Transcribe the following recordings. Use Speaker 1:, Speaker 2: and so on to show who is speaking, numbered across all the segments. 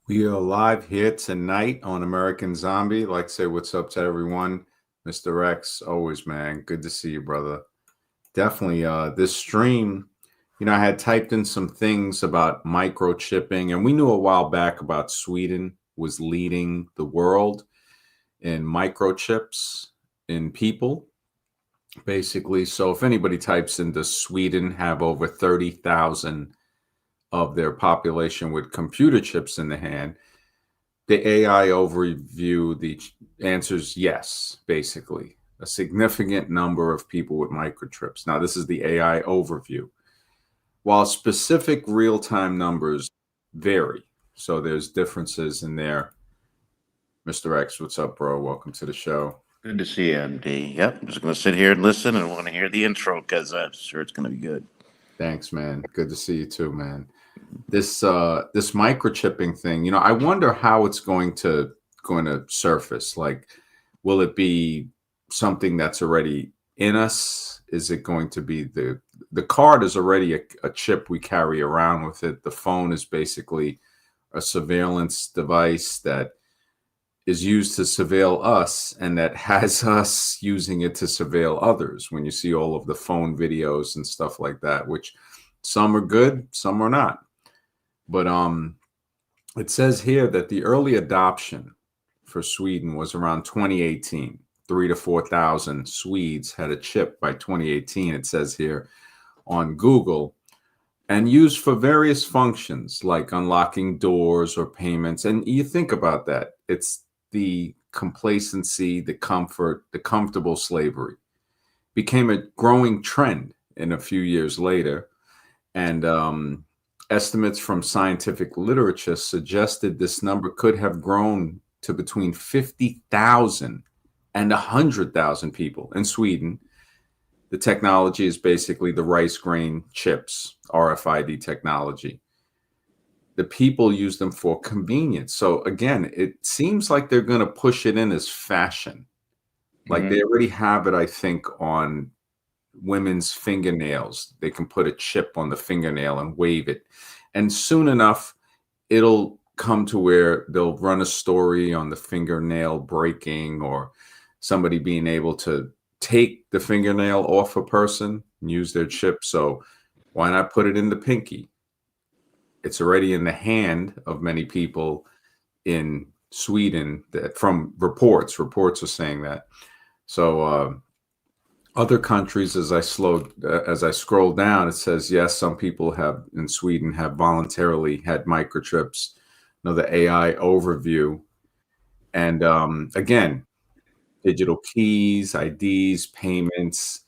Speaker 1: We are live here tonight on American Zombie. Like, say what's up to everyone. Mr. X, always, man. Good to see you, brother. Definitely. This stream, I had typed in some things about microchipping, and we knew a while back about Sweden was leading the world in microchips in people, basically. So if anybody types into Sweden, have over 30,000 of their population with computer chips in the hand. The AI overview, the answer is yes, basically. A significant number of people with microchips. Now, this is the AI overview. While specific real time numbers vary, so there's differences in there. Mr. X, what's up, bro? Welcome to the show.
Speaker 2: Good to see you, MD. Yep, I'm just going to sit here and listen and want to hear the intro because I'm sure it's going to be good.
Speaker 1: Thanks, man. Good to see you too, man. This microchipping thing, I wonder how it's going to surface. Like, will it be something that's already in us? Is it going to be the card is already a chip we carry around with it. The phone is basically a surveillance device that is used to surveil us and that has us using it to surveil others. When you see all of the phone videos and stuff like that, which some are good, some are not. But it says here that the early adoption for Sweden was around 2018. 3 to 4,000 Swedes had a chip by 2018. It says here on Google, and used for various functions like unlocking doors or payments. And you think about that. It's the complacency, the comfort, the comfortable slavery became a growing trend in a few years later. And estimates from scientific literature suggested this number could have grown to between 50,000 and 100,000 people in Sweden. The technology is basically the rice grain chips, RFID technology. The people use them for convenience. So again, it seems like they're going to push it in as fashion. Like they already have it, I think, on women's fingernails. They can put a chip on the fingernail and wave it. And soon enough, it'll come to where they'll run a story on the fingernail breaking or somebody being able to take the fingernail off a person and use their chip. So why not put it in the pinky? It's already in the hand of many people in Sweden that from reports are saying that. So other countries, as I scroll down, it says yes, some people have in Sweden have voluntarily had microchips. The AI overview, and again, digital keys, IDs, payments.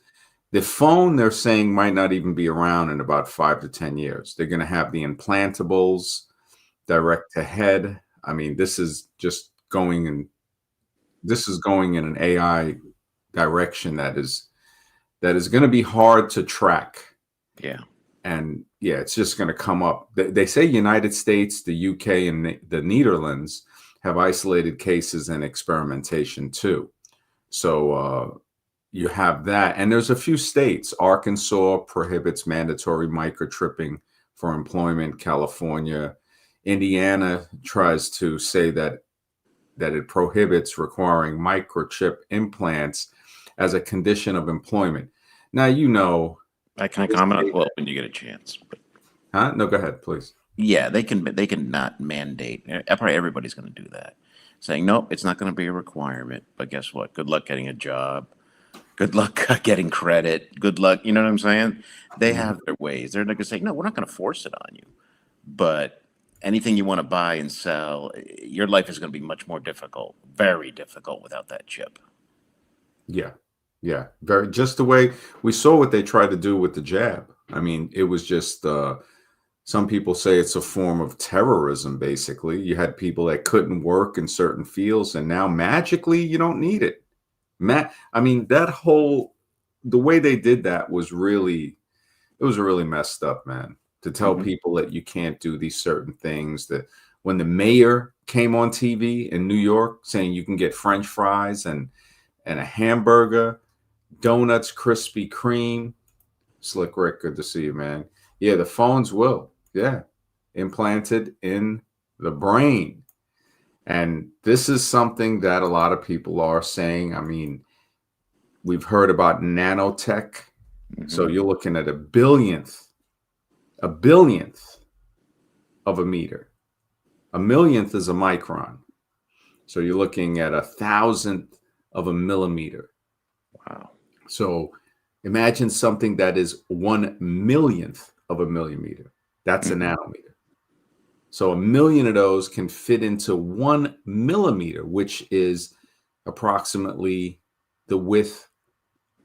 Speaker 1: The phone they're saying might not even be around in about 5 to 10 years. They're going to have the implantables, direct to head. I mean, this is going in an AI direction that is going to be hard to track.
Speaker 2: Yeah.
Speaker 1: And yeah, it's just going to come up. They say United States, the UK, and the Netherlands have isolated cases and experimentation too. So you have that. And there's a few states. Arkansas prohibits mandatory microchipping for employment. California. Indiana tries to say that it prohibits requiring microchip implants as a condition of employment. Now,
Speaker 2: I can comment well when you get a chance. But
Speaker 1: huh? No, go ahead, please.
Speaker 2: yeah, they can not mandate. Probably everybody's going to do that, saying nope, it's not going to be a requirement. But guess what? Good luck getting a job. Good luck getting credit. Good luck. You know what I'm saying? They have their ways. They're not going to say no. We're not going to force it on you. But anything you want to buy and sell, your life is going to be much more difficult, very difficult without that chip.
Speaker 1: Yeah. Yeah. Very just the way we saw what they tried to do with the jab. I mean, it was just some people say it's a form of terrorism, basically. You had people that couldn't work in certain fields, and now magically you don't need it. I mean, the way they did that was really messed up, man. To tell people that you can't do these certain things, that when the mayor came on TV in New York saying you can get French fries and a hamburger, donuts, Krispy Kreme. Slick Rick, good to see you, man. Yeah, the phones will. Yeah, implanted in the brain. And this is something that a lot of people are saying. I mean, we've heard about nanotech. So
Speaker 2: Hmm.
Speaker 1: you're looking at a billionth of a meter. A millionth is a micron. So you're looking at 1,000th of a millimeter.
Speaker 2: Wow.
Speaker 1: So imagine something that is 1 millionth of a millimeter. That's a
Speaker 2: Hmm.
Speaker 1: nanometer. So a million of those can fit into 1 millimeter, which is approximately the width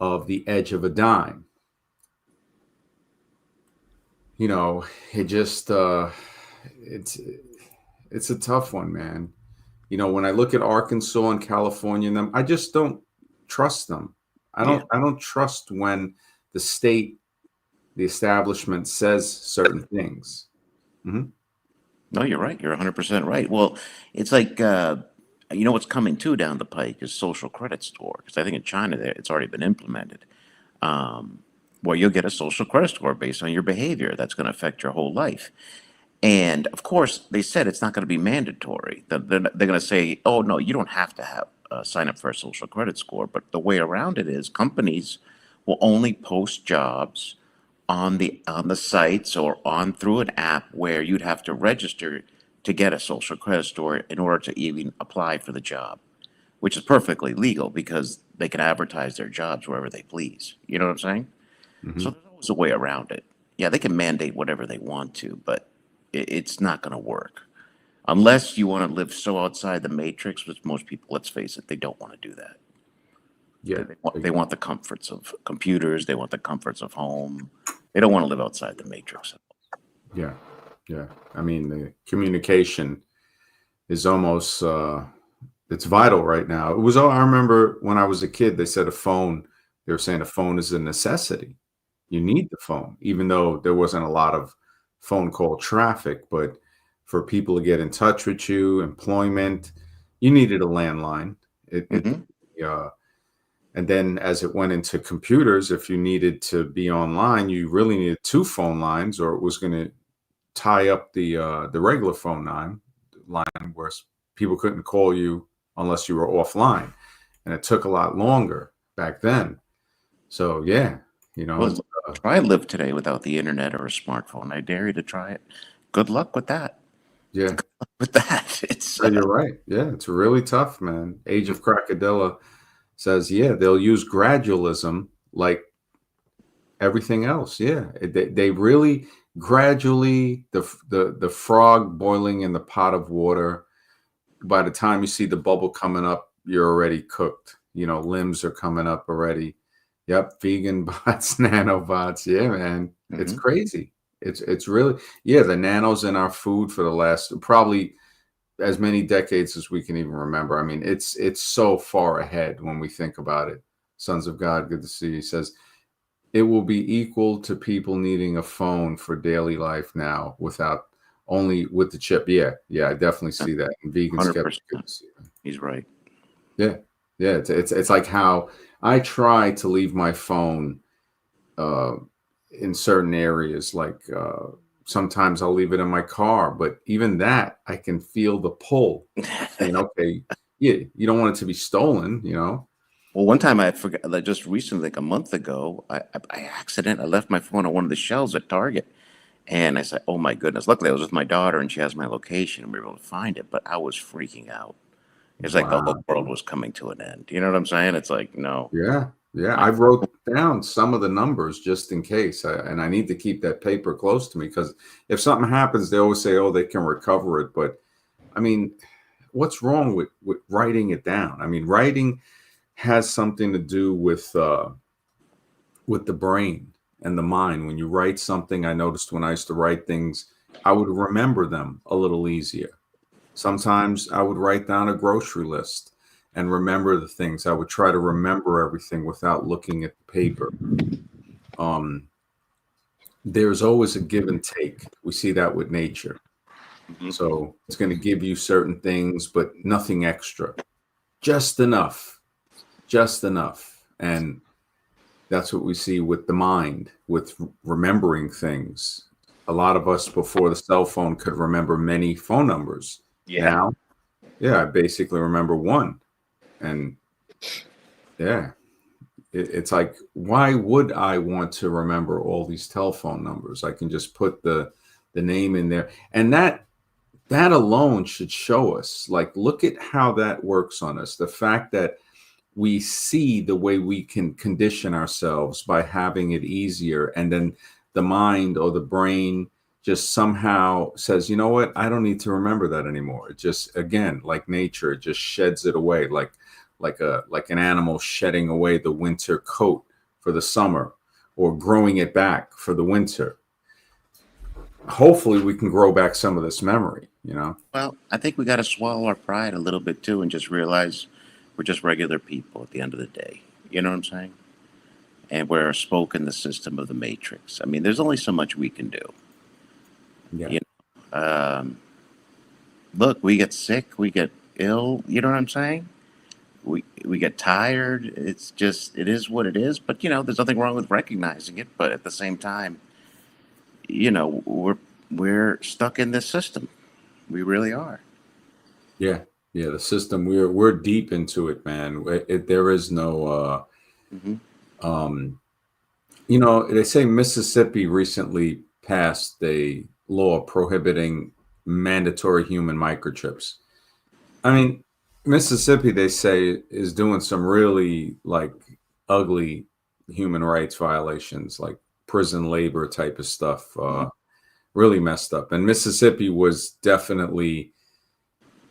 Speaker 1: of the edge of a dime. You know, it just it's it's a tough one, man. You know, when I look at Arkansas and California and them, I just don't trust them. I
Speaker 2: Yeah.
Speaker 1: don't I don't trust when the state, the establishment says certain things. Hmm.
Speaker 2: No, you're right. You're 100% right. Well, it's like, what's coming too down the pike is social credit score. Because I think in China, there it's already been implemented. Um, where you'll get a social credit score based on your behavior. That's going to affect your whole life. And of course, they said it's not going to be mandatory. They're going to say, oh, no, you don't have to have sign up for a social credit score. But the way around it is companies will only post jobs on the sites or on through an app where you'd have to register to get a social credit score in order to even apply for the job, which is perfectly legal because they can advertise their jobs wherever they please. You know what I'm saying? So
Speaker 1: Hmm.
Speaker 2: there's always a way around it. Yeah, they can mandate whatever they want to, but it's not going to work unless you want to live so outside the matrix, which most people, let's face it, they don't want to do that. They,
Speaker 1: Yeah.
Speaker 2: they want, they want the comforts of computers. They want the comforts of home. They don't want to live outside the matrix.
Speaker 1: Yeah. Yeah. I mean, the communication is almost it's vital right now. It was I remember when I was a kid, they said a phone, they were saying a phone is a necessity. You need the phone, even though there wasn't a lot of phone call traffic, but for people to get in touch with you, employment, you needed a landline. It
Speaker 2: Hmm.
Speaker 1: uh, and then as it went into computers, if you needed to be online, you really needed two phone lines, or it was going to tie up the regular phone line where people couldn't call you unless you were offline, and it took a lot longer back then. So yeah, you know,
Speaker 2: Well,
Speaker 1: it's
Speaker 2: try live today without the internet or a smartphone. I dare you to try it. Good luck with that.
Speaker 1: yeah,
Speaker 2: With that, it's
Speaker 1: you're right. Yeah, it's really tough, man. Age of Crocodilla says, yeah, they'll use gradualism like everything else. Yeah, they really gradually the frog boiling in the pot of water. By the time you see the bubble coming up, you're already cooked. You know, limbs are coming up already. Yep, vegan bots, nanobots. Yeah, man, it's
Speaker 2: Mhm.
Speaker 1: crazy. It's really, yeah, the nanos in our food for the last probably as many decades as we can even remember. I mean, it's so far ahead when we think about it. Sons of God, good to see you. He says it will be equal to people needing a phone for daily life now without only with the chip. Yeah, yeah, I definitely see that. And vegan skeptic, good
Speaker 2: 100%.
Speaker 1: to see that.
Speaker 2: He's right.
Speaker 1: Yeah, yeah. It's like how I try to leave my phone uh, in certain areas. Like sometimes I'll leave it in my car, but even that I can feel the pull. Saying, okay, yeah, you don't want it to be stolen, you know.
Speaker 2: Well, one time I forgot, like just recently, like a month ago, I left my phone on one of the shelves at Target. And I said, oh my goodness. Luckily, I was with my daughter and she has my location and we were able to find it, but I was freaking out. It's like the whole
Speaker 1: Wow.
Speaker 2: world was coming to an end. You know what I'm saying? It's like, no,
Speaker 1: Yeah, yeah.
Speaker 2: my
Speaker 1: I wrote down some of the numbers just in case, and I need to keep that paper close to me because if something happens, they always say, "Oh, they can recover it." But I mean, what's wrong with writing it down? I mean, writing has something to do with the brain and the mind. When you write something, I noticed when I used to write things, I would remember them a little easier. Sometimes I would write down a grocery list and remember the things. I would try to remember everything without looking at the paper. Um, there's always a give and take. We see that with nature.
Speaker 2: Mhm.
Speaker 1: So it's going to give you certain things, but nothing extra, just enough, just enough. And that's what we see with the mind, with remembering things. a lot of us before the cell phone could remember many phone numbers.
Speaker 2: Yeah.
Speaker 1: Now, yeah, I basically remember one. And yeah, it's like, why would I want to remember all these telephone numbers? I can just put the name in there. And that alone should show us, like, look at how that works on us. The fact that we see the way we can condition ourselves by having it easier, and then the mind or the brain just somehow says, you know what, I don't need to remember that anymore. It just, again, like nature, it just sheds it away, like an animal shedding away the winter coat for the summer, or growing it back for the winter. Hopefully we can grow back some of this memory.
Speaker 2: Well, I think we got to swallow our pride a little bit too and just realize we're just regular people at the end of the day. You know what I'm saying? And we're a spoke in the system of the matrix. I mean, there's only so much we can do.
Speaker 1: Yeah.
Speaker 2: You know, look, we get sick, we get ill. You know what I'm saying? We get tired. It's just it is what it is. But there's nothing wrong with recognizing it. But at the same time, we're stuck in this system. We really are.
Speaker 1: Yeah, yeah, the system, we're deep into it, man. There is no
Speaker 2: Hmm.
Speaker 1: um they say Mississippi recently passed a law prohibiting mandatory human microchips. I mean, Mississippi, they say, is doing some really, like, ugly human rights violations, like prison labor type of stuff,
Speaker 2: Hmm.
Speaker 1: really messed up. And Mississippi was definitely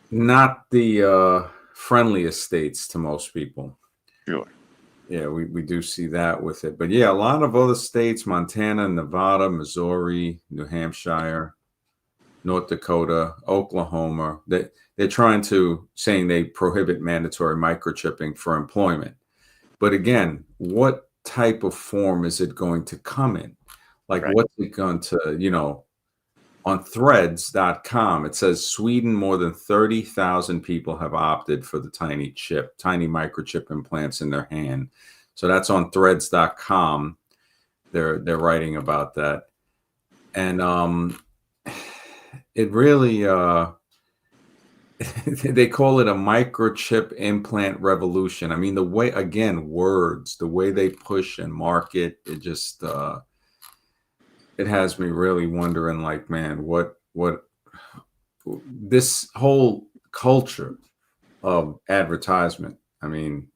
Speaker 1: not the friendliest states to most people.
Speaker 2: Sure.
Speaker 1: Yeah, we do see that with it. But yeah, a lot of other states, Montana, Nevada, Missouri, New Hampshire, North Dakota, Oklahoma, they're trying to, saying they prohibit mandatory microchipping for employment. But again, what type of form is it going to come in? Like,
Speaker 2: Right.
Speaker 1: what's it going to, on threads.com, it says Sweden, more than 30,000 people have opted for the tiny microchip implants in their hand. So that's on threads.com. They're writing about that. And it really they call it a microchip implant revolution. I mean, the way, again, words, the way they push and market, it just it has me really wondering, like, man, what this whole culture of advertisement. I mean,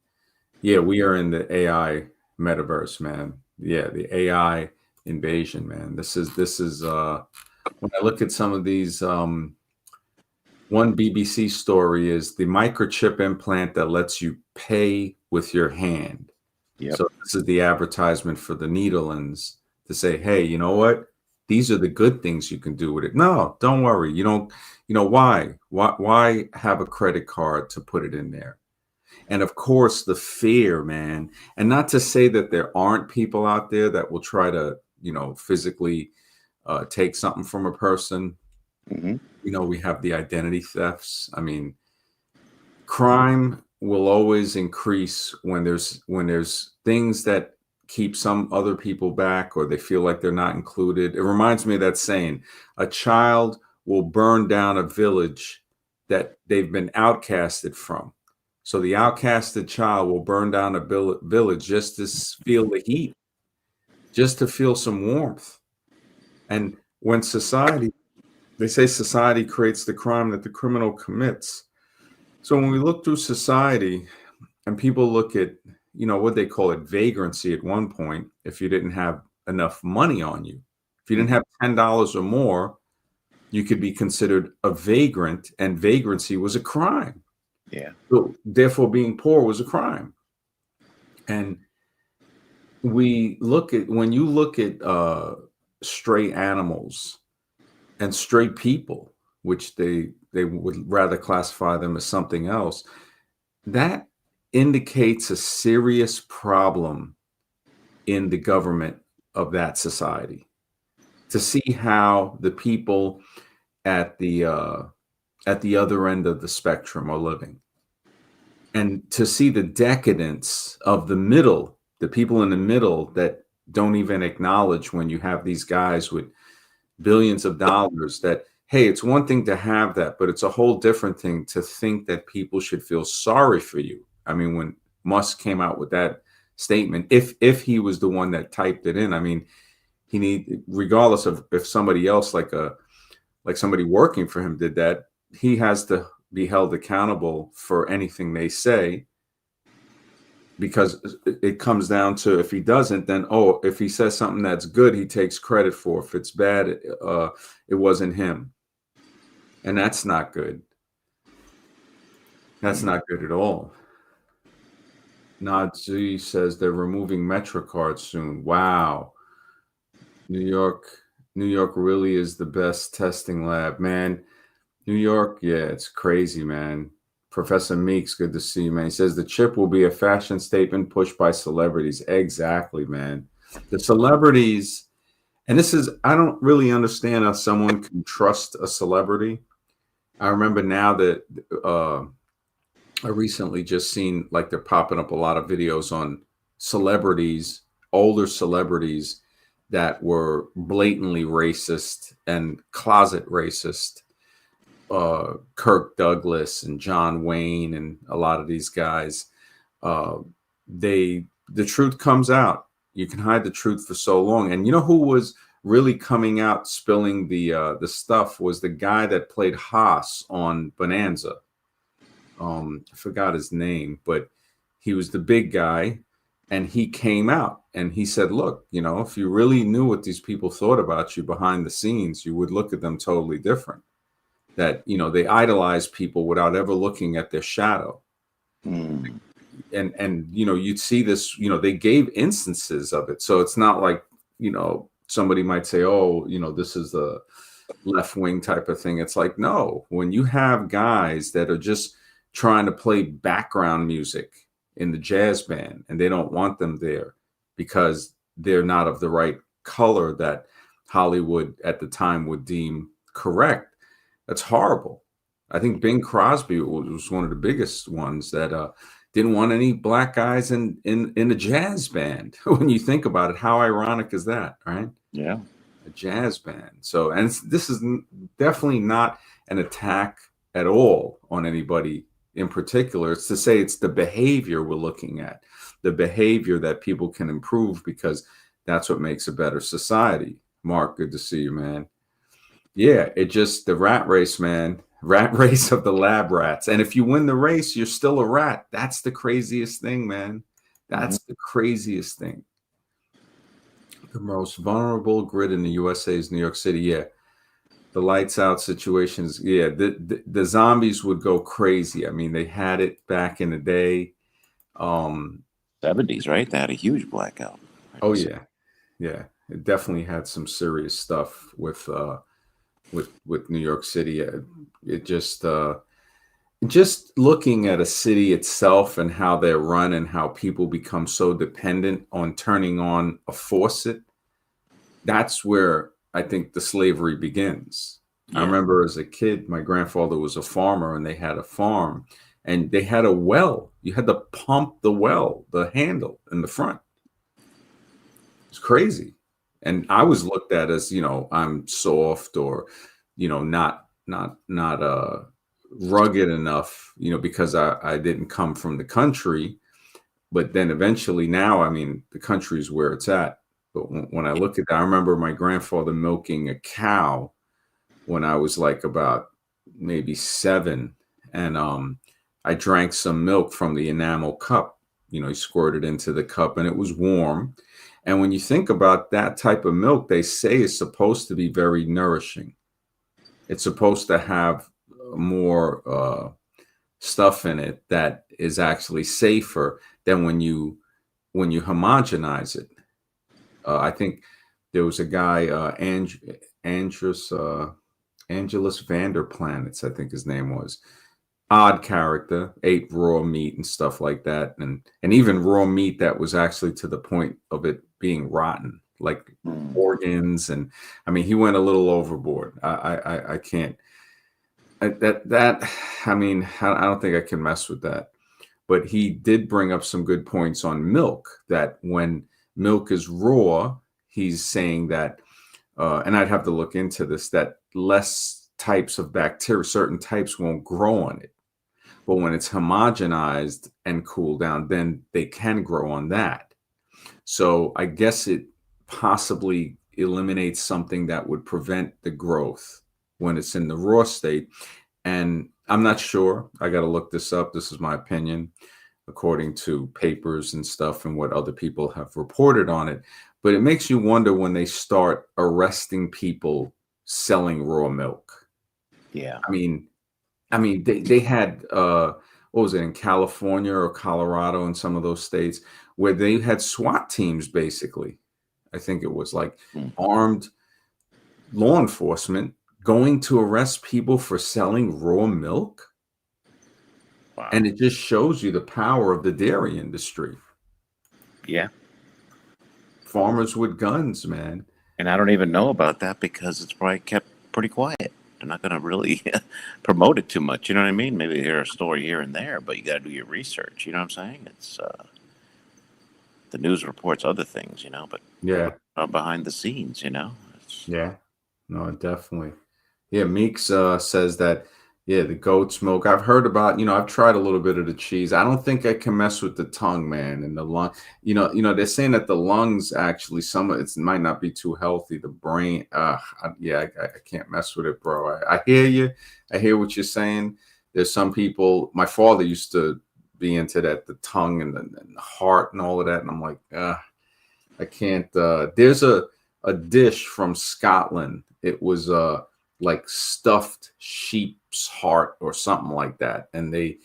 Speaker 1: yeah, we are in the AI metaverse, man. Yeah, the AI invasion, man. This is when I look at some of these one BBC story is the microchip implant that lets you pay with your hand.
Speaker 2: Yep.
Speaker 1: So this is the advertisement for the Netherlands to say, hey, you know what? These are the good things you can do with it. No, don't worry. You don't, why? Why have a credit card to put it in there? And of course, the fear, man. And not to say that there aren't people out there that will try to, physically take something from a person.
Speaker 2: Hmm.
Speaker 1: We have the identity thefts. I mean, crime will always increase when there's things that keep some other people back, or they feel like they're not included. It reminds me of that saying, a child will burn down a village that they've been outcasted from. So the outcasted child will burn down a village just to feel the heat, just to feel some warmth. And when society, they say society creates the crime that the criminal commits. So when we look through society, and people look at, what they call it, vagrancy at one point, if you didn't have enough money on you, if you didn't have $10 or more, you could be considered a vagrant, and vagrancy was a crime.
Speaker 2: Yeah.
Speaker 1: So therefore, being poor was a crime. And when you look at stray animals and stray people, which they would rather classify them as something else, that indicates a serious problem in the government of that society. To see how the people at the other end of the spectrum are living, and to see the decadence of the people in the middle that don't even acknowledge when you have these guys with billions of dollars. That, hey, it's one thing to have that, but it's a whole different thing to think that people should feel sorry for you. I mean, when Musk came out with that statement, if he was the one that typed it in, I mean, he need, regardless of if somebody else, like somebody working for him did that, he has to be held accountable for anything they say, because it comes down to, if he doesn't, then, oh, if he says something that's good, he takes credit for. If it's bad, it wasn't him, and that's not good. That's not good at all. Nazi says they're removing MetroCard soon. Wow. New York, New York really is the best testing lab, man. New York, yeah, it's crazy, man. Professor Meeks, good to see you, man. He says the chip will be a fashion statement pushed by celebrities. Exactly, man. The celebrities, and this is, I don't really understand how someone can trust a celebrity. I remember now that I recently just seen, like, they're popping up a lot of videos on celebrities, older celebrities that were blatantly racist and closet racist. Kirk Douglas and John Wayne and a lot of these guys, uh, the truth comes out. You can hide the truth for so long. And you know who was really coming out spilling the stuff was the guy that played Haas on Bonanza. I forgot his name, but he was the big guy, and he came out and he said, "Look, you know, if you really knew what these people thought about you behind the scenes, you would look at them totally different. That, you know, they idolize people without ever looking at their shadow."
Speaker 2: Mm.
Speaker 1: And you know, you'd see this, you know, they gave instances of it. So it's not like, you know, somebody might say, oh, you know, this is a left wing type of thing. It's like, no, when you have guys that are just trying to play background music in the jazz band and they don't want them there because they're not of the right color that Hollywood at the time would deem correct, that's horrible. I think Bing Crosby was one of the biggest ones that didn't want any black guys in a jazz band. When you think about it, how ironic is that, right?
Speaker 2: Yeah.
Speaker 1: A jazz band. So, and this is definitely not an attack at all on anybody in particular. It's to say it's the behavior we're looking at, the behavior that people can improve, because that's what makes a better society. Mark, good to see you, man. Yeah, it just, the rat race, man. Rat race of the lab rats. And if you win the race, you're still a rat. That's the craziest thing, man.
Speaker 2: Mhm.
Speaker 1: That's the craziest thing. The most vulnerable grid in the USA is New York City. Yeah. The lights out situations. Yeah. The zombies would go crazy. I mean, they had it back in the day.
Speaker 2: 70s, right? They had a huge blackout.
Speaker 1: Oh yeah. Yeah. It definitely had some serious stuff with New York City. It just looking at a city itself and how they're run and how people become so dependent on turning on a faucet, that's where I think the slavery begins. I
Speaker 2: Yeah.
Speaker 1: remember as a kid, my grandfather was a farmer and they had a farm and they had a well. You had to pump the well, the handle in the front. It's crazy. And I was looked at as, you know, I'm soft, or, you know, not rugged enough, you know, because I didn't come from the country. But then eventually now, I mean, the country is where it's at. But when I look at that, I remember my grandfather milking a cow when I was like about maybe 7. And I drank some milk from the enamel cup. You know, he squirted into the cup and it was warm. And when you think about that type of milk, they say is supposed to be very nourishing. It's supposed to have more stuff in it that is actually safer than when you homogenize it. I think there was a guy, Andrus Angelus Vanderplanets, I think his name was. Odd character, ate raw meat and stuff like that, and even raw meat that was actually to the point of it being rotten, like
Speaker 2: Mm.
Speaker 1: organs. And I mean, he went a little overboard. I can't. That I mean, I don't think I can mess with that. But he did bring up some good points on milk. That when milk is raw, he's saying that and I'd have to look into this, that less types of bacteria, certain types won't grow on it. But when it's homogenized and cooled down, then they can grow on that. So I guess it possibly eliminates something that would prevent the growth when it's in the raw state. And I'm not sure. I got to look this up. This is my opinion, according to papers and stuff and what other people have reported on it. But it makes you wonder when they start arresting people selling raw milk.
Speaker 2: Yeah.
Speaker 1: I mean, they had what was it, in California or Colorado, in some of those states, where they had SWAT teams, basically. I think it was like
Speaker 2: Mm.
Speaker 1: armed law enforcement going to arrest people for selling raw milk.
Speaker 2: Wow.
Speaker 1: And it just shows you the power of the dairy industry.
Speaker 2: Yeah.
Speaker 1: Farmers with guns, man.
Speaker 2: And I don't even know about that because it's probably kept pretty quiet. They're not going to really promote it too much. You know what I mean? Maybe hear a story here and there, but you got to do your research. You know what I'm saying? It's the news reports other things, but
Speaker 1: Yeah.
Speaker 2: behind the scenes, It's,
Speaker 1: Yeah. No, definitely. Yeah, Meeks says that, yeah, the goat's milk. I've heard about, I've tried a little bit of the cheese. I don't think I can mess with the tongue, man, and the lung. They're saying that the lungs actually, some of it might not be too healthy. The brain, I can't mess with it, bro. I hear you. I hear what you're saying. There's some people, my father used to be into that, the tongue and the heart and all of that. And I'm like, I can't. There's a dish from Scotland. It was like stuffed sheep's heart or something like that, and they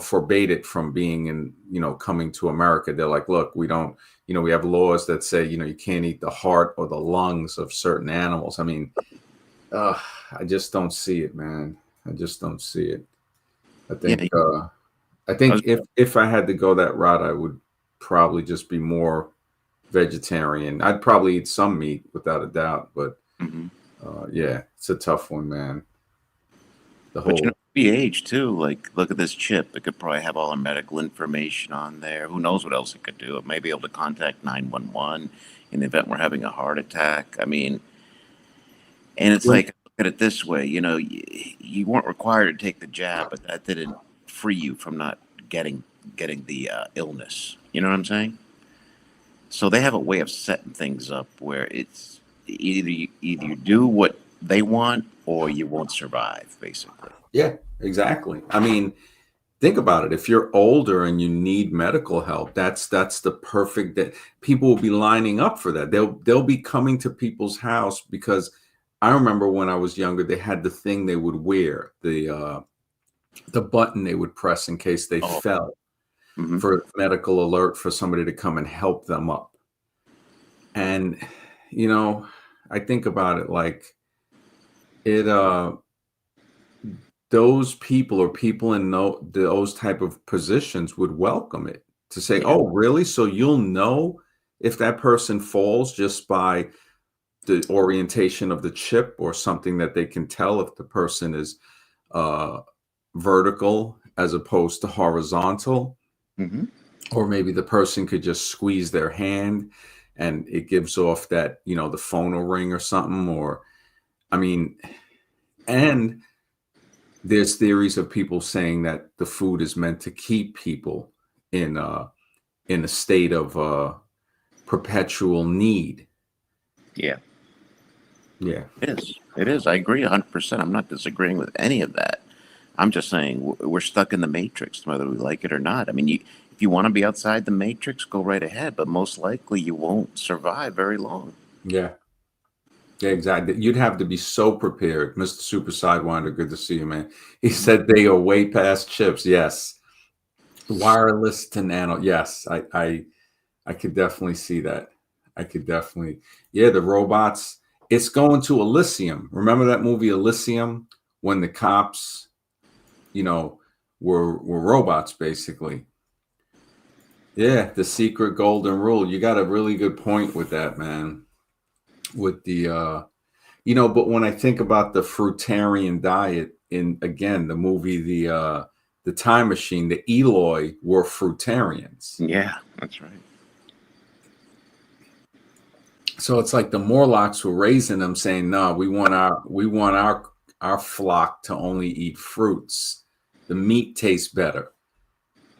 Speaker 1: forbade it from being in coming to America. They're like, look, we don't, we have laws that say you can't eat the heart or the lungs of certain animals. I mean, I just don't see it, man. I just don't see it. I think
Speaker 2: yeah.
Speaker 1: I think if I had to go that route, I would probably just be more vegetarian. I'd probably eat some meat without a doubt, but
Speaker 2: hmm
Speaker 1: yeah, it's a tough one, man. The
Speaker 2: But
Speaker 1: whole
Speaker 2: the age too. Like, look at this chip. It could probably have all our medical information on there. Who knows what else it could do? It may be able to contact 911 in the event we're having a heart attack. I mean, and it's
Speaker 1: when,
Speaker 2: like, look at it this way. You weren't required to take the jab, but that didn't free you from not getting the illness. You know what I'm saying? So they have a way of setting things up where it's either you do what they want or you won't survive, basically.
Speaker 1: yeah, exactly. I mean, think about it. If you're older and you need medical help, that's the perfect that people will be lining up for that. They'll be coming to people's house because I remember when I was younger, they had the thing they would wear, the button they would press in case they
Speaker 2: Oh,
Speaker 1: fell,
Speaker 2: hmm
Speaker 1: for medical alert, for somebody to come and help them up. And you know, I think about it like it those people or people in those type of positions would welcome it, to say,
Speaker 2: yeah,
Speaker 1: oh really, so you'll know if that person falls just by the orientation of the chip, or something that they can tell if the person is uh vertical as opposed to horizontal,
Speaker 2: hmm
Speaker 1: or maybe the person could just squeeze their hand and it gives off that, the phone will ring or something. Or I mean, and there's theories of people saying that the food is meant to keep people in a state of perpetual need.
Speaker 2: yeah.
Speaker 1: Yeah.
Speaker 2: It is. It is. I agree 100%. I'm not disagreeing with any of that. I'm just saying we're stuck in the matrix, whether we like it or not. I mean, if you want to be outside the matrix, go right ahead, but most likely you won't survive very long.
Speaker 1: Yeah. Yeah, exactly. You'd have to be so prepared. Mr. Super Sidewinder, good to see you, man. He said they are way past chips. Yes. Wireless to nano. Yes. I could definitely see that. I could definitely, yeah, the robots. It's going to Elysium. Remember that movie Elysium, when the cops, you know, were robots basically. Yeah, the secret golden rule. You got a really good point with that, man. With the but when I think about the fruitarian diet in, again, the movie, the Time Machine, the Eloi were fruitarians.
Speaker 2: Yeah, that's right.
Speaker 1: So it's like the Morlocks were raising them, saying, "No, we want our flock to only eat fruits. The meat tastes better."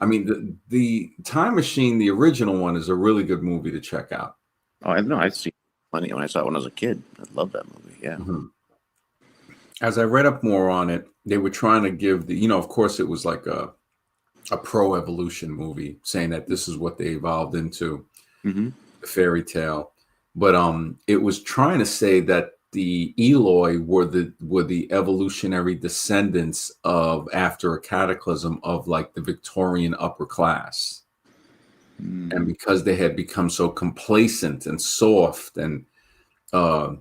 Speaker 1: I mean, the Time Machine, the original one, is a really good movie to check out.
Speaker 2: Oh, I know. I've seen plenty when I saw it when I was a kid. I love that movie. Yeah.
Speaker 1: Mhm. As I read up more on it, they were trying to give of course, it was like a pro evolution movie, saying that this is what they evolved into,
Speaker 2: Mm-hmm.
Speaker 1: the fairy tale. But it was trying to say that the Eloi were the evolutionary descendants of, after a cataclysm, of like the Victorian upper class. And
Speaker 2: Mm-hmm.
Speaker 1: because they had become so complacent and soft and uh,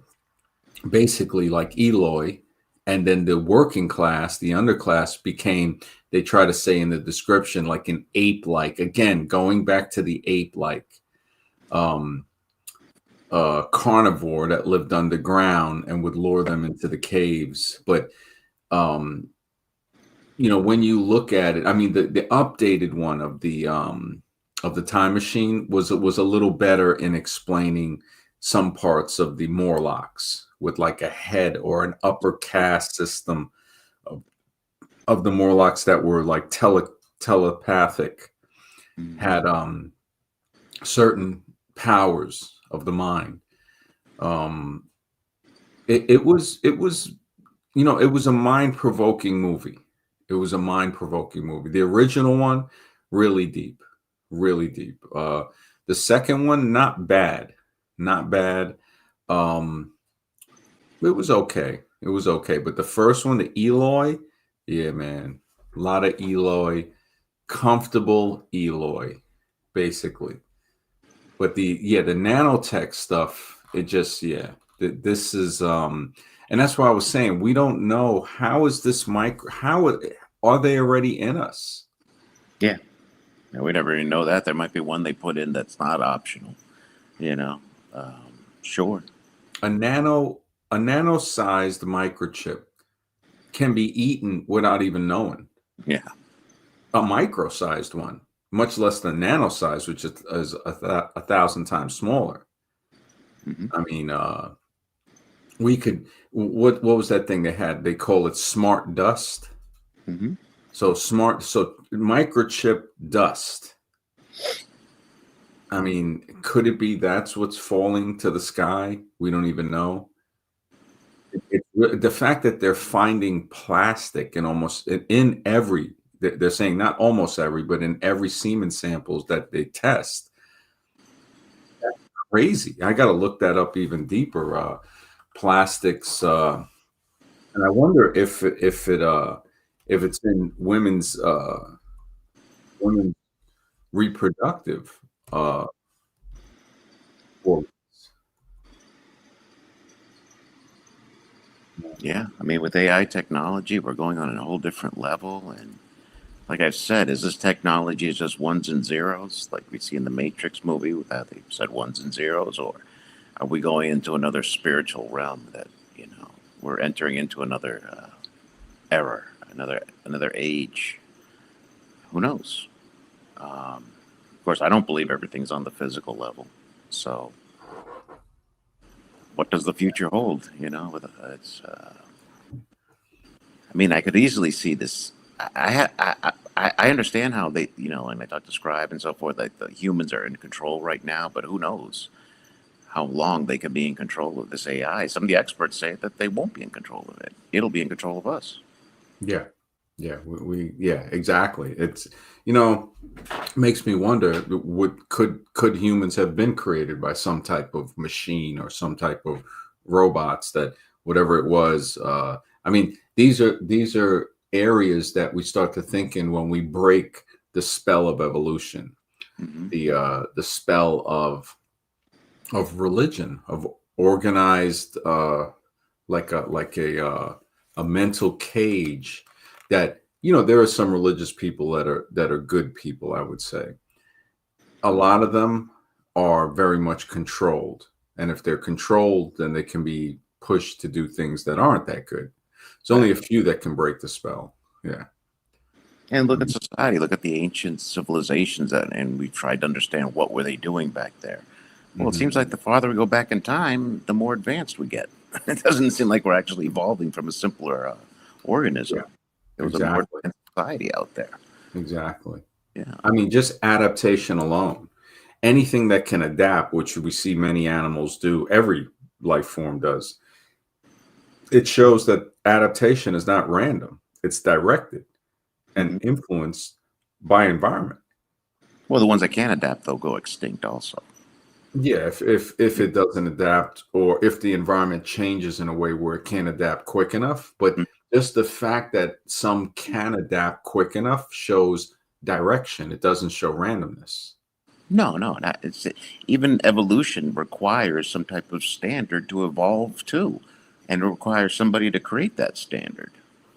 Speaker 1: basically like Eloi, and then the working class, the underclass, became, they try to say in the description, like an ape-like, again, going back to the ape-like um, carnivore that lived underground and would lure them into the caves. But um, when you look at it, I mean, the updated one of the Time Machine was a little better in explaining some parts of the Morlocks, with like a head or an upper caste system of, of the Morlocks that were like telepathic,
Speaker 2: Mm-hmm.
Speaker 1: had certain powers of the mind. Um, it was it was a mind-provoking movie. It was a mind-provoking movie. The original one, really deep, really deep. The second one, not bad, not bad. Um, it was okay. It was okay. But the first one, the Eloy, yeah, man, a lot of Eloy, comfortable Eloy, basically. But the nanotech stuff, it just, yeah, this is and that's why I was saying, we don't know, how is this micro, are they already in us?
Speaker 2: Yeah. Yeah. We never even know that. There might be one they put in that's not optional. You know. Sure.
Speaker 1: A nano-sized microchip can be eaten without even knowing.
Speaker 2: Yeah.
Speaker 1: A micro-sized one, much less than nano-sized, which is a thousand times smaller.
Speaker 2: Mm-hmm.
Speaker 1: I mean, we could, what was that thing they had? They call it smart dust.
Speaker 2: Mm-hmm.
Speaker 1: So microchip dust. I mean, could it be that's what's falling to the sky? We don't even know. The fact that they're finding plastic in almost in every, they're saying not almost every, but in every semen samples that they test. That's crazy. I got to look that up even deeper. Plastics, and I wonder if it's in women's reproductive uh, organs.
Speaker 2: Yeah. I mean, with AI technology, we're going on a whole different level. And like I've said, is this technology is just ones and zeros, like we see in the Matrix movie, with how they said ones and zeros, or are we going into another spiritual realm that we're entering into another era, another age? Who knows? Of course, I don't believe everything's on the physical level. So, what does the future hold? It's. I mean, I could easily see this. I understand how they, and I talk to Scribe and so forth. Like the humans are in control right now, but who knows how long they could be in control of this AI? Some of the experts say that they won't be in control of it. It'll be in control of us.
Speaker 1: Yeah, yeah, yeah, exactly. It's makes me wonder, would could humans have been created by some type of machine or some type of robots, that whatever it was. I mean, these are areas that we start to think in when we break the spell of evolution,
Speaker 2: Hmm.
Speaker 1: the spell of religion, of organized, like a mental cage, that there are some religious people that are good people, I would say. A lot of them are very much controlled, and if they're controlled, then they can be pushed to do things that aren't that good. There's only a few that can break the spell. Yeah.
Speaker 2: And look at society. Look at the ancient civilizations, and we tried to understand what were they doing back there. Well, it seems like the farther we go back in time, the more advanced we get. It doesn't seem like we're actually evolving from a simpler
Speaker 1: Yeah,
Speaker 2: organism. There was a more
Speaker 1: exactly.
Speaker 2: advanced society out there.
Speaker 1: Exactly.
Speaker 2: Yeah.
Speaker 1: I mean, just adaptation alone. Anything that can adapt, which we see many animals do, every life form does, it shows that adaptation is not random. It's directed and
Speaker 2: Mhm.
Speaker 1: influenced by environment.
Speaker 2: Well, the ones that can't adapt, they'll go extinct also.
Speaker 1: Yeah, if it doesn't adapt or if the environment changes in a way where it can't adapt quick enough, but
Speaker 2: Mhm.
Speaker 1: just the fact that some can adapt quick enough shows direction. It doesn't show randomness.
Speaker 2: No, no, not, it's even evolution requires some type of standard to evolve to, and it requires somebody to create that standard.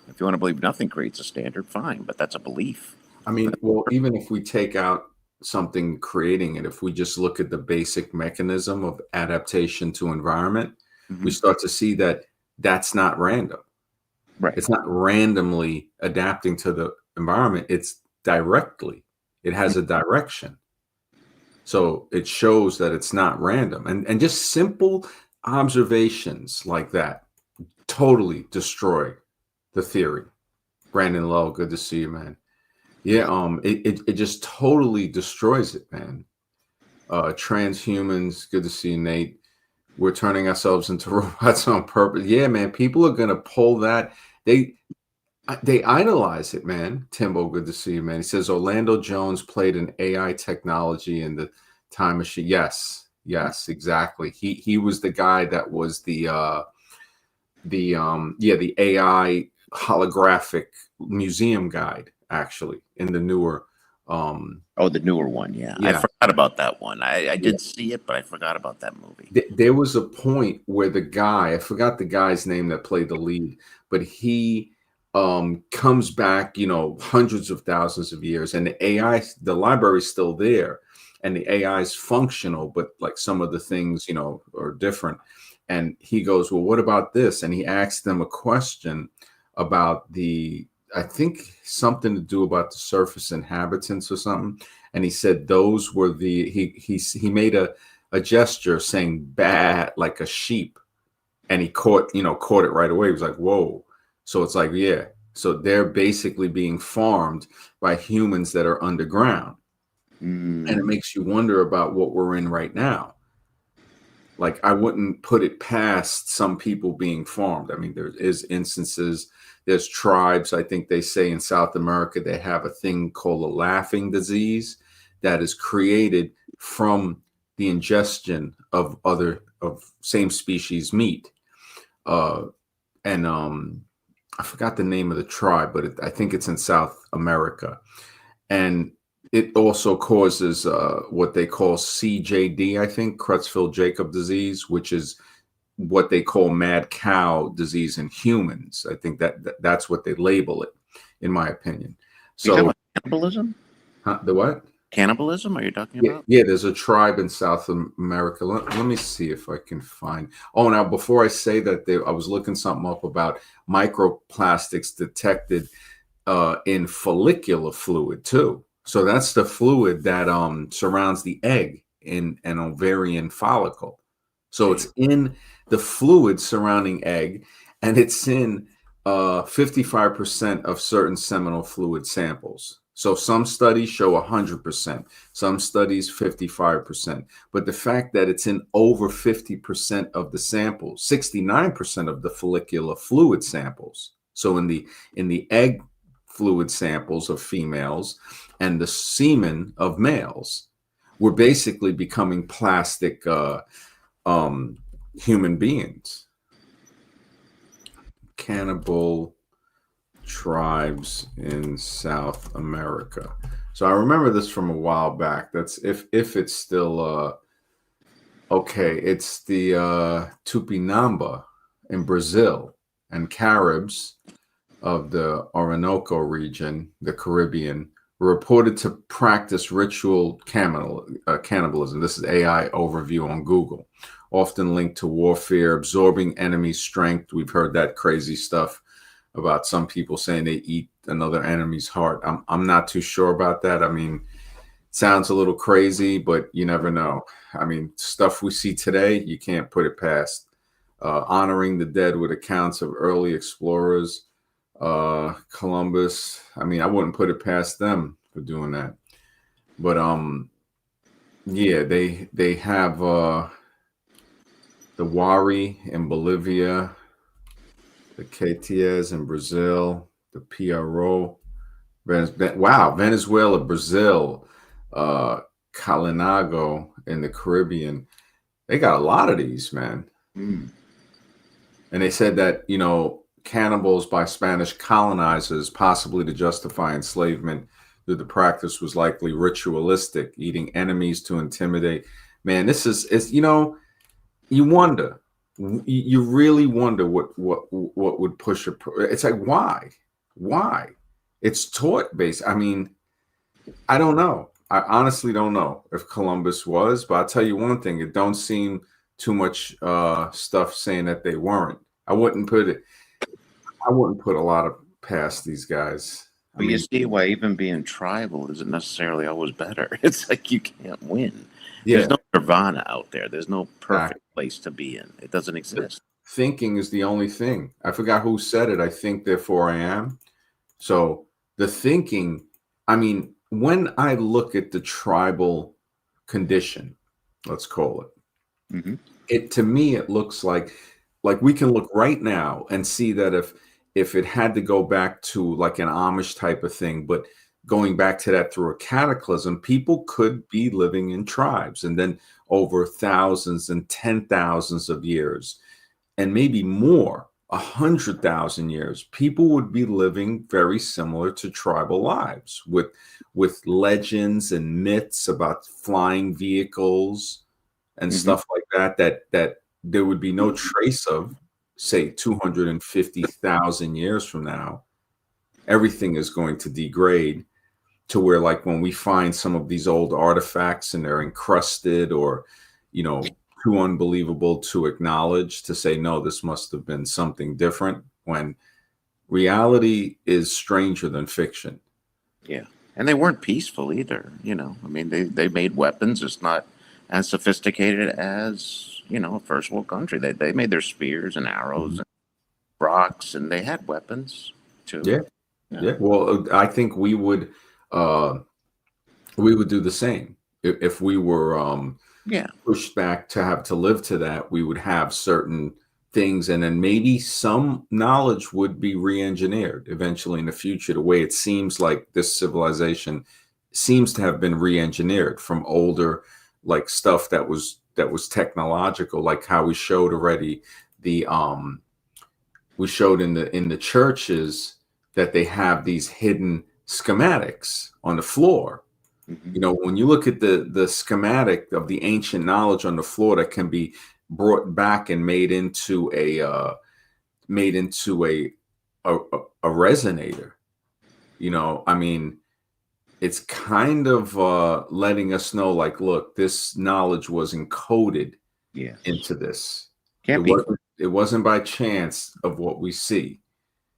Speaker 2: If you want to believe nothing creates a standard, fine, but that's a belief.
Speaker 1: I mean, well, even if we take out something creating it, if we just look at the basic mechanism of adaptation to environment, we
Speaker 2: Hmm.
Speaker 1: start to see that that's not random.
Speaker 2: Right.
Speaker 1: It's not randomly adapting to the environment, it's directly. It has a direction. So it shows that it's not random. And just simple observations like that totally destroy the theory. Brandon Lowe, good to see you, man. Yeah, it just totally destroys it, man. Transhumans, good to see you, Nate. We're turning ourselves into robots on purpose. Yeah, man, people are gonna pull that. They they idolize it, man. Timbo, good to see you, man. He says Orlando Jones played an AI technology in the time machine. Yes, yes, exactly. He was the guy that was the AI holographic museum guide actually in the newer
Speaker 2: Oh, the newer one, yeah. I
Speaker 1: yeah,
Speaker 2: forgot about that one. I
Speaker 1: yeah.
Speaker 2: did see it, but I forgot about that movie.
Speaker 1: There was a point where the guy, I forgot the guy's name that played the lead, but he comes back, hundreds of thousands of years, and the AI, the library's still there, and the AI is functional, but like some of the things, are different. And he goes, "Well, what about this?" And he asked them a question about I think something to do about the surface inhabitants or something. And he said those were he made a gesture saying "bad" like a sheep, and he caught it right away. He was like, "Whoa!" So it's like, yeah. So they're basically being farmed by humans that are underground, and it
Speaker 2: Mm.
Speaker 1: makes you wonder about what we're in right now. Like, I wouldn't put it past some people being farmed. I mean, there is instances. There's tribes. I think they say in South America they have a thing called a laughing disease that is created from the ingestion of same species meat. Uh, and I forgot the name of the tribe, but I think it's in South America. And it also causes what they call CJD, I think, Creutzfeldt-Jakob disease, which is what they call mad cow disease in humans. I think that's what they label it, in my opinion.
Speaker 2: Are you talking
Speaker 1: So,
Speaker 2: about cannibalism?
Speaker 1: the what?
Speaker 2: Cannibalism, are you talking
Speaker 1: Yeah,
Speaker 2: about?
Speaker 1: yeah, there's a tribe in South America. Let me see if I can find. Oh, now before I say that, I was looking something up about microplastics detected in follicular fluid too. So that's the fluid that surrounds the egg in an ovarian follicle. So
Speaker 2: Gee.
Speaker 1: it's in the fluid surrounding egg, and it's in 55% of certain seminal fluid samples. So some studies show 100%, some studies 55%. But the fact that it's in over 50% of the samples, 69% of the follicular fluid samples. So in the egg fluid samples of females and the semen of males, we're basically becoming plastic um, human beings. Cannibal tribes in South America. So I remember this from a while back. That's if it's still okay. It's the Tupinamba in Brazil and Caribs of the Orinoco region, the Caribbean, were reported to practice ritual cannibalism. This is AI overview on Google, often linked to warfare, absorbing enemy strength. We've heard that crazy stuff about some people saying they eat another enemy's heart. I'm not too sure about that. I mean, Sounds a little crazy, but you never know. I mean, stuff we see today, you can't put it past. Honoring the dead with accounts of early explorers, Columbus. I mean, I wouldn't put it past them for doing that. But yeah, they have the Wari in Bolivia, the KTS in Brazil, the PRO. Wow, Venezuela, Brazil, uh, Kalinago in the Caribbean. They got a lot of these, man.
Speaker 2: Mm.
Speaker 1: And they said that, cannibals by Spanish colonizers, possibly to justify enslavement through the practice, was likely ritualistic, eating enemies to intimidate. Man, this is you wonder, you really wonder what would push a. It's like why? It's taught based. I mean, I don't know. I honestly don't know if Columbus was, but I'll tell you one thing: it don't seem too much stuff saying that they weren't. I wouldn't put it. I wouldn't put a lot of past these guys. I
Speaker 2: But you
Speaker 1: mean,
Speaker 2: see why even being tribal isn't necessarily always better. It's like you can't win. There's
Speaker 1: yeah,
Speaker 2: no nirvana out there. There's no
Speaker 1: exactly.
Speaker 2: perfect place to be in. It doesn't exist.
Speaker 1: Thinking is the only thing. I forgot who said it. I think, therefore I am. So the thinking, I mean, when I look at the tribal condition, let's call it,
Speaker 2: Hmm.
Speaker 1: it to me it looks like we can look right now and see that if it had to go back to like an Amish type of thing, but going back to that through a cataclysm, people could be living in tribes, and then over thousands and 10,000s of years, and maybe more, 100,000 years, people would be living very similar to tribal lives with legends and myths about flying vehicles and
Speaker 2: Hmm.
Speaker 1: stuff like that there would be no trace of, say, 250,000 years from now. Everything is going to degrade to where, like, when we find some of these old artifacts and they're encrusted or, you know, too unbelievable to acknowledge, to say, no, this must have been something different, when reality is stranger than fiction.
Speaker 2: Yeah. And they weren't peaceful either. I mean, they made weapons. It's not as sophisticated as, a first world country. They made their spears and arrows
Speaker 1: Mhm.
Speaker 2: and rocks, and they had weapons too.
Speaker 1: Yeah.
Speaker 2: Yeah.
Speaker 1: Yeah. Well, I think uh, we would do the same if we were
Speaker 2: Yeah.
Speaker 1: pushed back to have to live to that. We would have certain things, and then maybe some knowledge would be re-engineered eventually in the future, the way it seems like this civilization seems to have been re-engineered from older, like, stuff that was technological, like how we showed already the we showed in the churches that they have these hidden schematics on the floor.
Speaker 2: Hmm.
Speaker 1: When you look at the schematic of the ancient knowledge on the floor, that can be brought back and made into a resonator. I mean, it's kind of letting us know, like, look, this knowledge was encoded
Speaker 2: Yes.
Speaker 1: into this. It
Speaker 2: Can't be.
Speaker 1: wasn't by chance of what we see.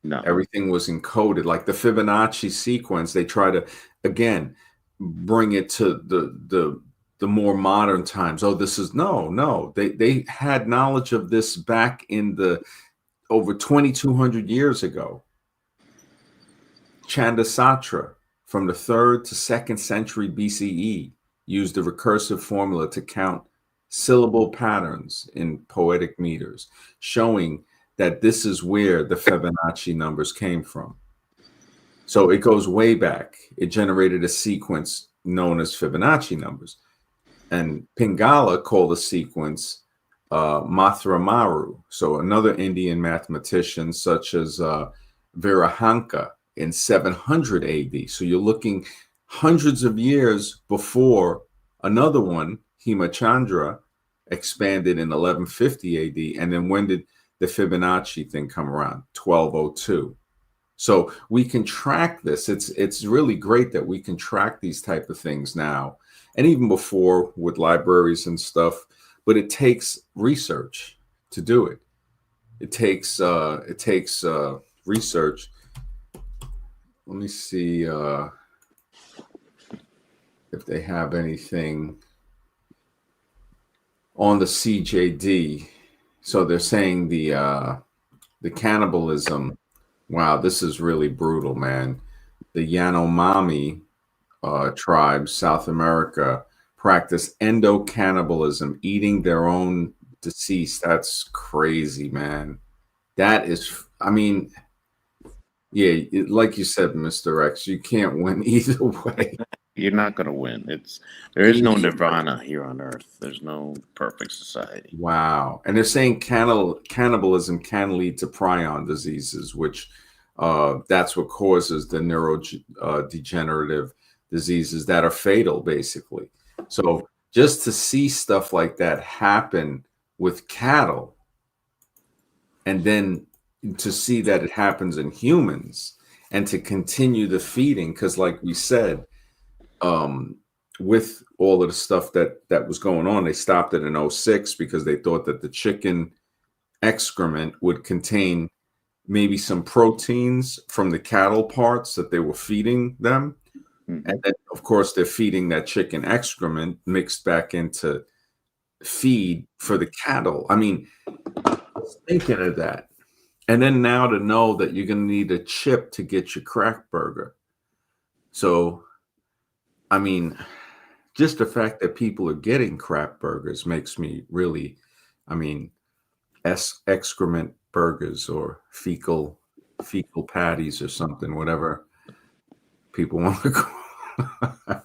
Speaker 2: No.
Speaker 1: Everything was encoded, like the Fibonacci sequence. They try to, again, bring it to the more modern times. Oh, this is no. They had knowledge of this back in the over 2,200 years ago. Chandasatra from the 3rd to 2nd century BCE used a recursive formula to count syllable patterns in poetic meters, showing that this is where the Fibonacci numbers came from. So it goes way back. It generated a sequence known as Fibonacci numbers. And Pingala called the sequence Mathramaru. So another Indian mathematician, such as Virahanka in 700 AD. So you're looking hundreds of years before another one, Hemachandra, expanded in 1150 AD. And then when did the Fibonacci thing come around? 1202. So we can track this. It's really great that we can track these type of things now, and even before with libraries and stuff. But it takes research to do it. It takes research. Let me see. if they have anything on the CJD. So they're saying the cannibalism. Wow, this is really brutal, man. The Yanomami tribes, South America, practice endocannibalism, eating their own deceased. That's crazy, man. That is, I mean, yeah, like you said, Mr. X, you can't win either way.
Speaker 2: You're not going to win. There is no nirvana here on earth. There's no perfect society.
Speaker 1: Wow. And they're saying cannibalism can lead to prion diseases, which that's what causes the neurodegenerative diseases that are fatal, basically. So just to see stuff like that happen with cattle, and then to see that it happens in humans, and to continue the feeding, because like we said, with all of the stuff that was going on, they stopped it in '06 because they thought that the chicken excrement would contain maybe some proteins from the cattle parts that they were feeding them.
Speaker 2: Mm-hmm.
Speaker 1: And then, of course, they're feeding that chicken excrement mixed back into feed for the cattle. I mean, thinking of that. And then now to know that you're going to need a chip to get your crack burger. So, I mean, just the fact that people are getting crap burgers makes me really, I mean, excrement burgers or fecal patties or something, whatever people want to call.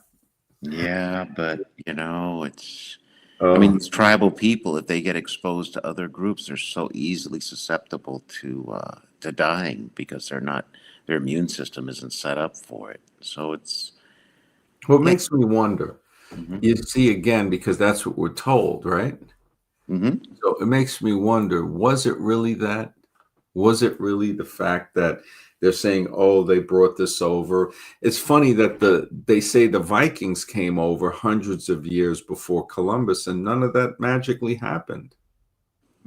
Speaker 2: Yeah, but it's. I mean,
Speaker 1: Oh,
Speaker 2: these tribal people, if they get exposed to other groups, they're so easily susceptible to dying because their immune system isn't set up for it. So it's
Speaker 1: what
Speaker 2: yeah.
Speaker 1: makes me wonder,
Speaker 2: Hmm.
Speaker 1: you see, again, because that's what we're told, right?
Speaker 2: Hmm.
Speaker 1: So it makes me wonder, was it really that? Was it really the fact that they're saying, oh, they brought this over? It's funny that they say the Vikings came over hundreds of years before Columbus, and none of that magically happened.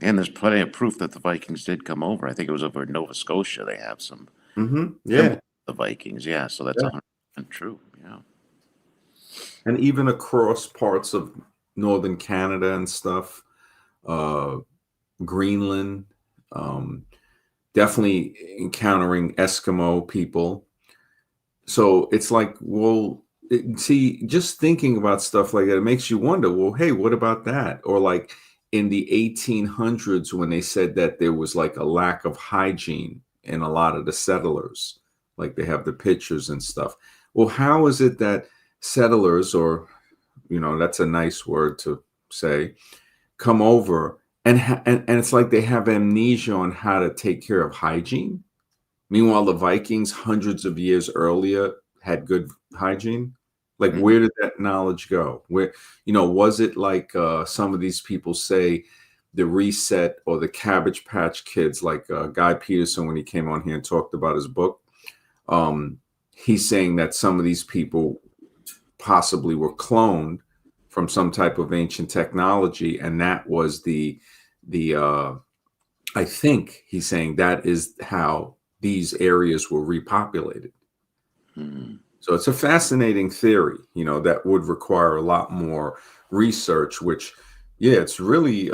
Speaker 2: And there's plenty of proof that the Vikings did come over. I think it was over in Nova Scotia. They have some
Speaker 1: Yeah,
Speaker 2: symbols of the Vikings. Yeah, so that's
Speaker 1: yeah.
Speaker 2: 100% true. Yeah.
Speaker 1: And even across parts of northern Canada and stuff, uh, Greenland, um, definitely encountering Eskimo people. So it's like, well, see, just thinking about stuff like that, it makes you wonder, well, hey, what about that? Or like in the 1800s, when they said that there was like a lack of hygiene in a lot of the settlers, like they have the pictures and stuff. Well, how is it that settlers, or, that's a nice word to say, come over and it's like they have amnesia on how to take care of hygiene? Meanwhile, the Vikings, hundreds of years earlier, had good hygiene. Like,
Speaker 2: Mhm.
Speaker 1: where did that knowledge go? Where, was it like some of these people say the reset or the Cabbage Patch Kids, like Guy Peterson, when he came on here and talked about his book, um, he's saying that some of these people possibly were cloned from some type of ancient technology, and that was the I think he's saying that is how these areas were repopulated.
Speaker 2: Mhm.
Speaker 1: So it's a fascinating theory, that would require a lot more research, which, yeah, it's really,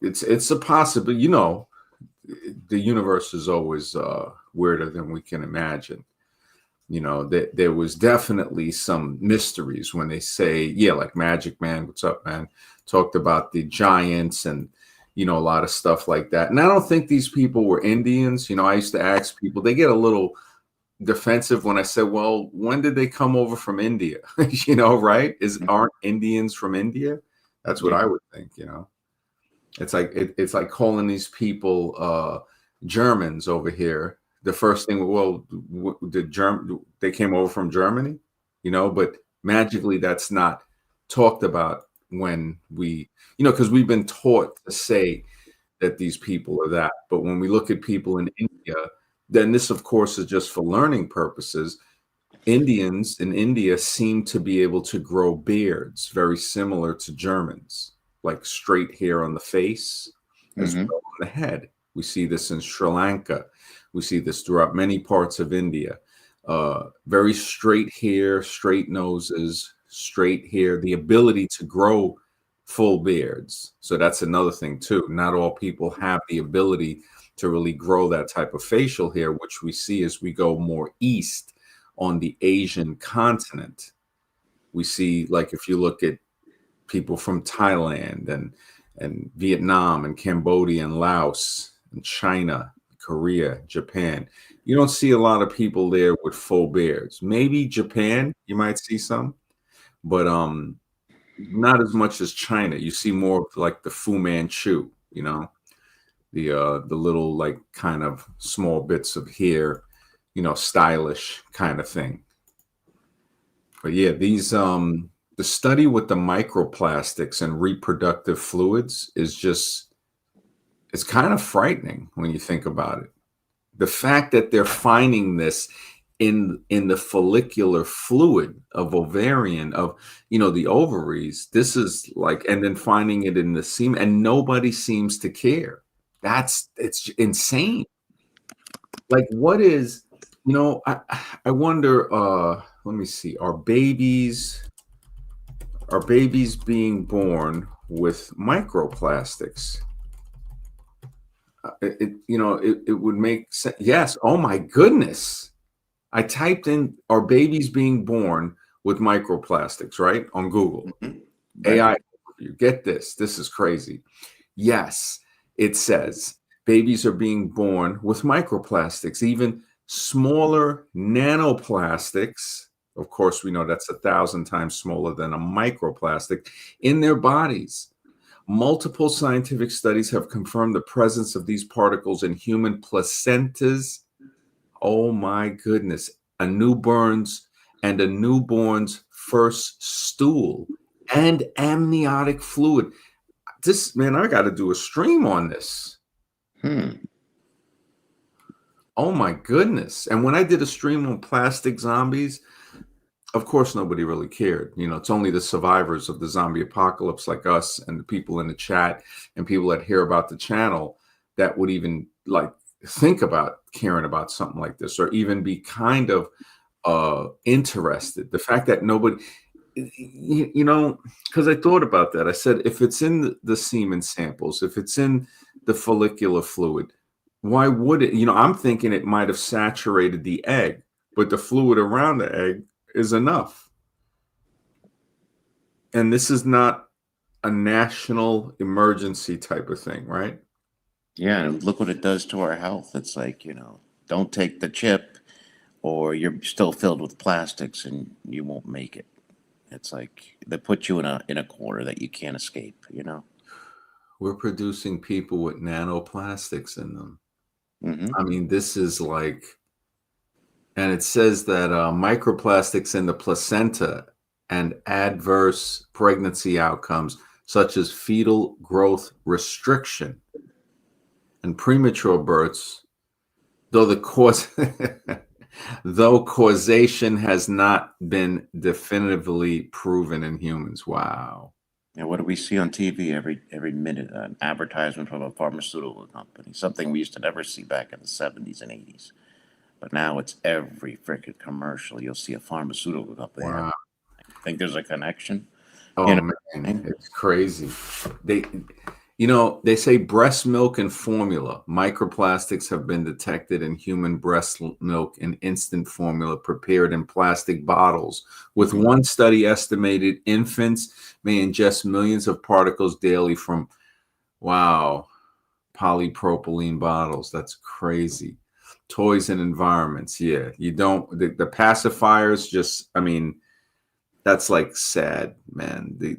Speaker 1: it's a possible, the universe is always weirder than we can imagine. That there was definitely some mysteries when they say, yeah, like Magic Man, what's up, man? Talked about the giants and, a lot of stuff like that. And I don't think these people were Indians. I used to ask people, they get a little defensive when I said, well, when did they come over from India? Right? Aren't Indians from India? That's what
Speaker 2: Yeah.
Speaker 1: I would think, It's like it's like calling these people Germans over here. The first thing, well, they came over from Germany, but magically that's not talked about when we, because we've been taught to say that these people are that. But when we look at people in India, then this, of course, is just for learning purposes. Indians in India seem to be able to grow beards very similar to Germans, like straight hair on the face as
Speaker 2: Hmm.
Speaker 1: well on the head. We see this in Sri Lanka. We see this throughout many parts of India. Very straight hair, straight noses, straight hair, the ability to grow full beards. So that's another thing too. Not all people have the ability to really grow that type of facial hair, which we see as we go more east on the Asian continent. We see, like, if you look at people from Thailand and Vietnam and Cambodia and Laos and China, Korea, Japan, you don't see a lot of people there with full beards. Maybe Japan, you might see some, but not as much as China. You see more of like the Fu Manchu, you know, the little like kind of small bits of hair, you know, stylish kind of thing. But yeah, these the study with the microplastics and reproductive fluids is just, it's kind of frightening when you think about it. The fact that they're finding this in the follicular fluid of ovarian, of, you know, the ovaries, this is like, and then finding it in the semen, and nobody seems to care. It's insane. Like, what is, you know, I wonder, let me see, are babies being born with microplastics? You know, it would make sense. Yes. Oh my goodness. I typed in, are babies being born with microplastics, right? On Google.
Speaker 2: Mhm. Right.
Speaker 1: AI overview. Get this. This is crazy. Yes, it says babies are being born with microplastics, even smaller nanoplastics. Of course, we know that's 1,000 times smaller than a microplastic in their bodies. Multiple scientific studies have confirmed the presence of these particles in human placentas. Oh my goodness. A newborn's first stool and amniotic fluid. This, man, I got to do a stream on this. Oh my goodness. And when I did a stream on plastic zombies, of course, nobody really cared. You know, it's only the survivors of the zombie apocalypse like us and the people in the chat and people that hear about the channel that would even like think about caring about something like this, or even be kind of interested. The fact that nobody, you know, because I thought about that. I said, if it's in the semen samples, if it's in the follicular fluid, why would it? You know, I'm thinking it might have saturated the egg, but the fluid around the egg is enough. And this is not a national emergency type of thing, right?
Speaker 2: Yeah, and look what it does to our health. It's like, you know, don't take the chip or you're still filled with plastics and you won't make it. It's like they put you in a corner that you can't escape, you know?
Speaker 1: We're producing people with nanoplastics in them.
Speaker 2: Hmm.
Speaker 1: I mean, this is like, and it says that microplastics in the placenta and adverse pregnancy outcomes, such as fetal growth restriction and premature births, though the cause, though causation has not been definitively proven in humans. Wow.
Speaker 2: And what do we see on TV every minute? An advertisement from a pharmaceutical company, something we used to never see back in the 70s and 80s. But now it's every freaking commercial. You'll see a pharmaceutical company.
Speaker 1: Wow.
Speaker 2: Think there's a connection? You
Speaker 1: Oh
Speaker 2: know what I
Speaker 1: man,
Speaker 2: mean?
Speaker 1: it's crazy. They, you know, they say breast milk and formula. Microplastics have been detected in human breast milk and infant formula prepared in plastic bottles. With
Speaker 2: Mhm.
Speaker 1: one study estimated infants may ingest millions of particles daily from, wow, polypropylene bottles. That's crazy. Toys and environments. Yeah, you don't, the pacifiers just, I mean, that's like sad, man. The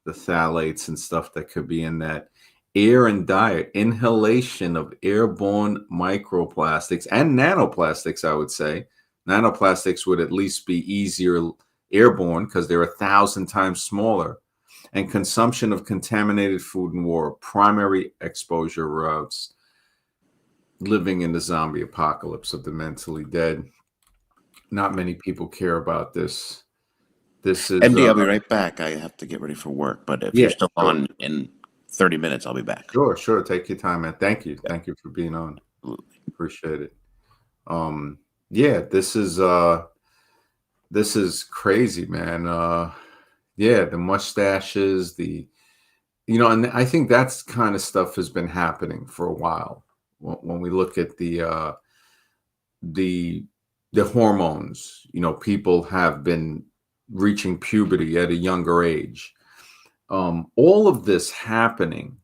Speaker 1: phthalates and stuff that could be in that air and diet, inhalation of airborne microplastics and nanoplastics. I would say nanoplastics would at least be easier airborne because they're 1,000 times smaller. And consumption of contaminated food and war, primary exposure routes. Living in the zombie apocalypse of the mentally dead. Not many people care about this. This is
Speaker 2: MD, I'll be right back. I have to get ready for work, but if
Speaker 1: yeah,
Speaker 2: you're still
Speaker 1: sure.
Speaker 2: on in 30 minutes, I'll be back.
Speaker 1: Sure, sure. Take your time, man. Thank you.
Speaker 2: Yeah,
Speaker 1: Thank you for being on.
Speaker 2: absolutely.
Speaker 1: Appreciate it. Yeah, this is This is crazy, man. Yeah, the mustaches, and I think that's kind of stuff has been happening for a while. When we look at the the hormones, people have been reaching puberty at a younger age. All of this happening,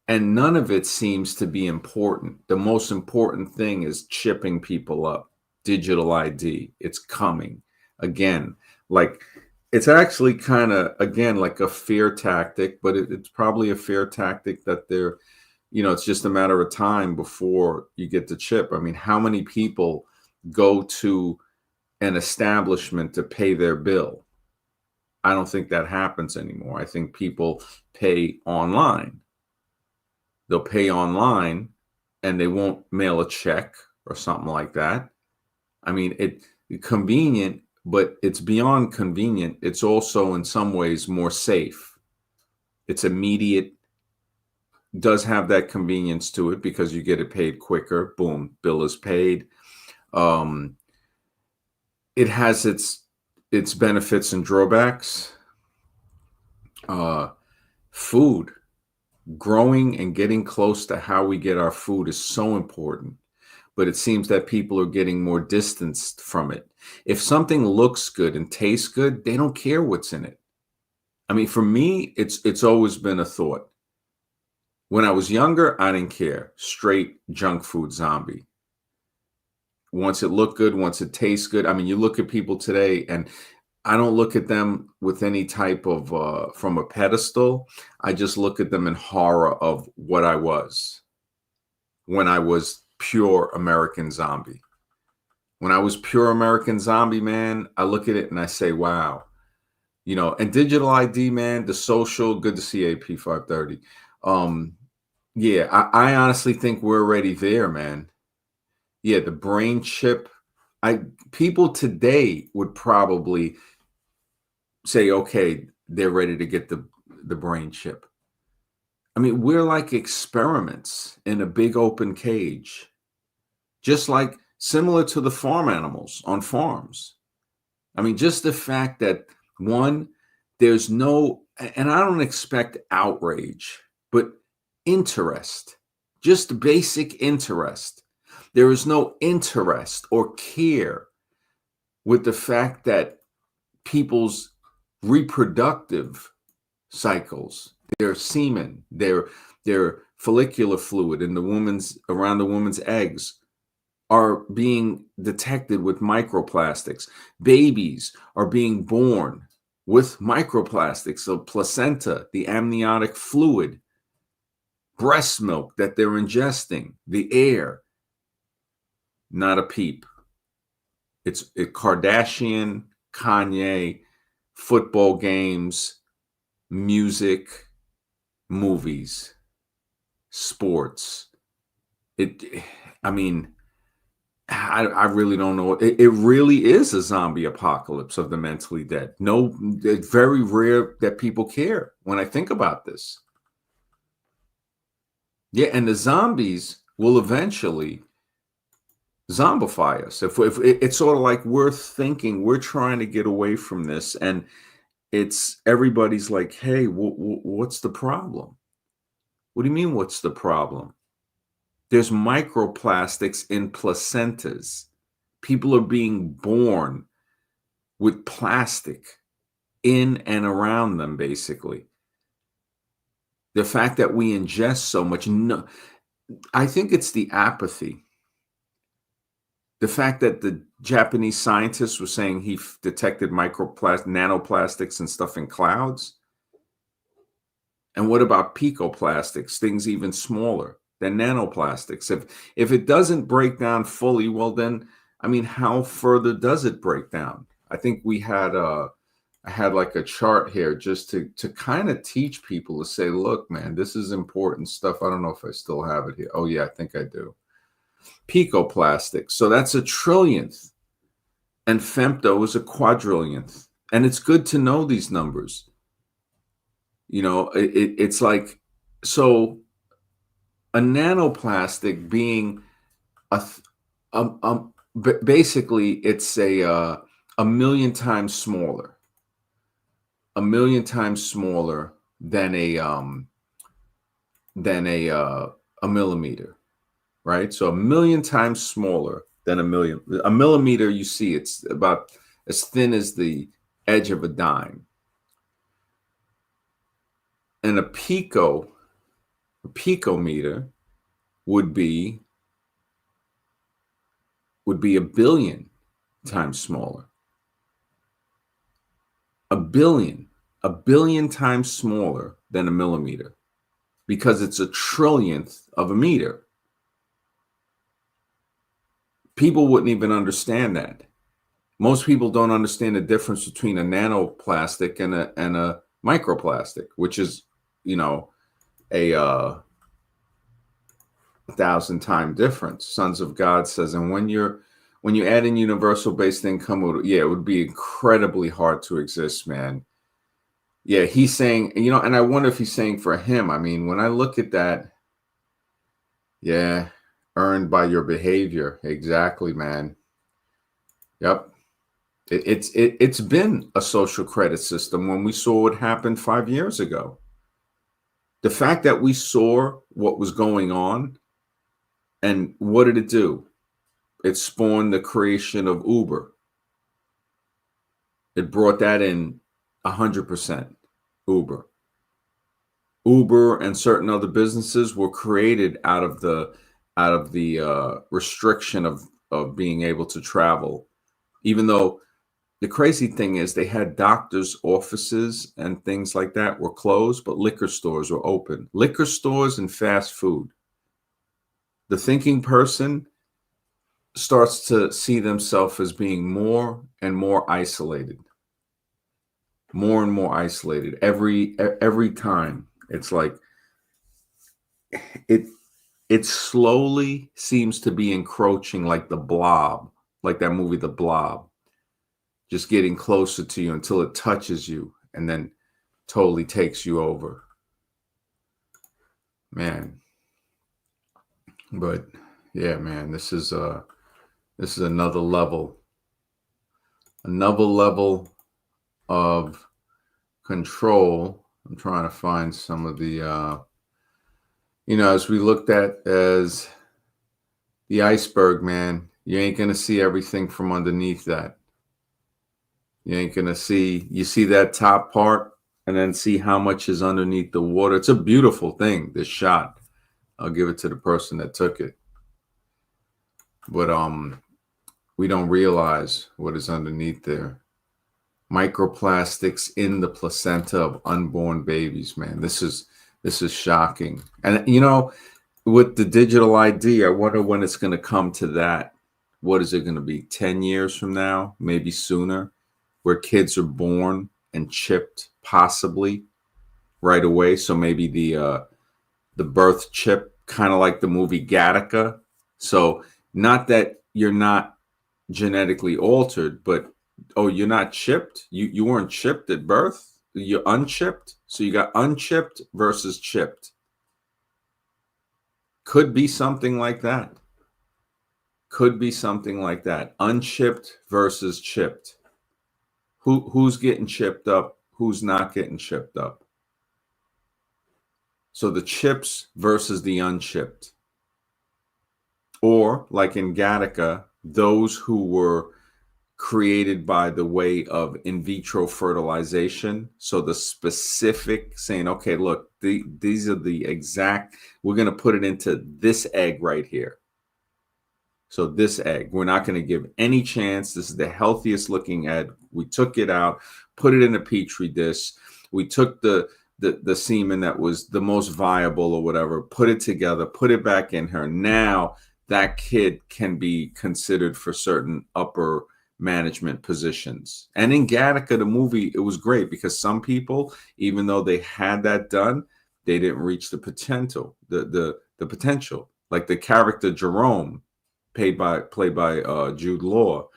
Speaker 1: and none of it seems to be important. The most important thing is chipping people up. Digital ID. It's coming again. Like, it's actually kind of, again, like a fear tactic, but it's probably a fear tactic that it's just a matter of time before you get the chip. I mean, how many people go to an establishment to pay their bill? I don't think that happens anymore. I think people pay online. They'll pay online and they won't mail a check or something like that. I mean, it's convenient, but it's beyond convenient. It's also in some ways more safe. It's immediate, does have that convenience to it because you get it paid quicker. Boom, bill is paid. Um, it has its benefits and drawbacks. Food, growing and getting close to how we get our food is so important, but it seems that people are getting more distanced from it. If something looks good and tastes good, they don't care what's in it. I mean, for me, it's always been a thought. When I was younger, I didn't care. Straight junk food zombie. Once it looked good, once it tastes good. I mean, you look at people today, and I don't look at them with any type of from a pedestal. I just look at them in horror of what I was when I was pure American zombie. When I was pure American zombie, man, I look at it and I say, wow. And digital ID, man, the social, good to see AP 530. Yeah, I honestly think we're already there, man. Yeah, the brain chip. People today would probably say, okay, they're ready to get the brain chip. I mean, we're like experiments in a big open cage, just like similar to the farm animals on farms. I mean, just the fact that one, there's no, and I don't expect outrage, but interest, just basic interest. There is no interest or care with the fact that people's reproductive cycles, their semen, their follicular fluid in the woman's around the woman's eggs are being detected with microplastics. Babies are being born with microplastics, the placenta, the amniotic fluid, breast milk that they're ingesting, the air, not a peep. It's Kardashian, Kanye, football games, music, movies, sports. I mean, I really don't know. It really is a zombie apocalypse of the mentally dead. No, it's very rare that people care when I think about this. Yeah, and the zombies will eventually zombify us. If it's sort of like we're trying to get away from this, and it's everybody's like, hey, what's the problem? What do you mean, what's the problem? There's microplastics in placentas. People are being born with plastic in and around them, basically. The fact that we ingest so much, no, I think it's the apathy. The fact that the Japanese scientists were saying he detected nanoplastics and stuff in clouds. And what about picoplastics, things even smaller than nanoplastics? If it doesn't break down fully, well then, I mean, how further does it break down? I think I had like a chart here just to kind of teach people to say, look, man, this is important stuff. I don't know if I still have it here. Oh yeah, I think I do. Picoplastics. So that's a trillionth. And femto is a quadrillionth. And it's good to know these numbers. It's like, so a nanoplastic being basically it's a million times smaller, a million times smaller than a millimeter, right? So a million times smaller than a million. A millimeter, you see, it's about as thin as the edge of a dime. And a picometer would be a billion times smaller. A billion times smaller than a millimeter, because it's a trillionth of a meter. People wouldn't even understand that. Most people don't understand the difference between a nanoplastic and a microplastic, which is, you know, a 1,000-time difference. Sons of God says, and when you add in universal basic income, it would be incredibly hard to exist, man. Yeah, he's saying, and I wonder if he's saying for him. I mean, when I look at that, yeah, earned by your behavior. Exactly, man. Yep. It's been a social credit system when we saw what happened 5 years ago. The fact that we saw what was going on, and what did it do? It spawned the creation of Uber. It brought that in 100%. Uber. And certain other businesses were created out of the restriction of being able to travel. Even though the crazy thing is, they had doctors' offices and things like that were closed, but liquor stores were open. Liquor stores and fast food. The thinking person starts to see themselves as being more and more isolated. More and more isolated every time. It's like it slowly seems to be encroaching, like The Blob, like that movie The Blob, just getting closer to you until it touches you and then totally takes you over, man. But yeah, man, this is another level of control. I'm trying to find some of the as we looked at as the iceberg, man. You ain't gonna see everything from underneath that. You ain't gonna see. You see that top part, and then see how much is underneath the water. It's a beautiful thing, this shot. I'll give it to the person that took it. But we don't realize what is underneath there. Microplastics in the placenta of unborn babies, man. This is shocking. And with the digital ID, I wonder when it's going to come to that. What is it going to be? 10 years from now, maybe sooner, where kids are born and chipped possibly right away. So maybe the birth chip, kind of like the movie Gattaca. So not that you're not genetically altered, but you're not chipped. You weren't chipped at birth. You're unchipped. So you got unchipped versus chipped. Could be something like that. Unchipped versus chipped. Who's getting chipped up? Who's not getting chipped up? So the chips versus the unchipped. Or like in Gattaca, those who were created by the way of in vitro fertilization. So the specific saying, okay, look, these are the exact, we're going to put it into this egg right here. So this egg, we're not going to give any chance. This is the healthiest looking egg. We took it out, put it in a petri dish. We took the semen that was the most viable or whatever, put it together, put it back in her. Now that kid can be considered for certain upper management positions. And in Gattaca, the movie, it was great because some people, even though they had that done, they didn't reach the potential, the potential. Like the character Jerome, played by Jude Law,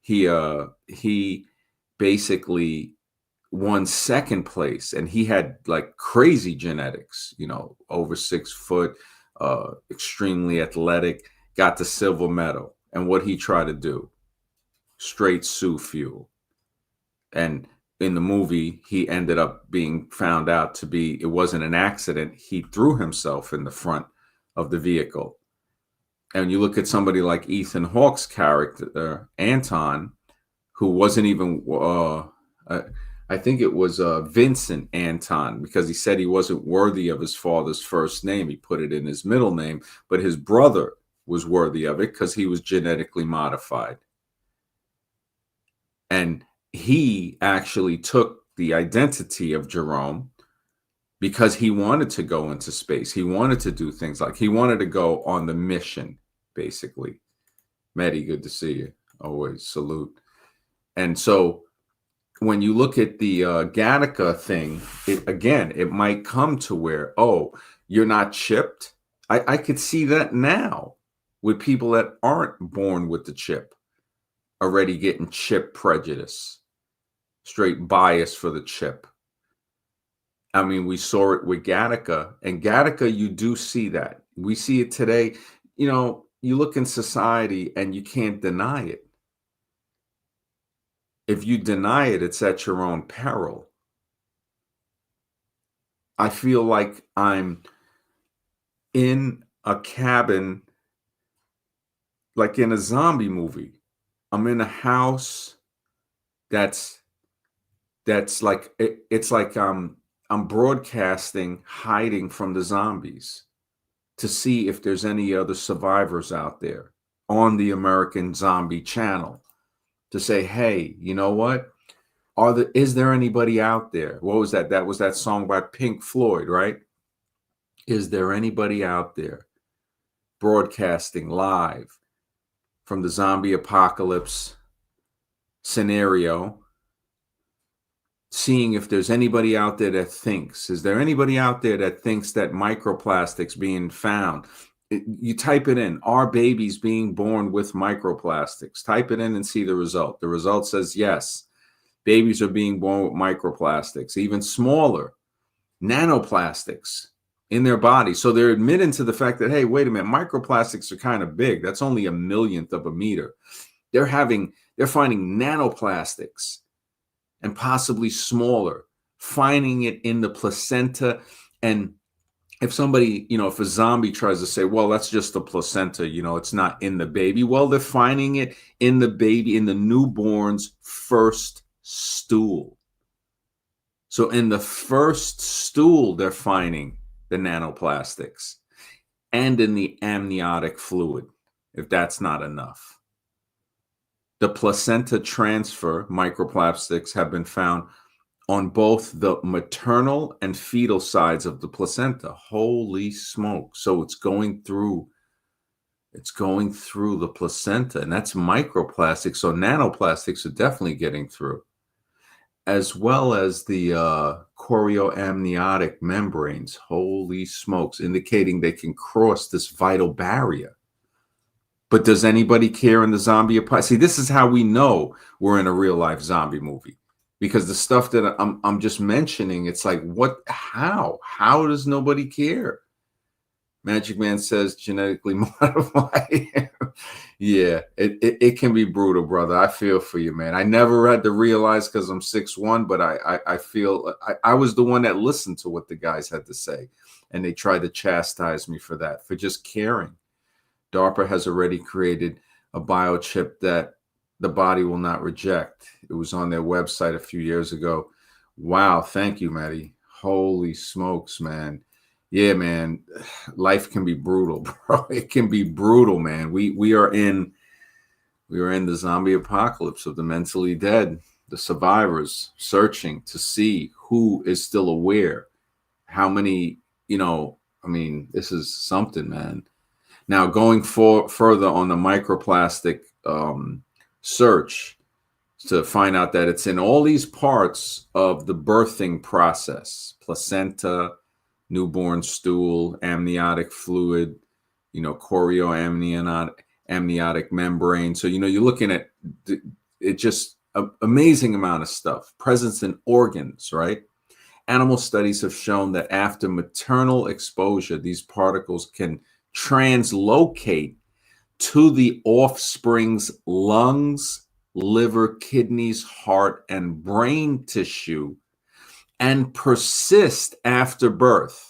Speaker 1: he basically won second place, and he had like crazy genetics, over 6 foot, extremely athletic, got the silver medal. And what he tried to do, straight Sioux fuel. And in the movie, he ended up being found out to be, it wasn't an accident. He threw himself in the front of the vehicle. And you look at somebody like Ethan Hawke's character, Anton, who wasn't even, I think it was Vincent Anton, because he said he wasn't worthy of his father's first name. He put it in his middle name, but his brother was worthy of it because he was genetically modified. And he actually took the identity of Jerome because he wanted to go into space. He wanted to do things like, he wanted to go on the mission, basically. Maddie, good to see you. Always salute. And so when you look at the Gattaca thing, it might come to where, oh, you're not chipped. I could see that now with people that aren't born with the chip already getting chip prejudice, straight bias for the chip. I mean, we saw it with Gattaca, and Gattaca, you do see that. We see it today. You know, you look in society and you can't deny it. If you deny it, it's at your own peril. I feel like I'm in a cabin, like in a zombie movie. I'm in a house that's like, it's like I'm broadcasting, hiding from the zombies to see if there's any other survivors out there on the American Zombie Channel, to say, hey, you know what? Is there anybody out there? What was that? That was that song by Pink Floyd, right? Is there anybody out there broadcasting live from the zombie apocalypse scenario, seeing if there's anybody out there that thinks, is there anybody out there that thinks that microplastics being found? You type it in, are babies being born with microplastics? Type it in and see the result. The result says yes, babies are being born with microplastics, even smaller nanoplastics in their body. So they're admitting to the fact that, hey, wait a minute, microplastics are kind of big. That's only a millionth of a meter. They're finding nanoplastics and possibly smaller, finding it in the placenta. And if somebody, if a zombie tries to say, well, that's just the placenta, it's not in the baby. Well, they're finding it in the baby, in the newborn's first stool. So in the first stool, they're finding the nanoplastics, and in the amniotic fluid, if that's not enough. The placenta transfer microplastics have been found on both the maternal and fetal sides of the placenta. Holy smoke. So it's going through the placenta, and that's microplastics. So nanoplastics are definitely getting through, as well as the chorioamniotic membranes. Holy smokes, indicating they can cross this vital barrier. But does anybody care in the zombie apocalypse? See, this is how we know we're in a real life zombie movie, because the stuff that I'm just mentioning, it's like, what? How does nobody care? Magic Man says genetically modified. Yeah, it can be brutal, brother. I feel for you, man. I never had to realize, because I'm 6'1", but I feel I was the one that listened to what the guys had to say, and they tried to chastise me for that, for just caring. DARPA has already created a biochip that the body will not reject. It was on their website a few years ago. Wow, thank you, Maddie. Holy smokes, man. Yeah, man, life can be brutal, bro. It can be brutal, man. We are in the zombie apocalypse of the mentally dead, the survivors searching to see who is still aware. How many, this is something, man. Now, going further on the microplastic search, to find out that it's in all these parts of the birthing process: placenta, newborn stool, amniotic fluid, chorioamniotic membrane. So, you're looking at it, just an amazing amount of stuff, presence in organs, right? Animal studies have shown that after maternal exposure, these particles can translocate to the offspring's lungs liver, kidneys, heart, and brain tissue and persist after birth.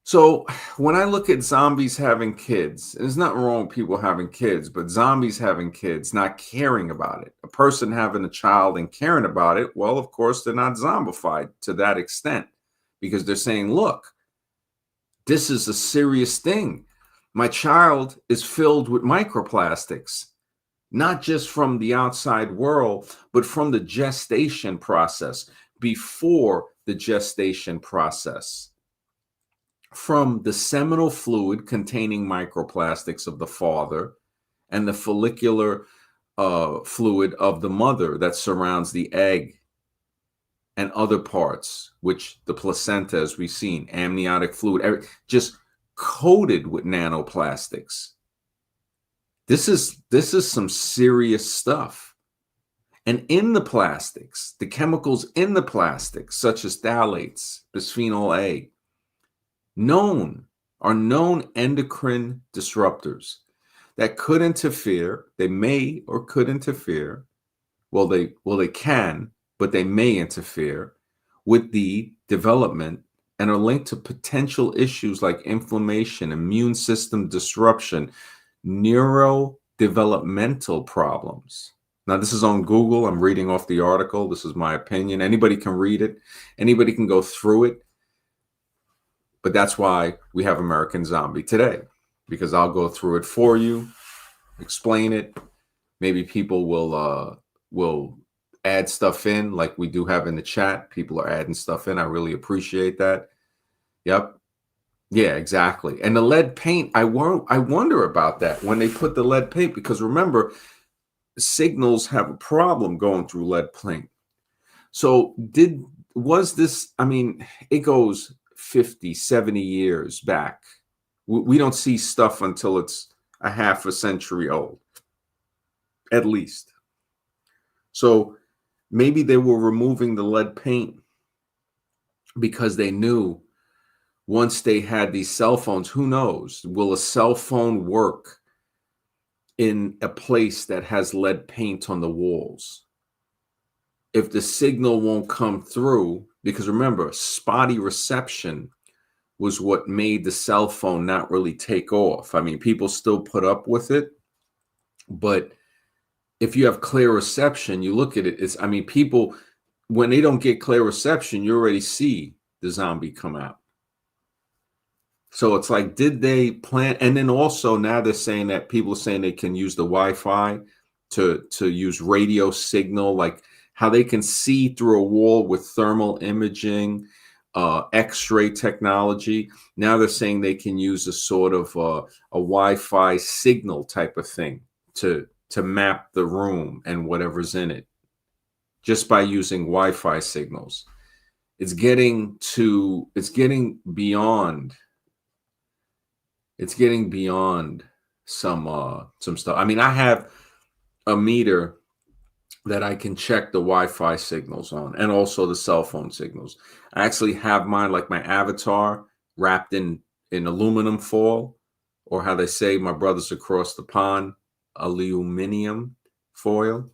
Speaker 1: So when I look at zombies having kids, and there's nothing wrong with people having kids, but zombies having kids, not caring about it. A person having a child and caring about it, well, of course, they're not zombified to that extent because they're saying, look, this is a serious thing. My child is filled with microplastics, not just from the outside world, but from the gestation process, before the gestation process, from the seminal fluid containing microplastics of the father and the follicular fluid of the mother that surrounds the egg and other parts, which the placenta, as we've seen, amniotic fluid, just coated with nanoplastics. This is some serious stuff. And in the plastics, the chemicals in the plastics, such as phthalates, bisphenol A, are known endocrine disruptors that could interfere. They may or could interfere. Well, they can, but they may interfere with the development and are linked to potential issues like inflammation, immune system disruption, neurodevelopmental problems. Now, this is on Google. I'm reading off the article. This is my opinion. Anybody can read it. Anybody can go through it. But that's why we have American Zombie today, because I'll go through it for you, explain it. Maybe people will add stuff in like we do have in the chat. People are adding stuff in. I really appreciate that. Yep. Yeah, exactly. And the lead paint, I wonder about that when they put the lead paint, because remember, signals have a problem going through lead paint. So was this, I mean, it goes 50, 70 years back. We don't see stuff until it's a half a century old, at least. So maybe they were removing the lead paint because they knew once they had these cell phones, who knows, will a cell phone work in a place that has lead paint on the walls? If the signal won't come through, because remember, spotty reception was what made the cell phone not really take off. I mean, people still put up with it, but if you have clear reception, you look at it, I mean, people, when they don't get clear reception, you already see the zombie come out. So it's like, did they plan? And then also now they're saying that people are saying they can use the Wi-Fi to use radio signal, like how they can see through a wall with thermal imaging, X-ray technology. Now they're saying they can use a sort of a Wi-Fi signal type of thing to map the room and whatever's in it, just by using Wi-Fi signals. It's getting beyond. It's getting beyond some stuff. I mean, I have a meter that I can check the Wi-Fi signals on, and also the cell phone signals. I actually have mine, like my avatar, wrapped in aluminum foil, or how they say my brothers across the pond, aluminum foil.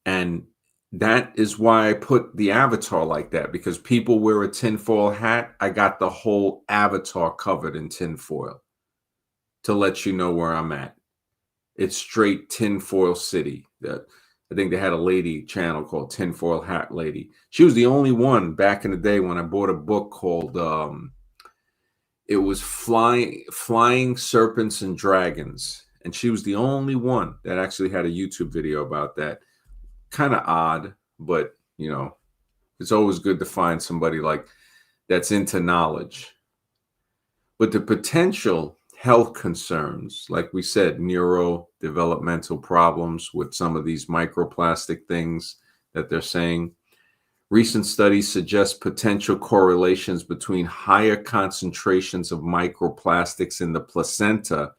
Speaker 1: And that is why I put the avatar like that, because people wear a tinfoil hat. I got the whole avatar covered in tinfoil to let you know where I'm at. It's straight tinfoil city. I think they had a lady channel called Tinfoil Hat Lady. She was the only one back in the day when I bought a book called it was Flying Serpents and Dragons. And she was the only one that actually had a YouTube video about that. Kind of odd, but you know, it's always good to find somebody like that's into knowledge. But the potential health concerns, like we said, neurodevelopmental problems with some of these microplastic things that they're saying. Recent studies suggest potential correlations between higher concentrations of microplastics in the placenta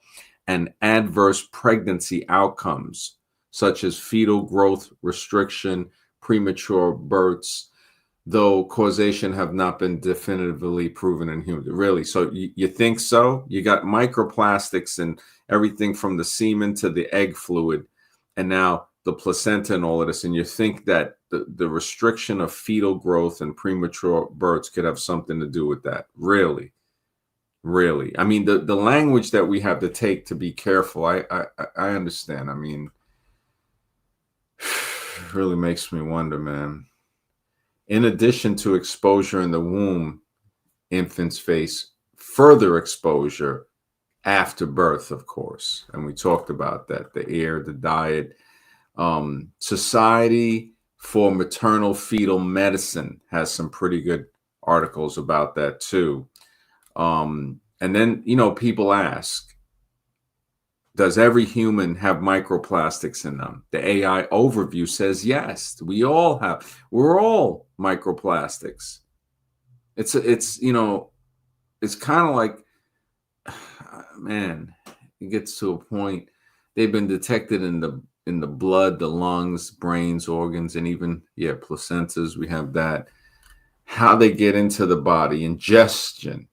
Speaker 1: and adverse pregnancy outcomes, such as fetal growth restriction, premature births, though causation have not been definitively proven in humans. Really? So you think so? You got microplastics and everything from the semen to the egg fluid, and now the placenta and all of this, and you think that the restriction of fetal growth and premature births could have something to do with that. Really? Really? I mean, the language that we have to take to be careful, I understand. I mean, it really makes me wonder, man. In addition to exposure in the womb, infants face further exposure after birth, of course. And we talked about that, the air, the diet. Society for Maternal Fetal Medicine has some pretty good articles about that too. And then, people ask, does every human have microplastics in them? The AI overview says yes. We're all microplastics. It's kind of like, man, it gets to a point. They've been detected in the blood, the lungs, brains, organs, and even placentas. We have that. How they get into the body, ingestion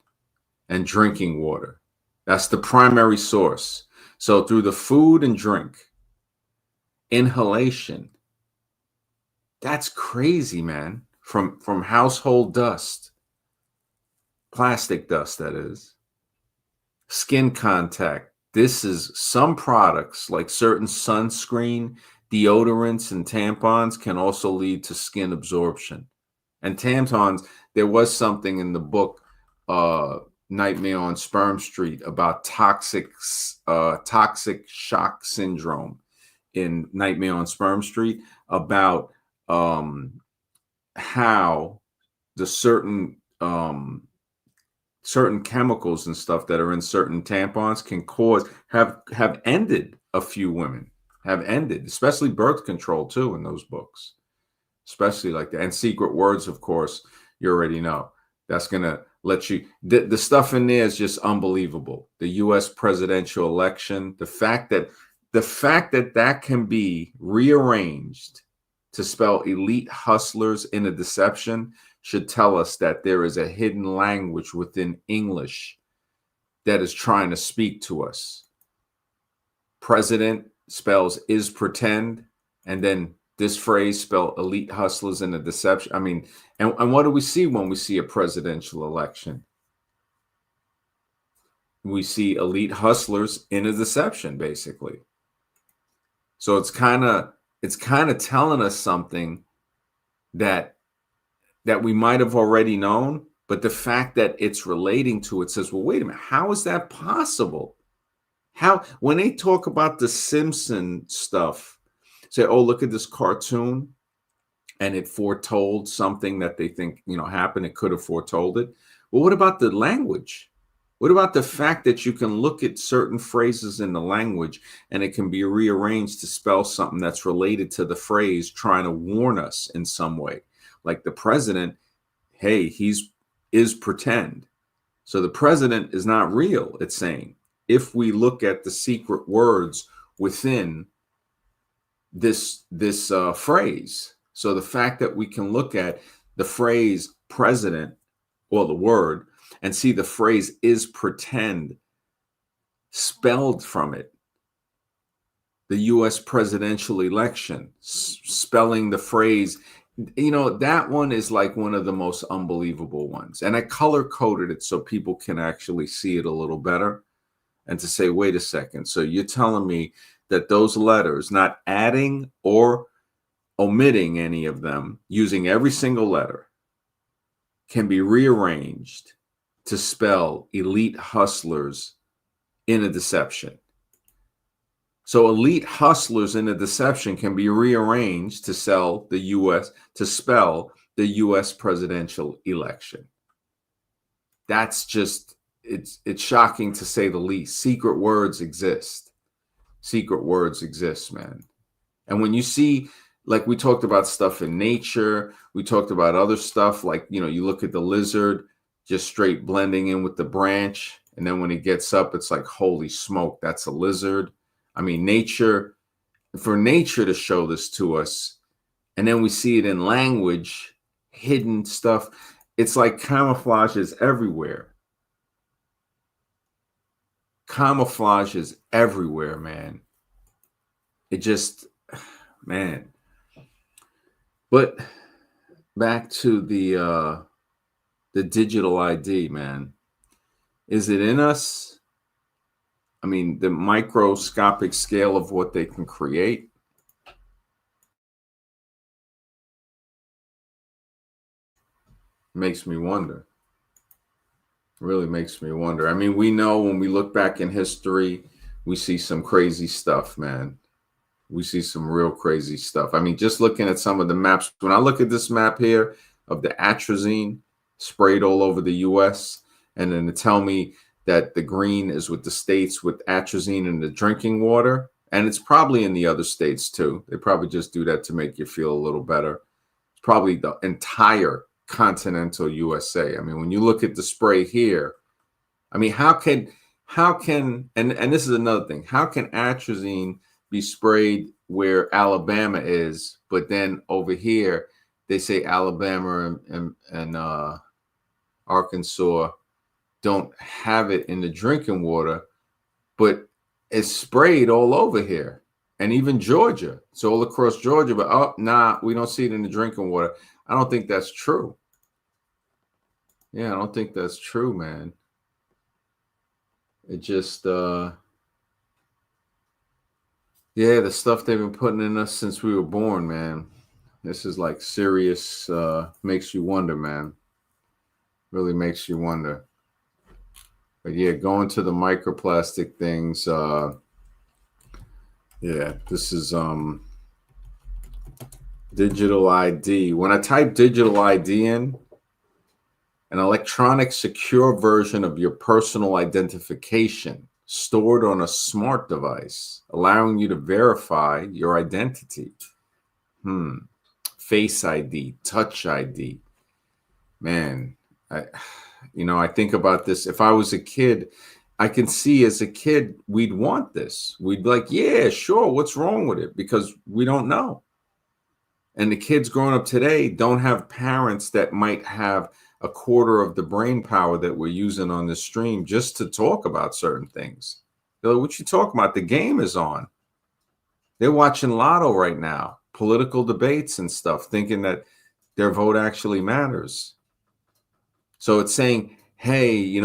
Speaker 1: and drinking water. That's the primary source. So through the food and drink, inhalation. That's crazy, man. From household dust, plastic dust, that is. Skin contact. This is some products like certain sunscreen, deodorants, and tampons can also lead to skin absorption. And tampons, there was something in the book Nightmare on Sperm Street about toxic shock syndrome in Nightmare on Sperm Street, about how the certain chemicals and stuff that are in certain tampons can have ended a few women, have ended, especially birth control too in those books, especially like that. And secret words, of course, you already know. That's gonna let you. The stuff in there is just unbelievable. The U.S. presidential election, the fact that that can be rearranged to spell elite hustlers in a deception should tell us that there is a hidden language within English that is trying to speak to us. President spells is pretend, and then this phrase spell elite hustlers in a deception. I mean, and what do we see when we see a presidential election? We see elite hustlers in a deception, basically. So it's kind of telling us something that we might have already known, but the fact that it's relating to it says, well, wait a minute, how is that possible? How, when they talk about the Simpson stuff, say, oh, look at this cartoon, and it foretold something that they think, happened. It could have foretold it. Well, what about the language? What about the fact that you can look at certain phrases in the language and it can be rearranged to spell something that's related to the phrase trying to warn us in some way? Like the president, hey, is pretend. So the president is not real, it's saying. If we look at the secret words within this phrase. So the fact that we can look at the phrase president, or the word, and see the phrase is pretend spelled from it. The U.S. presidential election, spelling the phrase, that one is like one of the most unbelievable ones. And I color coded it so people can actually see it a little better and to say, wait a second. So you're telling me that those letters, not adding or omitting any of them, using every single letter, can be rearranged to spell elite hustlers in a deception. So elite hustlers in a deception can be rearranged to spell the U.S. presidential election. That's just, it's shocking to say the least. Secret words exist. Secret words exist, man. And when you see, like we talked about stuff in nature, we talked about other stuff, like, you look at the lizard just straight blending in with the branch. And then when it gets up, it's like, holy smoke, that's a lizard. I mean, for nature to show this to us, and then we see it in language, hidden stuff. It's like camouflage is everywhere. Camouflage is everywhere, man. It just, man. But back to the digital ID, man. Is it in us? I mean, the microscopic scale of what they can create makes me wonder. Really makes me wonder. I mean, we know when we look back in history, we see some crazy stuff, man. We see some real crazy stuff. I mean, just looking at some of the maps, when I look at this map here of the atrazine sprayed all over the US, and then to tell me that the green is with the states with atrazine in the drinking water, and it's probably in the other states too. They probably just do that to make you feel a little better. It's probably the entire continental USA. I mean, when you look at the spray here, I mean, how can and this is another thing. How can atrazine be sprayed where Alabama is, but then over here they say Alabama and Arkansas don't have it in the drinking water, but it's sprayed all over here, and even Georgia. It's all across Georgia, but oh, nah, we don't see it in the drinking water. I don't think that's true. Yeah, I don't think that's true, man. It just yeah, the stuff they've been putting in us since we were born, man. This is like serious, makes you wonder, man. Really makes you wonder. But yeah, going to the microplastic things, yeah, this is digital ID. When I type digital ID in, an electronic secure version of your personal identification stored on a smart device, allowing you to verify your identity. Face ID, touch ID. Man, I think about this. If I was a kid, I can see as a kid, we'd want this. We'd be like, yeah, sure. What's wrong with it? Because we don't know. And the kids growing up today don't have parents that might have a quarter of the brain power that we're using on this stream just to talk about certain things. They're like, what you talking about? The game is on. They're watching Lotto right now, political debates and stuff, thinking that their vote actually matters. So it's saying, hey,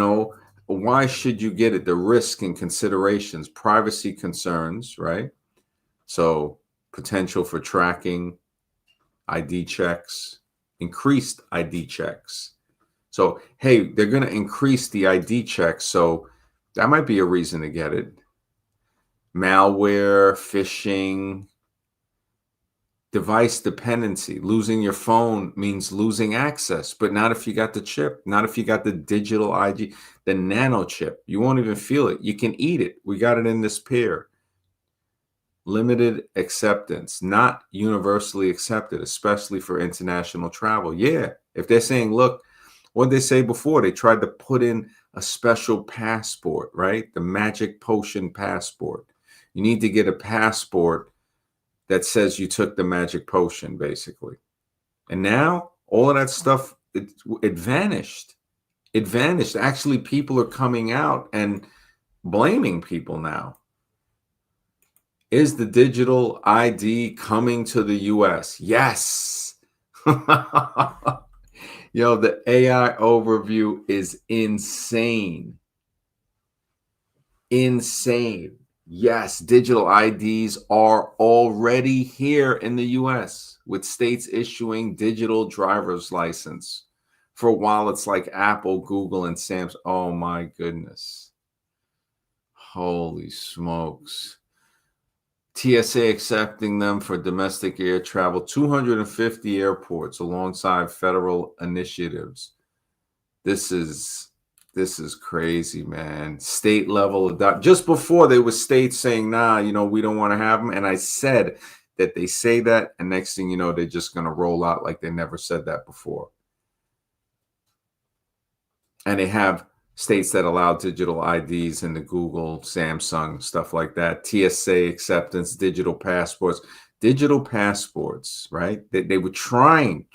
Speaker 1: why should you get it? The risk and considerations, privacy concerns, right? So potential for tracking, ID checks, increased ID checks. So, hey, they're going to increase the ID checks. So that might be a reason to get it. Malware, phishing, device dependency. Losing your phone means losing access, but not if you got the chip, not if you got the digital ID, the nano chip. You won't even feel it. You can eat it. We got it in this pair. Limited acceptance, not universally accepted, especially for international travel. Yeah, if they're saying, look, what did they say before? They tried to put in a special passport, right? The magic potion passport. You need to get a passport that says you took the magic potion, basically. And now all of that stuff, it vanished. It vanished. Actually, people are coming out and blaming people now. Is the digital ID coming to the US? Yes. Yo, the AI overview is insane. Insane. Yes, digital IDs are already here in the US with states issuing digital driver's license for wallets like Apple, Google, and Samsung. Oh my goodness. Holy smokes. TSA accepting them for domestic air travel, 250 airports alongside federal initiatives. This is crazy, man. State level just before there was states saying, nah, we don't want to have them. And I said that they say that, and next thing you know, they're just going to roll out like they never said that before. And they have states that allow digital IDs in the Google, Samsung, stuff like that. TSA acceptance, digital passports, right? They were trying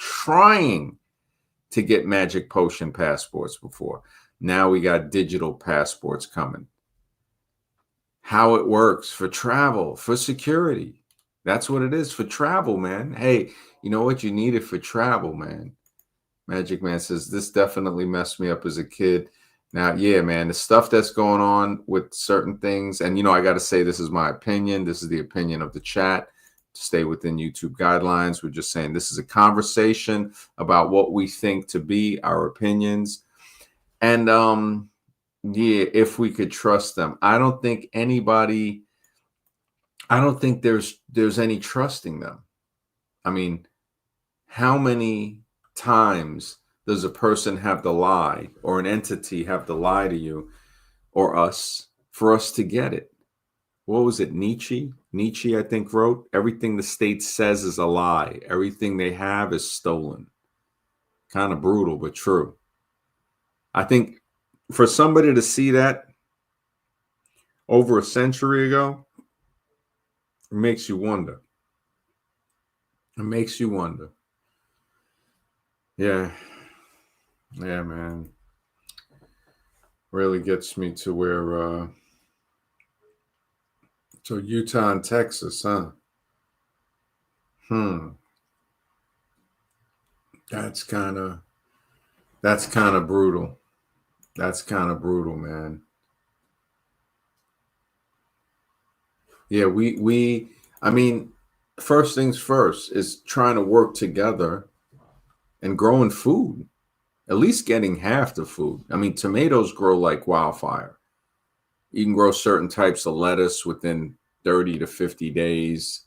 Speaker 1: to get magic potion passports before. Now we got digital passports coming. How it works for travel, for security. That's what it is for travel, man. Hey, you know what? You need it for travel, man. Magic Man says, this definitely messed me up as a kid. Now, yeah, man, the stuff that's going on with certain things, and I got to say, this is my opinion. This is the opinion of the chat. To stay within YouTube guidelines, we're just saying this is a conversation about what we think to be our opinions. And yeah, if we could trust them. I don't think there's any trusting them. I mean, how many times does a person have to lie, or an entity have to lie to you or us, for us to get it? What was it? Nietzsche, I think, wrote, everything the state says is a lie. Everything they have is stolen. Kind of brutal, but true. I think for somebody to see that over a century ago, it makes you wonder. It makes you wonder. Yeah. Yeah, man. Really gets me to where so Utah and Texas, huh? That's kind of brutal. That's kind of brutal, man. Yeah, I mean, first things first is trying to work together and growing food. At least getting half the food. I mean, tomatoes grow like wildfire. You can grow certain types of lettuce within 30 to 50 days.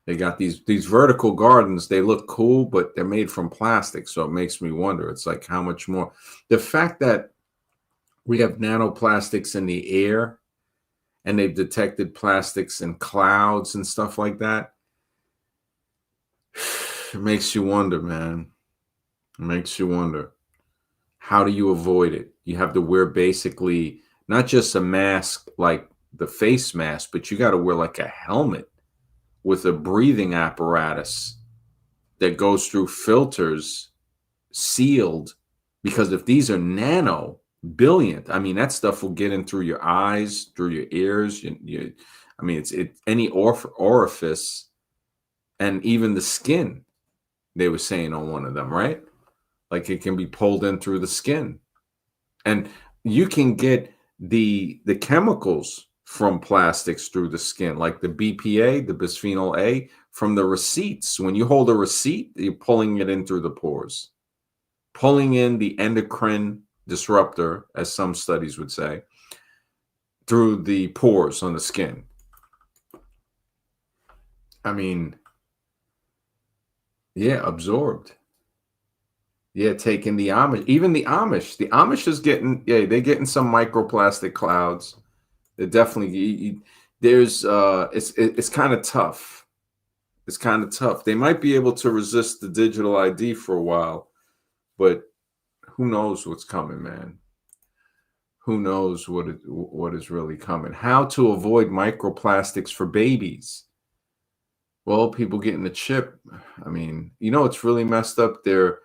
Speaker 1: They got these vertical gardens. They look cool, but they're made from plastic. So it makes me wonder. It's like, how much more? The fact that we have nanoplastics in the air, and they've detected plastics in clouds and stuff like that, it makes you wonder, man. It makes you wonder. How do you avoid it? You have to wear basically not just a mask like the face mask, but you got to wear like a helmet with a breathing apparatus that goes through filters, sealed, because if these are nano billionth, I mean, that stuff will get in through your eyes, through your ears. I mean, it's any orifice, and even the skin. They were saying on one of them, right? Like it can be pulled in through the skin, and you can get the chemicals from plastics through the skin, like the BPA, the bisphenol A, from the receipts. When you hold a receipt, you're pulling it in through the pores, pulling in the endocrine disruptor, as some studies would say, through the pores on the skin. I mean, yeah, absorbed. Yeah, taking the Amish, even the Amish is getting, yeah, they're getting some microplastic clouds. They're definitely, there's, it's kind of tough. It's kind of tough. They might be able to resist the digital ID for a while, but who knows what's coming, man? Who knows what is really coming? How to avoid microplastics for babies? Well, people getting the chip. I mean, it's really messed up. They're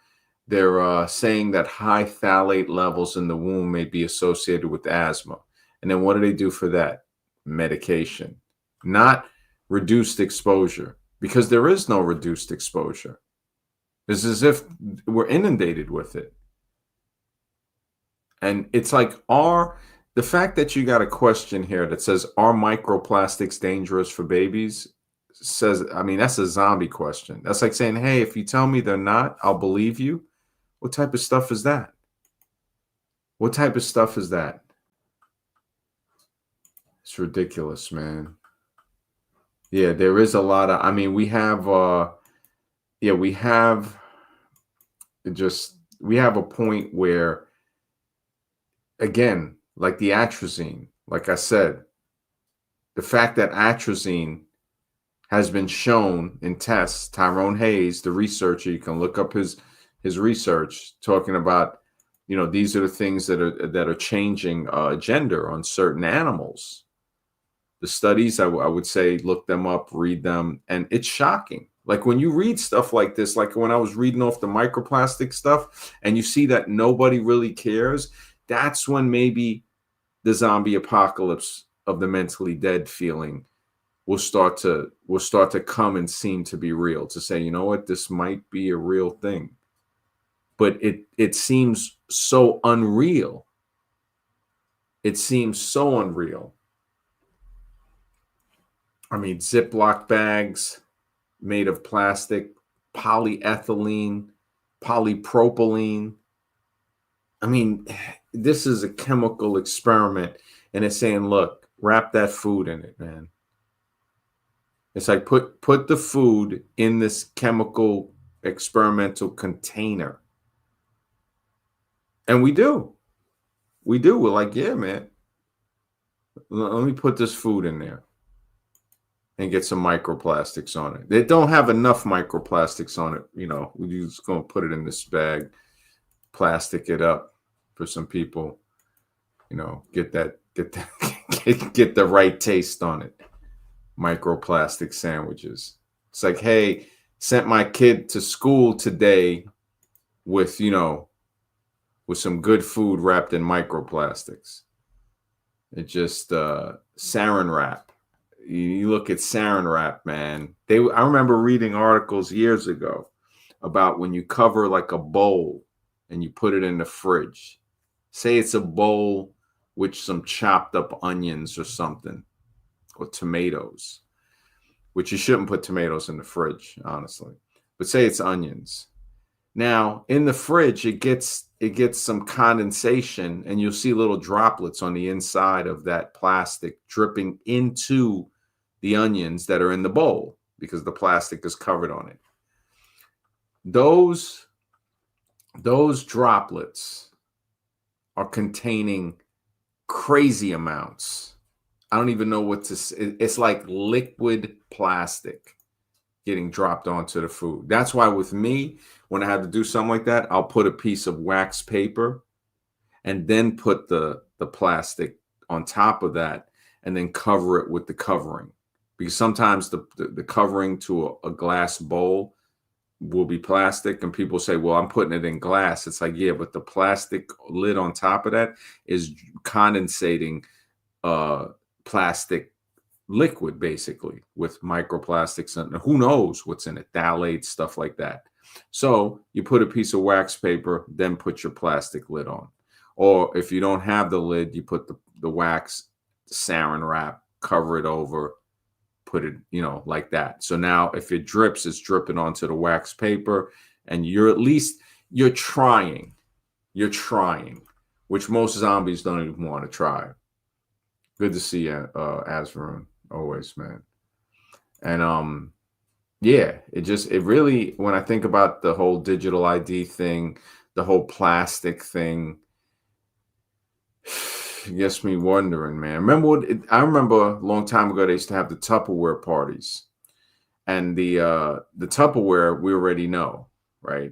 Speaker 1: saying that high phthalate levels in the womb may be associated with asthma. And then what do they do for that? Medication, not reduced exposure, because there is no reduced exposure. It's as if we're inundated with it. And it's like, the fact that you got a question here that says, are microplastics dangerous for babies? Says, I mean, that's a zombie question. That's like saying, hey, if you tell me they're not, I'll believe you. What type of stuff is that? What type of stuff is that? It's ridiculous, man. Yeah, there is a lot of, I mean, we have a point where, again, like the atrazine, like I said, the fact that atrazine has been shown in tests, Tyrone Hayes, the researcher, you can look up his research talking about, these are the things that are changing gender on certain animals. The studies, I would say, look them up, read them, and it's shocking. Like when you read stuff like this, like when I was reading off the microplastic stuff, and you see that nobody really cares, that's when maybe the zombie apocalypse of the mentally dead feeling will start to come and seem to be real, to say, you know what, this might be a real thing. But it seems so unreal. It seems so unreal. I mean, Ziploc bags made of plastic, polyethylene, polypropylene. I mean, this is a chemical experiment, and it's saying, look, wrap that food in it, man. It's like put the food in this chemical experimental container. And we do. We do. We're like, yeah, man. Let me put this food in there and get some microplastics on it. They don't have enough microplastics on it. We're just going to put it in this bag, plastic it up for some people, get get the right taste on it. Microplastic sandwiches. It's like, hey, sent my kid to school today with, with some good food wrapped in microplastics. It just saran wrap. You look at saran wrap, man. I remember reading articles years ago about when you cover like a bowl and you put it in the fridge. Say it's a bowl with some chopped up onions or something, or tomatoes, which you shouldn't put tomatoes in the fridge, honestly. But say it's onions. Now, in the fridge, it gets some condensation, and you'll see little droplets on the inside of that plastic dripping into the onions that are in the bowl because the plastic is covered on it. Those droplets are containing crazy amounts. I don't even know what to say. It's like liquid plastic getting dropped onto the food. That's why with me, when I have to do something like that, I'll put a piece of wax paper and then put the plastic on top of that and then cover it with the covering. Because sometimes the covering to a glass bowl will be plastic, and people say, well, I'm putting it in glass. It's like, yeah, but the plastic lid on top of that is condensating plastic liquid, basically, with microplastics, and who knows what's in it, phthalates, stuff like that. So you put a piece of wax paper, then put your plastic lid on. Or if you don't have the lid, you put the wax saran wrap, cover it over, put it, like that. So now if it drips, it's dripping onto the wax paper, and you're trying, which most zombies don't even want to try. Good to see you, Azvarun, always, man. And yeah, it really, when I think about the whole digital ID thing, the whole plastic thing, it gets me wondering, man. I remember a long time ago, they used to have the Tupperware parties, and the Tupperware, we already know, right?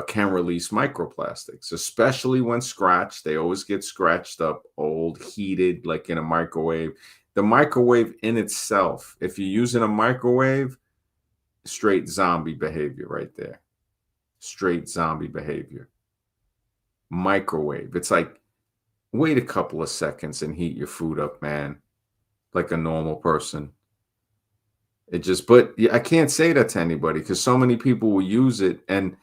Speaker 1: Can release microplastics, especially when scratched. They always get scratched up, old, heated, like in a microwave. The microwave in itself, if you're using a microwave, straight zombie behavior right there. Straight zombie behavior. Microwave. It's like, wait a couple of seconds and heat your food up, man, like a normal person. But I can't say that to anybody because so many people will use it. And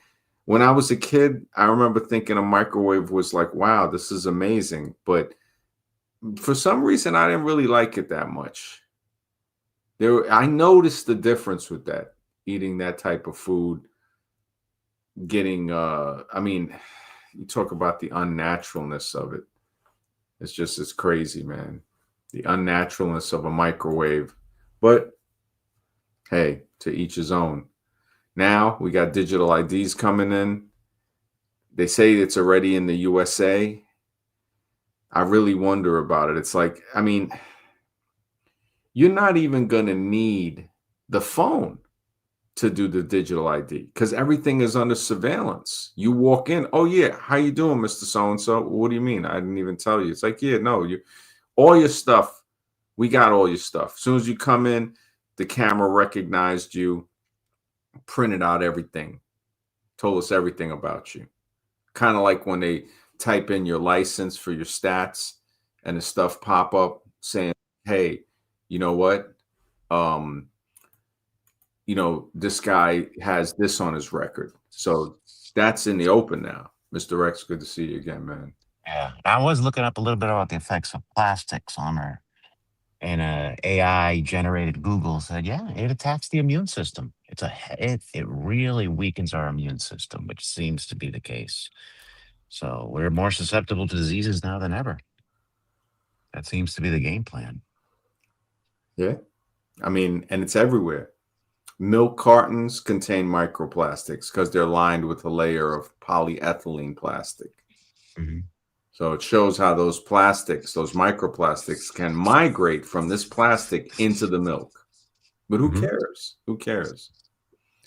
Speaker 1: when I was a kid, I remember thinking a microwave was like, wow, this is amazing. But for some reason, I didn't really like it that much. I noticed the difference with that, eating that type of food, getting, you talk about the unnaturalness of it. It's crazy, man. The unnaturalness of a microwave. But hey, to each his own. Now we got digital IDs coming in. They say it's already in the USA. I really wonder about it. It's like, you're not even going to need the phone to do the digital ID because everything is under surveillance. You walk in, oh yeah, how you doing, Mr. So-and-so? What do you mean? I didn't even tell you. It's like, yeah, no, all your stuff, we got all your stuff. As soon as you come in, the camera recognized you, printed out everything, told us everything about you. Kind of like when they type in your license for your stats and the stuff pop up saying, hey, you know what? um, this guy has this on his record. So that's in the open now. Mr. X, good to see you again, man.
Speaker 3: Yeah, I was looking up a little bit about the effects of plastics on her, and AI generated Google said, yeah, it attacks the immune system. It really weakens our immune system, which seems to be the case. So we're more susceptible to diseases now than ever. That seems to be the game plan.
Speaker 1: Yeah. I mean, and it's everywhere. Milk cartons contain microplastics because they're lined with a layer of polyethylene plastic.
Speaker 3: Hmm.
Speaker 1: So it shows how those plastics, those microplastics, can migrate from this plastic into the milk. But who
Speaker 3: Hmm.
Speaker 1: cares? Who cares?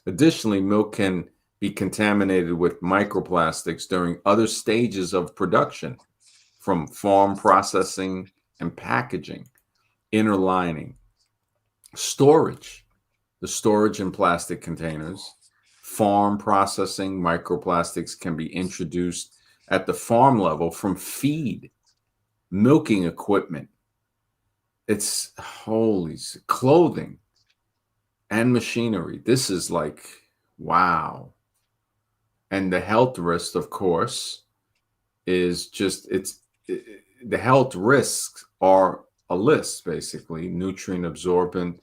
Speaker 1: Additionally, milk can be contaminated with microplastics during other stages of production, from farm processing and packaging, inner lining, storage, the storage in plastic containers, farm processing. Microplastics can be introduced at the farm level from feed, milking equipment. It's holy clothing and machinery. This is like, wow. And the health risk, of course, is just the health risks are a list, basically. Nutrient absorbent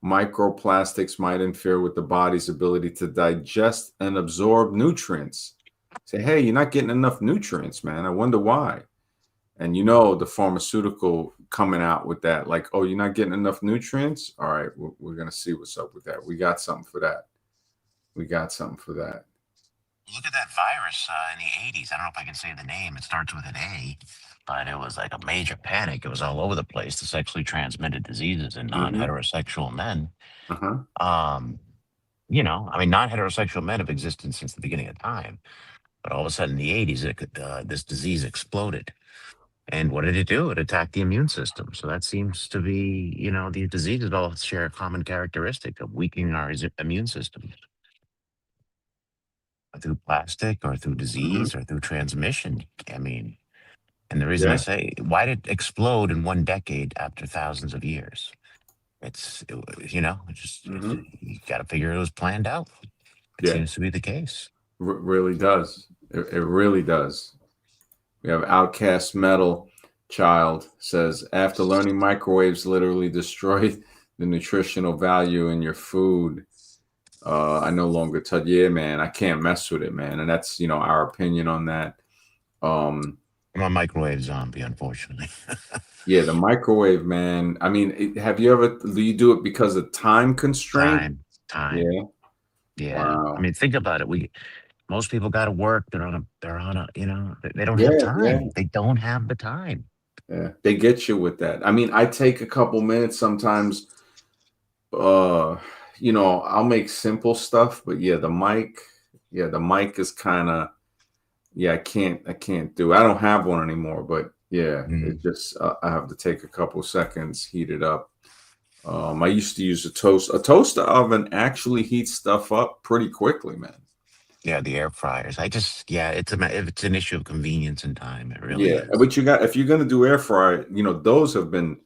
Speaker 1: microplastics might interfere with the body's ability to digest and absorb nutrients. Say, hey, you're not getting enough nutrients, man. I wonder why. And the pharmaceutical coming out with that, like, oh, you're not getting enough nutrients. All right, we're gonna see what's up with that. We got something for that. We got something for that.
Speaker 3: Look at that virus in the 80s. I don't know if I can say the name. It starts with an A, but it was like a major panic. It was all over the place, the sexually transmitted diseases in non
Speaker 1: Mm-hmm.
Speaker 3: heterosexual men.
Speaker 1: Uh-huh.
Speaker 3: Um, I mean, non heterosexual men have existed since the beginning of time, but all of a sudden in the 80s, this disease exploded. And what did it do? It attacked the immune system. So that seems to be, these diseases all share a common characteristic of weakening our immune system through plastic or through
Speaker 1: Mm-hmm.
Speaker 3: disease or through transmission. I mean, and the reason I
Speaker 1: Yeah.
Speaker 3: say, why did it explode in one decade after thousands of years?
Speaker 1: Mm-hmm.
Speaker 3: You got to figure it was planned out. It
Speaker 1: Yeah.
Speaker 3: seems to be the case.
Speaker 1: Really does. It really does. We have Outcast Metal Child says, after learning microwaves literally destroy the nutritional value in your food, I no longer touch. Yeah, man, I can't mess with it, man. And that's our opinion on that. Um,
Speaker 3: I'm a microwave zombie, unfortunately.
Speaker 1: yeah, the microwave, man. I mean, do you do it because of time constraint?
Speaker 3: Time.
Speaker 1: Yeah.
Speaker 3: Yeah. I
Speaker 1: Wow.
Speaker 3: mean, think about it. Most people got to work. They're on a, they don't have
Speaker 1: Yeah, yeah,
Speaker 3: time. They don't have the time.
Speaker 1: yeah. They get you with that. I mean, I take a couple minutes sometimes. Uh, I'll make simple stuff, but the mic is kind of, yeah, I can't do. I don't have one anymore, but yeah, it
Speaker 3: Mm.
Speaker 1: just I have to take a couple seconds, heat it up. I used to use a toaster oven actually heats stuff up pretty quickly, man.
Speaker 3: Yeah, the air fryers. It's an issue of convenience and time. It really
Speaker 1: Yeah,
Speaker 3: is.
Speaker 1: but if you're gonna do air fry, those have been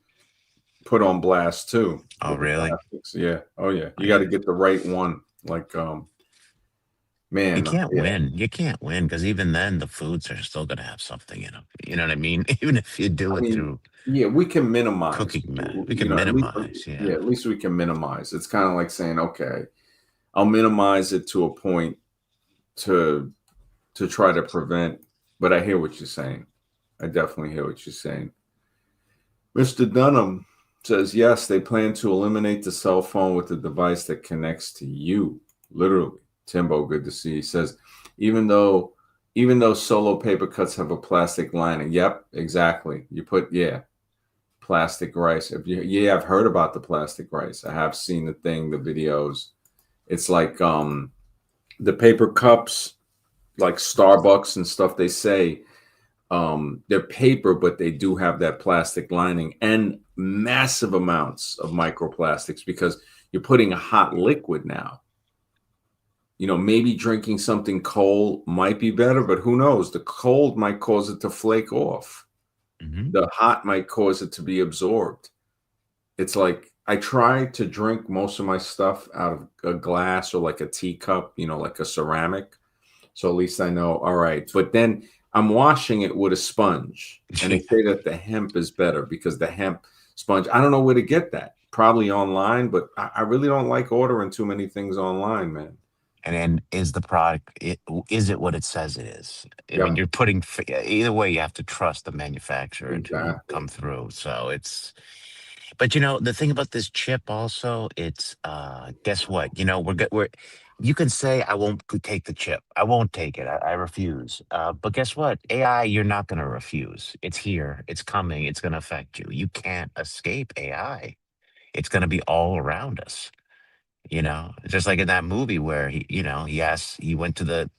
Speaker 1: put on blast too
Speaker 3: Oh,
Speaker 1: with the
Speaker 3: really?
Speaker 1: plastics. Yeah. Oh yeah. You got to
Speaker 3: Yeah.
Speaker 1: get the right one. Like man, yeah.
Speaker 3: You can't win because even then, the foods are still going to have something in them. You know what I mean? Even if you do
Speaker 1: I
Speaker 3: it
Speaker 1: mean,
Speaker 3: through
Speaker 1: yeah, we can minimize.
Speaker 3: cooking, we can
Speaker 1: At least
Speaker 3: minimize.
Speaker 1: yeah,
Speaker 3: Yeah.
Speaker 1: at least we can minimize. It's kind of like saying, okay, I'll minimize it to a point to try to prevent. But I hear what you're saying. I definitely hear what you're saying. Mr. Dunham says, yes, they plan to eliminate the cell phone with the device that connects to you. Literally. Timbo, good to see you. He says, even though solo paper cuts have a plastic lining. Yep, exactly. You put, yeah, plastic rice. Yeah, I've heard about the plastic rice. I have seen the videos. It's like the paper cups, like Starbucks and stuff, they say they're paper, but they do have that plastic lining and massive amounts of microplastics because you're putting a hot liquid now. Maybe drinking something cold might be better, but who knows? The cold might cause it to flake off.
Speaker 3: Hmm.
Speaker 1: The hot might cause it to be absorbed. It's like I try to drink most of my stuff out of a glass or like a teacup, like a ceramic. So at least I know, all right. But then I'm washing it with a sponge. And they say that the hemp is better because the hemp sponge, I don't know where to get that. Probably online, but I really don't like ordering too many things online, man.
Speaker 3: And then is the product, is it what it says it is? I mean,
Speaker 1: Yep,
Speaker 3: you're putting, either way, you have to trust the manufacturer to
Speaker 1: exactly.
Speaker 3: come through. So it's, but the thing about this chip also, it's, guess what? You can say, I won't take the chip. I won't take it. I refuse. But guess what? AI, you're not going to refuse. It's here. It's coming. It's going to affect you. You can't escape AI. It's going to be all around us. Just like in that movie where he went to the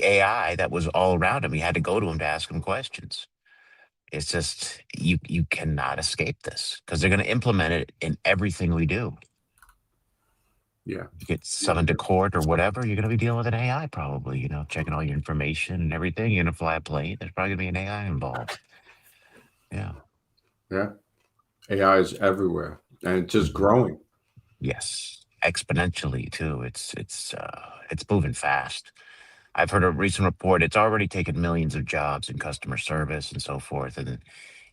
Speaker 3: AI that was all around him. He had to go to him to ask him questions. It's just, you cannot escape this because they're going to implement it in everything we do.
Speaker 1: Yeah.
Speaker 3: You get summoned to court or whatever, you're going to be dealing with an AI probably, checking all your information and everything. You're going to fly a plane. There's probably going to be an AI involved. Yeah.
Speaker 1: Yeah. AI is everywhere and it's just
Speaker 3: Mhm.
Speaker 1: growing.
Speaker 3: Yes. Exponentially too. It's moving fast. I've heard a recent report. It's already taken millions of jobs in customer service and so forth. And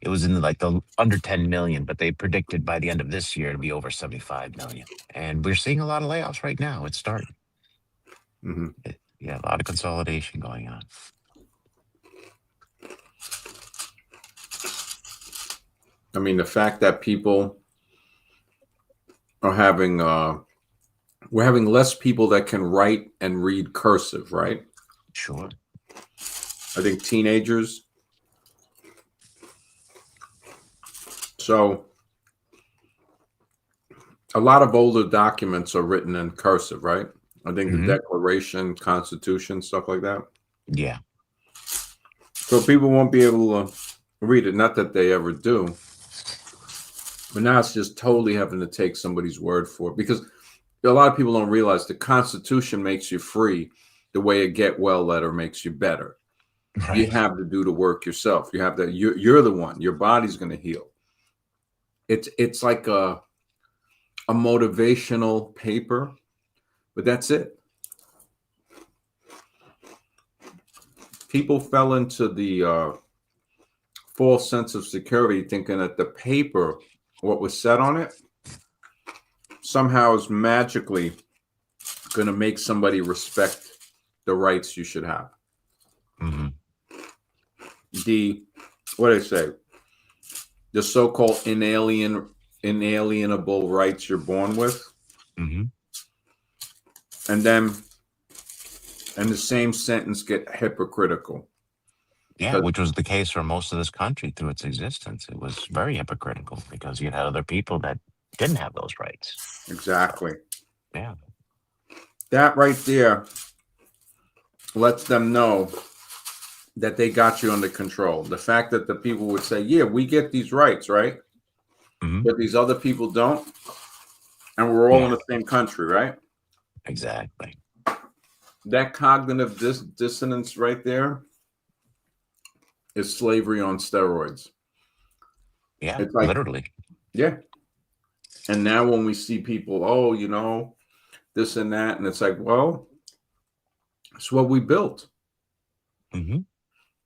Speaker 3: it was in like the under 10 million, but they predicted by the end of this year to be over 75 million. And we're seeing a lot of layoffs right now. It's starting.
Speaker 1: Hmm.
Speaker 3: Yeah, a lot of consolidation going on.
Speaker 1: I mean, the fact that people are having, we're having less people that can write and read cursive, right?
Speaker 3: Sure.
Speaker 1: I think teenagers. So a lot of older documents are written in cursive, right? I think the
Speaker 3: Hmm.
Speaker 1: Declaration, Constitution, stuff like that.
Speaker 3: Yeah.
Speaker 1: So people won't be able to read it. Not that they ever do, but now it's just totally having to take somebody's word for it because a lot of people don't realize the Constitution makes you free the way a get well letter makes you better. You
Speaker 3: Right.
Speaker 1: have to do the work yourself. You have to. You're the one. Your body's going to heal. It's like a motivational paper, but that's it. People fell into the false sense of security, thinking that the paper, what was said on it, somehow is magically going to make somebody respect the rights you should have.
Speaker 3: Hmm.
Speaker 1: The what do I say? The so-called inalienable rights you're born with,
Speaker 3: Hmm.
Speaker 1: and then in the same sentence get hypocritical
Speaker 3: Yeah,
Speaker 1: because
Speaker 3: which was the case for most of this country through its existence. It was very hypocritical because you had other people that didn't have those rights. So,
Speaker 1: exactly
Speaker 3: yeah.
Speaker 1: that right there lets them know that they got you under control. The fact that the people would say, "Yeah, we get these rights, right?"
Speaker 3: Hmm.
Speaker 1: But these other people don't, and we're all in
Speaker 3: Yeah,
Speaker 1: the same country, right?
Speaker 3: exactly.
Speaker 1: That cognitive dissonance right there is slavery on steroids.
Speaker 3: Yeah,
Speaker 1: It's like,
Speaker 3: literally.
Speaker 1: yeah. And now when we see people, oh, this and that, and it's like, well, it's what we built.
Speaker 3: Hmm.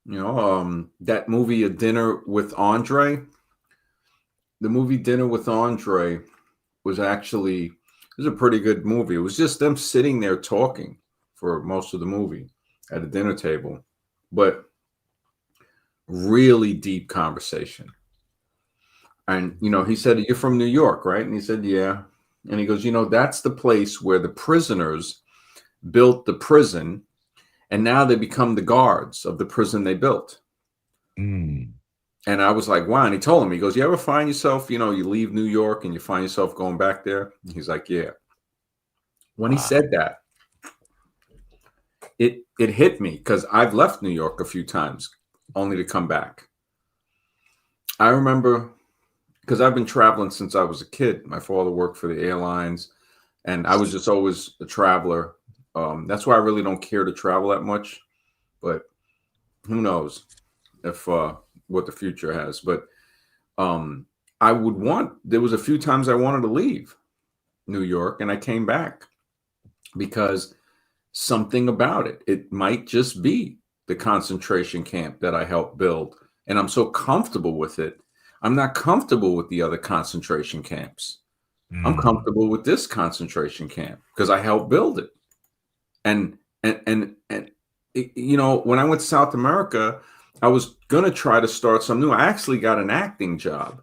Speaker 1: That movie, A Dinner with Andre. The movie Dinner with Andre it was a pretty good movie. It was just them sitting there talking for most of the movie at a dinner table, but really deep conversation. And he said, "You're from New York, right?" And he said, "Yeah." And he goes, "That's the place where the prisoners built the prison, and now they become the guards of the prison they built."
Speaker 3: Mm.
Speaker 1: And I was like, "Wow." And he told him, he goes, "You ever find yourself, you leave New York and you find yourself going back there?" And he's like, "Yeah." When he
Speaker 3: Wow.
Speaker 1: said that, it hit me because I've left New York a few times only to come back. I remember because I've been traveling since I was a kid. My father worked for the airlines, and I was just always a traveler. That's why I really don't care to travel that much. But who knows if what the future has? But um, I would want. There was a few times I wanted to leave New York, and I came back because something about it. It might just be the concentration camp that I helped build, and I'm so comfortable with it. I'm not comfortable with the other concentration camps. I'm
Speaker 3: Mm.
Speaker 1: comfortable with this concentration camp because I helped build it. And when I went to South America, I was gonna try to start some new. I actually got an acting job.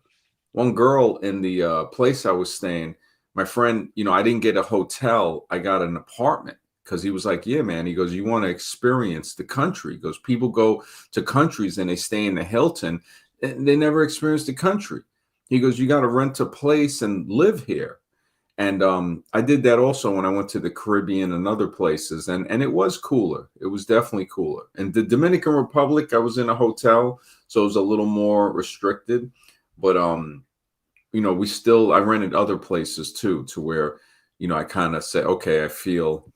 Speaker 1: One girl in the place I was staying, my friend, I didn't get a hotel. I got an apartment because he was like, "Yeah, man." He goes, "You want to experience the country?" He goes, "People go to countries and they stay in the Hilton, and they never experience the country." He goes, "You got to rent a place and live here." And I did that also when I went to the Caribbean and other places, and it was cooler. It was definitely cooler. In the Dominican Republic, I was in a hotel, so it was a little more restricted. But I rented other places too, to where, I kind of say, okay, I feel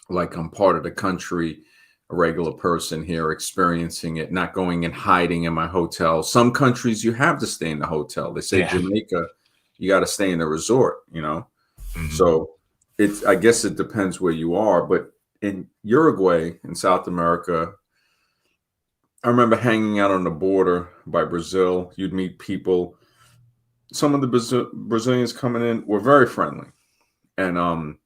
Speaker 1: like I'm part of the country, a regular person here experiencing it, not going and hiding in my hotel. Some countries you have to stay in the hotel. They say
Speaker 3: Yeah.
Speaker 1: Jamaica, you got to stay in the resort.
Speaker 3: Mhm.
Speaker 1: So I guess it depends where you are. But in Uruguay, in South America, I remember hanging out on the border by Brazil. You'd meet people. Some of the Brazilians coming in were very friendly, and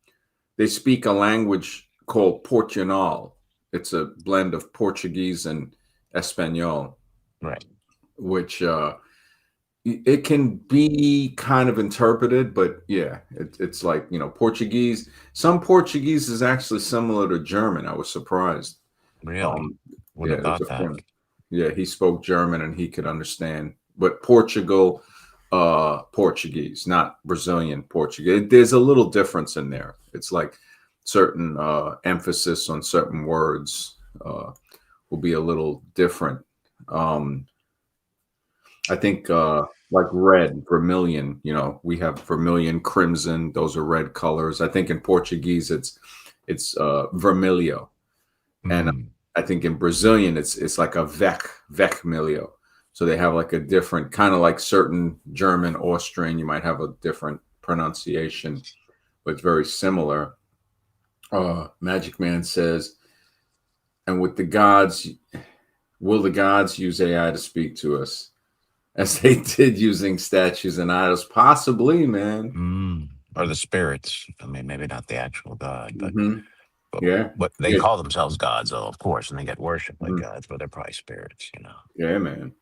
Speaker 1: they speak a language called Portuñol. It's a blend of Portuguese and Espanol,
Speaker 3: Right.
Speaker 1: which it can be kind of interpreted, but yeah, it's like, Portuguese. Some Portuguese is actually similar to German. I was surprised.
Speaker 3: Really?
Speaker 1: Um,
Speaker 3: Wouldn't
Speaker 1: yeah,
Speaker 3: have
Speaker 1: there's
Speaker 3: thought
Speaker 1: a
Speaker 3: that.
Speaker 1: friend. Yeah, he spoke German and he could understand, but Portugal, Portuguese, not Brazilian Portuguese. There's a little difference in there. It's like certain emphasis on certain words will be a little different. Um, I think like red, vermilion, we have vermilion, crimson, those are red colors. I think in Portuguese it's vermelho. And
Speaker 3: Mm.
Speaker 1: I think in Brazilian it's like a vermelho. So they have like a different kind of like certain German, Austrian, you might have a different pronunciation, but it's very similar. Magic Man says, and with the gods, will the gods use AI to speak to us as they did using statues and idols? Possibly, man.
Speaker 3: Mm. Or the spirits. I mean, maybe not the actual God, but
Speaker 1: Hmm.
Speaker 3: but
Speaker 1: Yeah.
Speaker 3: but they
Speaker 1: Yeah.
Speaker 3: call themselves gods, though, of course, and they get worshipped like
Speaker 1: Mhm.
Speaker 3: gods, but they're probably spirits.
Speaker 1: Yeah, man.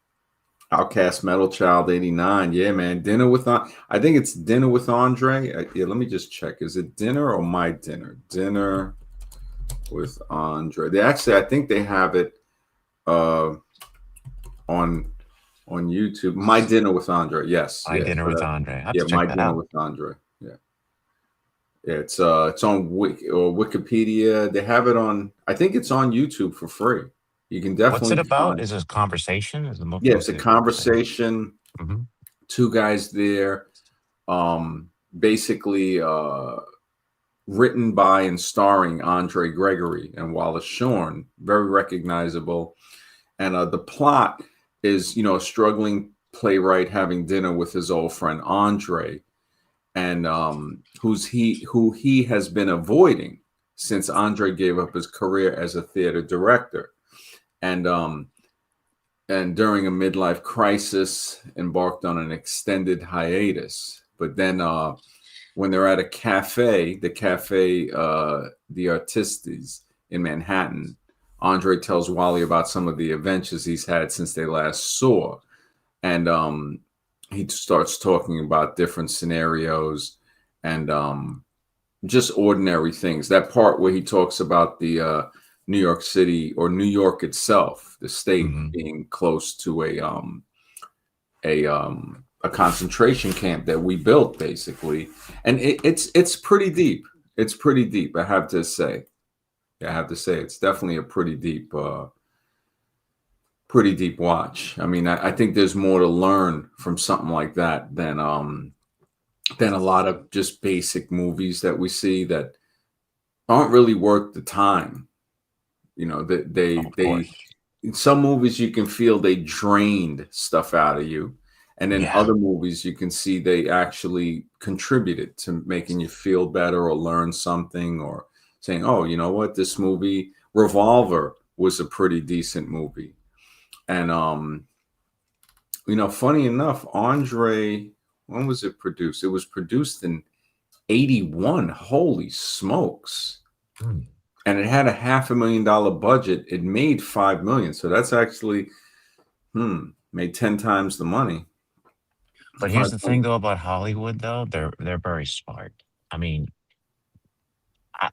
Speaker 1: Outcast Metal Child 89. Yeah, man. Dinner with I think it's Dinner with Andre. Yeah, let me just check. Is it Dinner or My Dinner? Dinner with Andre. I think they have it uh on YouTube. My Dinner with Andre. Yes,
Speaker 3: My
Speaker 1: yeah.
Speaker 3: Dinner
Speaker 1: So
Speaker 3: with
Speaker 1: that,
Speaker 3: Andre. I have
Speaker 1: yeah,
Speaker 3: to check
Speaker 1: My
Speaker 3: that
Speaker 1: Dinner
Speaker 3: out.
Speaker 1: with Andre. Yeah. Yeah, it's on Wikipedia. They have it on, I think it's on YouTube for free. You can
Speaker 3: What's it
Speaker 1: definitely
Speaker 3: about?
Speaker 1: find.
Speaker 3: Is this conversation? Is
Speaker 1: Yeah, it's a
Speaker 3: mostly a conversation?
Speaker 1: conversation.
Speaker 3: Hmm.
Speaker 1: Two guys there, basically written by and starring Andre Gregory and Wallace Shawn, very recognizable. And the plot is, a struggling playwright having dinner with his old friend Andre, and who he has been avoiding since Andre gave up his career as a theater director, and and during a midlife crisis, embarked on an extended hiatus. But then, when they're at a cafe, the Cafe the Artistes in Manhattan, Andre tells Wally about some of the adventures he's had since they last saw, and he starts talking about different scenarios and just ordinary things. That part where he talks about the New York City or New York itself, the state
Speaker 3: Hmm.
Speaker 1: being close to a concentration camp that we built basically, and it's pretty deep. It's pretty deep. I have to say. I have to say it's definitely a pretty deep watch. I mean, I think there's more to learn from something like that than a lot of just basic movies that we see that aren't really worth the time. That
Speaker 3: Of course.
Speaker 1: in some movies you can feel they drained stuff out of you, And in
Speaker 3: Yeah.
Speaker 1: other movies, you can see they actually contributed to making you feel better or learn something, or saying, oh, you know what, this movie Revolver was a pretty decent movie. And funny enough, Andre, when was it produced? It was produced in 81. Holy smokes.
Speaker 3: Hmm.
Speaker 1: And it had a $500,000 budget. It made 5 million. So that's actually made 10 times the money.
Speaker 3: But here's
Speaker 1: Five
Speaker 3: the thing,
Speaker 1: times.
Speaker 3: though, about Hollywood, though they're very smart. I mean,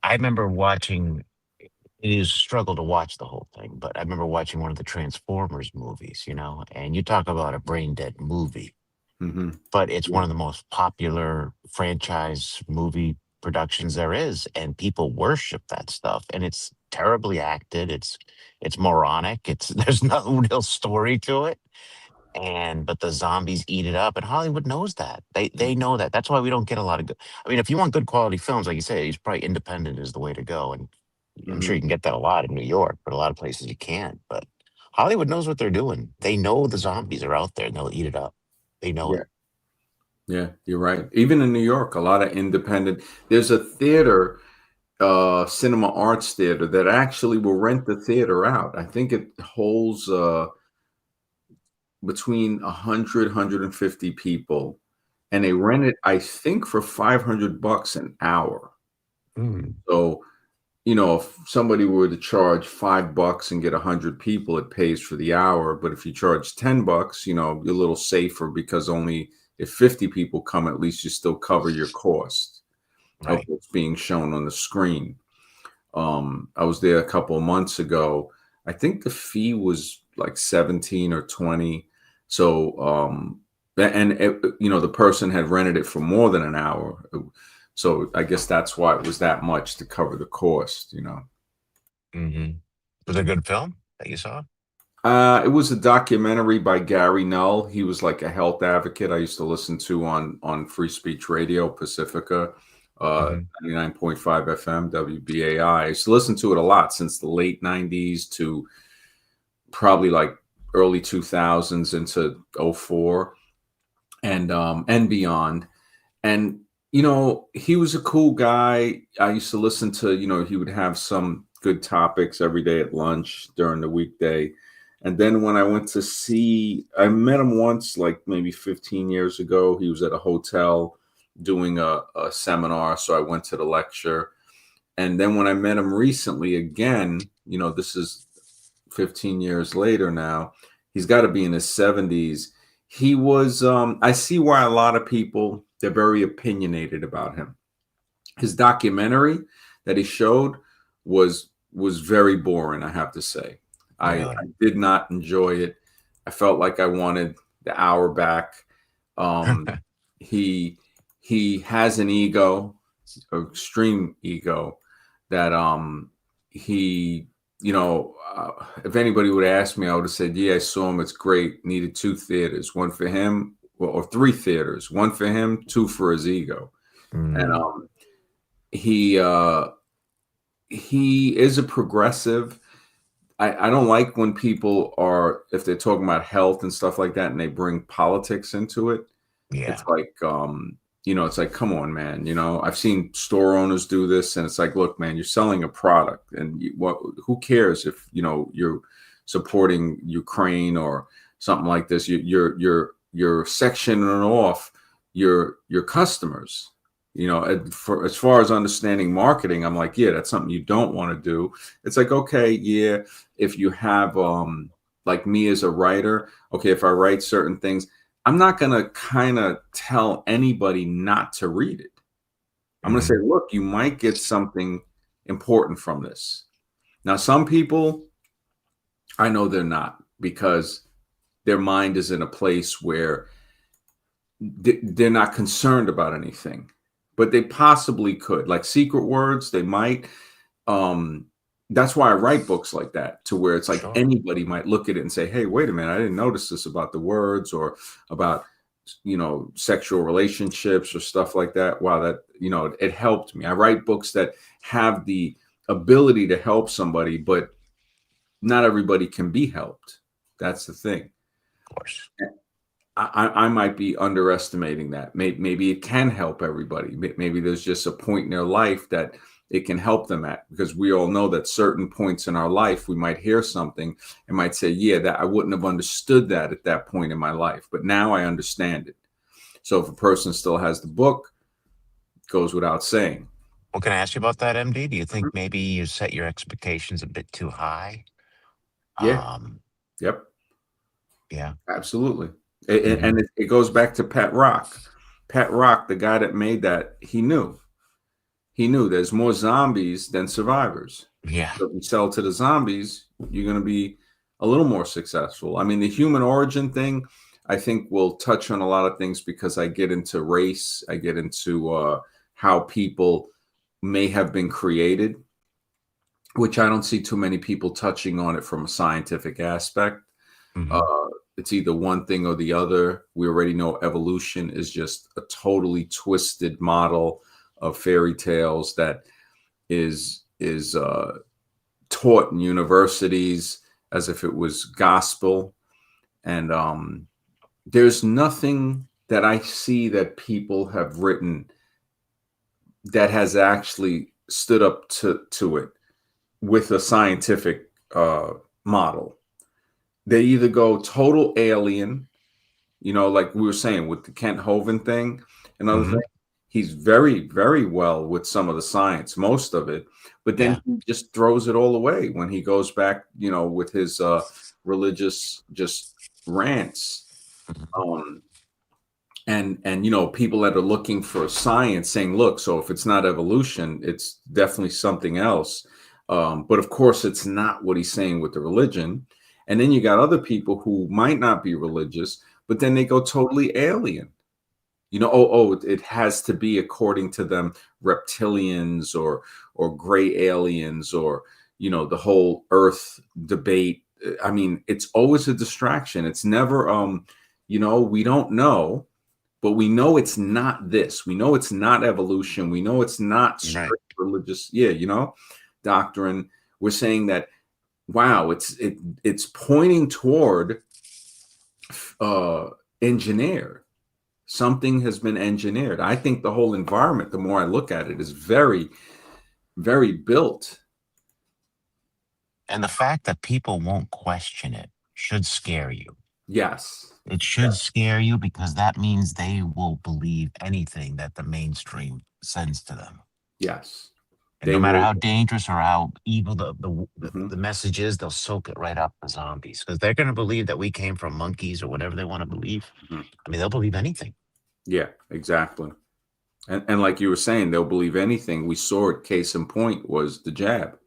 Speaker 3: I remember watching. It is a struggle to watch the whole thing, but I remember watching one of the Transformers movies, and you talk about a brain dead movie,
Speaker 1: Mm-hmm.
Speaker 3: but it's
Speaker 1: Yeah.
Speaker 3: one of the most popular franchise movie productions there is, and people worship that stuff. And it's terribly acted. It's moronic. It's there's no real story to it. And but the zombies eat it up, and Hollywood knows that. They know that. That's why we don't get a lot of good. I mean, if you want good quality films, like you say, it's probably independent is the way to go. And I'm sure
Speaker 1: Mm-hmm.
Speaker 3: you can get that a lot in New York, but a lot of places you can't. But Hollywood knows what they're doing. They know the zombies are out there and they'll eat it up. They know
Speaker 1: Yeah.
Speaker 3: it.
Speaker 1: Yeah, you're right. Even in New York, a lot of independent. There's a theater, Cinema Arts Theater, that actually will rent the theater out. I think it holds between 100, people, and they rent it, I think, for $500 an hour.
Speaker 3: Mm,
Speaker 1: So, if somebody were to charge $5 and get 100 people, it pays for the hour. But if you charge $10, you're a little safer, because only if 50 people come, at least you still cover your cost of
Speaker 3: right.
Speaker 1: what's being shown on the screen. I was there a couple of months ago. I think the fee was like 17 or 20. So, and the person had rented it for more than an hour. So I guess that's why it was that much, to cover the cost.
Speaker 3: Hmm. Was it a good film that you saw?
Speaker 1: It was a documentary by Gary Null. He was like a health advocate I used to listen to on Free Speech Radio Pacifica,
Speaker 3: Hmm.
Speaker 1: 99.5 FM WBAI. I used to listen to it a lot since the late 90s to probably like early 2000s into '04 and beyond. And he was a cool guy. I used to listen to, he would have some good topics every day at lunch during the weekday. And then when I met him once, like maybe 15 years ago. He was at a hotel doing a seminar. So I went to the lecture. And then when I met him recently again, this is 15 years later now, he's got to be in his 70s. He was, I see why a lot of people, they're very opinionated about him. His documentary that he showed was very boring, I have to say. I
Speaker 3: Really?
Speaker 1: did not enjoy it. I felt like I wanted the hour back. Um, he he has an ego, extreme ego, that he if anybody would ask me, I would have said, yeah, I saw him, it's great. Needed two theaters, one for him, or three theaters, one for him, two for his ego. And
Speaker 3: Mm,
Speaker 1: he uh he is a progressive. I don't like when people are, if they're talking about health and stuff like that, and they bring politics into it. It's
Speaker 3: yeah.
Speaker 1: like, it's like, come on, man. I've seen store owners do this, and it's like, look, man, you're selling a product, and who cares if you're supporting Ukraine or something like this? You're sectioning off your customers. As far as understanding marketing, I'm like, yeah, that's something you don't want to do. It's like, okay, yeah, if you have like me as a writer, okay, if I write certain things, I'm not going to kind of tell anybody not to read it. I'm going to say,
Speaker 3: Hmm.
Speaker 1: look, you might get something important from this. Now, some people, I know they're not, because their mind is in a place where they're not concerned about anything, but they possibly could. Like secret words, they might. Um, that's why I write books like that, to where it's like
Speaker 3: Sure.
Speaker 1: anybody might look at it and say, hey, wait a minute, I didn't notice this about the words, or about sexual relationships or stuff like that. Wow, that it helped me. I write books that have the ability to help somebody, but not everybody can be helped. That's the thing.
Speaker 3: Of course.
Speaker 1: I might be underestimating that. Maybe it can help everybody. Maybe there's just a point in their life that it can help them at, because we all know that certain points in our life, we might hear something and might say, yeah, that I wouldn't have understood that at that point in my life, but now I understand it. So if a person still has the book, it goes without saying.
Speaker 3: Well, can I ask you about that, MD? Do you think
Speaker 1: Mhm.
Speaker 3: maybe you set your expectations a bit too high?
Speaker 1: Yeah.
Speaker 3: Um,
Speaker 1: Yep.
Speaker 3: yeah.
Speaker 1: Absolutely.
Speaker 3: Hmm.
Speaker 1: And it goes back to Pat Rock. Pat Rock, the guy that made that, he knew. He knew there's more zombies than survivors.
Speaker 3: Yeah.
Speaker 1: So if you sell to the zombies, you're going to be a little more successful. I mean, the human origin thing, I think will touch on a lot of things, because I get into race, I get into how people may have been created, which I don't see too many people touching on it from a scientific aspect.
Speaker 3: Hmm.
Speaker 1: Uh, it's either one thing or the other. We already know evolution is just a totally twisted model of fairy tales that is taught in universities as if it was gospel. And there's nothing that I see that people have written that has actually stood up to it with a scientific model. They either go total alien, like we were saying with the Kent Hovind thing, another thing.
Speaker 3: Hmm.
Speaker 1: He's very, very well with some of the science, most of it, but then
Speaker 3: Yeah.
Speaker 1: he just throws it all away when he goes back, with his religious just rants.
Speaker 3: Mhm.
Speaker 1: Um, and people that are looking for science saying, look, so if it's not evolution, it's definitely something else. But of course, it's not what he's saying with the religion. And then you got other people who might not be religious, but then they go totally alien. It has to be according to them reptilians or gray aliens, or the whole Earth debate. I mean, it's always a distraction. It's never we don't know, but we know it's not this. We know it's not evolution. We know it's not
Speaker 3: Right.
Speaker 1: strict religious, doctrine. We're saying that, wow, it's pointing toward uh engineered. Something has been engineered. I think the whole environment, the more I look at it, is very, very built.
Speaker 3: And the fact that people won't question it should scare you.
Speaker 1: Yes.
Speaker 3: It should scare you because that means they will believe anything that the mainstream sends to them.
Speaker 1: Yes.
Speaker 3: And no
Speaker 1: They
Speaker 3: matter
Speaker 1: will.
Speaker 3: how dangerous or how evil the
Speaker 1: Mhm.
Speaker 3: message is, they'll soak it right up as zombies because they're going to believe that we came from monkeys or whatever they want to believe.
Speaker 1: Mhm.
Speaker 3: I mean, they'll believe anything.
Speaker 1: Yeah, exactly. And like you were saying, they'll believe anything. We saw it. Case in point was the jab.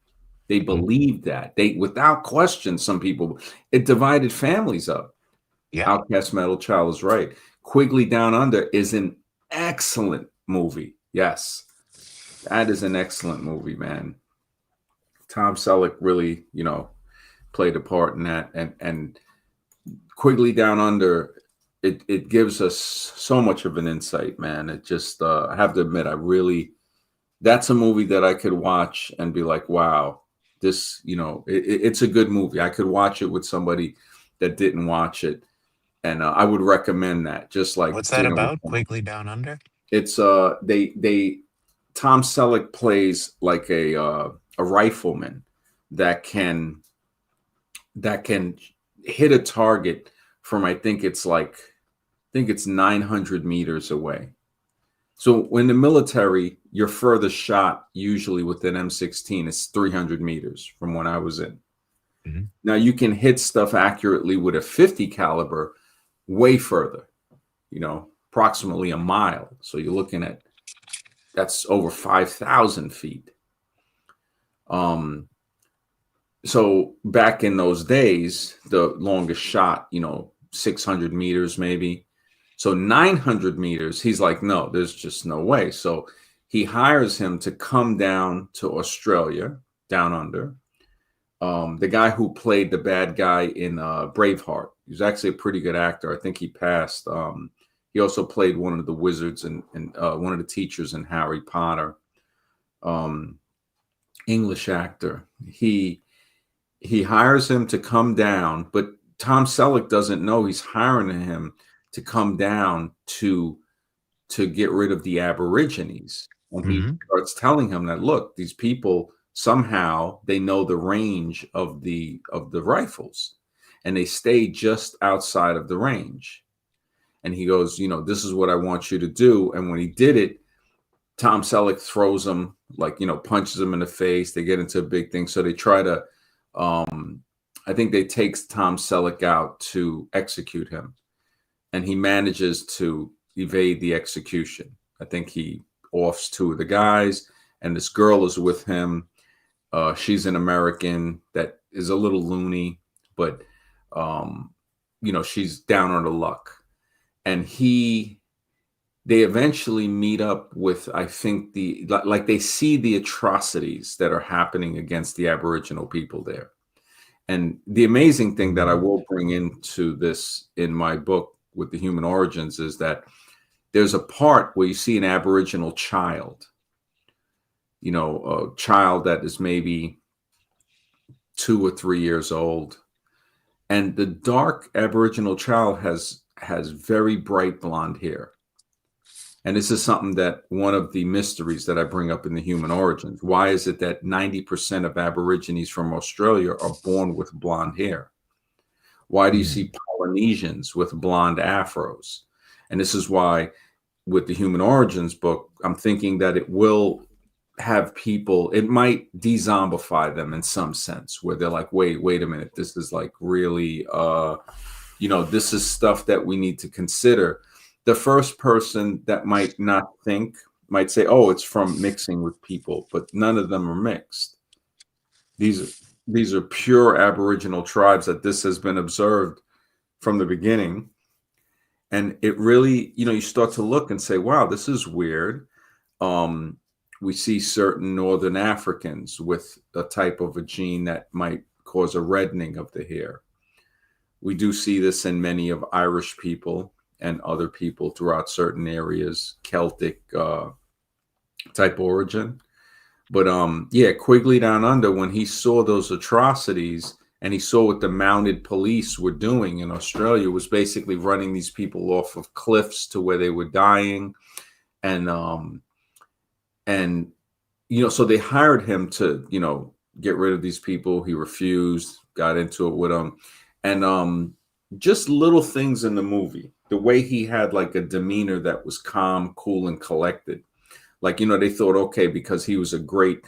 Speaker 1: They
Speaker 3: Mhm.
Speaker 1: believed that. They, without question, some people, it divided families up.
Speaker 3: Yeah.
Speaker 1: Outcast Metal Child is right. Quigley Down Under is an excellent movie. Yes, that is an excellent movie, man. Tom Selleck really, played a part in that, and Quigley Down Under, it gives us so much of an insight, man. It just, I have to admit, that's a movie that I could watch and be like, wow, this, it's a good movie. I could watch it with somebody that didn't watch it, and I would recommend that. Just like
Speaker 3: What's that
Speaker 1: dinner with
Speaker 3: about?
Speaker 1: someone.
Speaker 3: Quigley Down Under?
Speaker 1: It's they Tom Selleck plays like a rifleman that can hit a target from, I think it's 900 meters away. So when the military, your furthest shot usually with an M16 is 300 meters from when I was in.
Speaker 3: Mhm.
Speaker 1: Now you can hit stuff accurately with a 50 caliber way further, approximately a mile. So you're looking at, that's over 5,000 feet. Um, so back in those days, the longest shot, 600 meters maybe. So 900 meters, he's like, no, there's just no way. So he hires him to come down to Australia, down under. The guy who played the bad guy in Braveheart, he was actually a pretty good actor. I think he passed. He also played one of the wizards and one of the teachers in Harry Potter. Um, English actor. He hires him to come down, but Tom Selleck doesn't know he's hiring him to come down to get rid of the Aborigines. And he
Speaker 3: Hmm.
Speaker 1: starts telling him that, look, these people somehow they know the range of the rifles, and they stay just outside of the range. And he goes, this is what I want you to do. And when he did it, Tom Selleck throws him, like, punches him in the face. They get into a big thing. So they try to, I think they takes Tom Selleck out to execute him. And he manages to evade the execution. I think he offs two of the guys, and this girl is with him. She's an American that is a little loony, but, she's down on her luck. And they eventually meet up with, I think, like they see the atrocities that are happening against the Aboriginal people there. And the amazing thing that I will bring into this in my book with the human origins is that there's a part where you see an Aboriginal child, a child that is maybe 2 or 3 years old. And the dark Aboriginal child has very bright blonde hair. And this is something that one of the mysteries that I bring up in the human origins. Why is it that 90% of Aborigines from Australia are born with blonde hair? Why do you see Polynesians with blonde afros? And this is why with the human origins book, I'm thinking that it will have people, it might de-zombify them in some sense, where they're like, wait a minute, this is like really, this is stuff that we need to consider. The first person that might not think might say, oh, it's from mixing with people, but none of them are mixed. These are pure Aboriginal tribes that this has been observed from the beginning. And it really, you start to look and say, wow, this is weird. We see certain Northern Africans with a type of a gene that might cause a reddening of the hair. We do see this in many of Irish people and other people throughout certain areas, Celtic type origin. But Quigley Down Under, when he saw those atrocities and he saw what the mounted police were doing in Australia, was basically running these people off of cliffs to where they were dying. And so they hired him to, get rid of these people. He refused, got into it with them. And just little things in the movie, the way he had like a demeanor that was calm, cool, and collected. Like, they thought, okay, because he was a great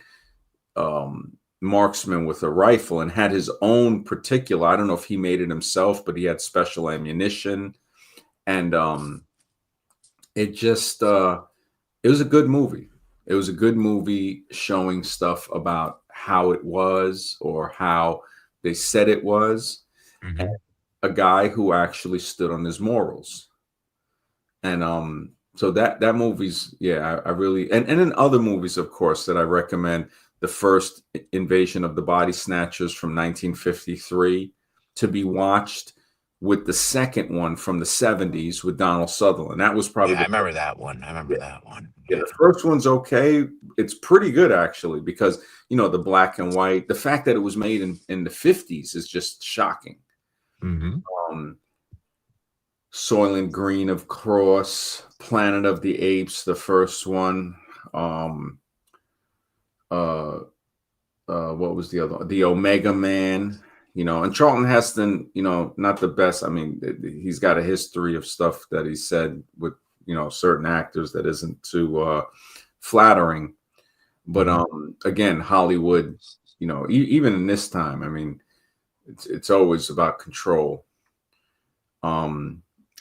Speaker 1: marksman with a rifle and had his own particular, I don't know if he made it himself, but he had special ammunition. And it just, it was a good movie. It was a good movie showing stuff about how it was or how they said it was.
Speaker 3: Mm-hmm.
Speaker 1: A guy who actually stood on his morals. And so that movie's, I really, and in other movies, of course, that I recommend, the first Invasion of the Body Snatchers from 1953 to be watched with the second one from the 70s with Donald Sutherland. That was probably
Speaker 3: I remember that one.
Speaker 1: Yeah, the first one's okay. It's pretty good, actually, because, the black and white, the fact that it was made in the 50s is just shocking.
Speaker 3: Mm-hmm.
Speaker 1: Soylent Green, of course, Planet of the Apes, the first one. What was the other one? The Omega Man, and Charlton Heston, not the best. I mean, he's got a history of stuff that he said with, certain actors that isn't too flattering. But again, Hollywood, even in this time, I mean, it's always about control.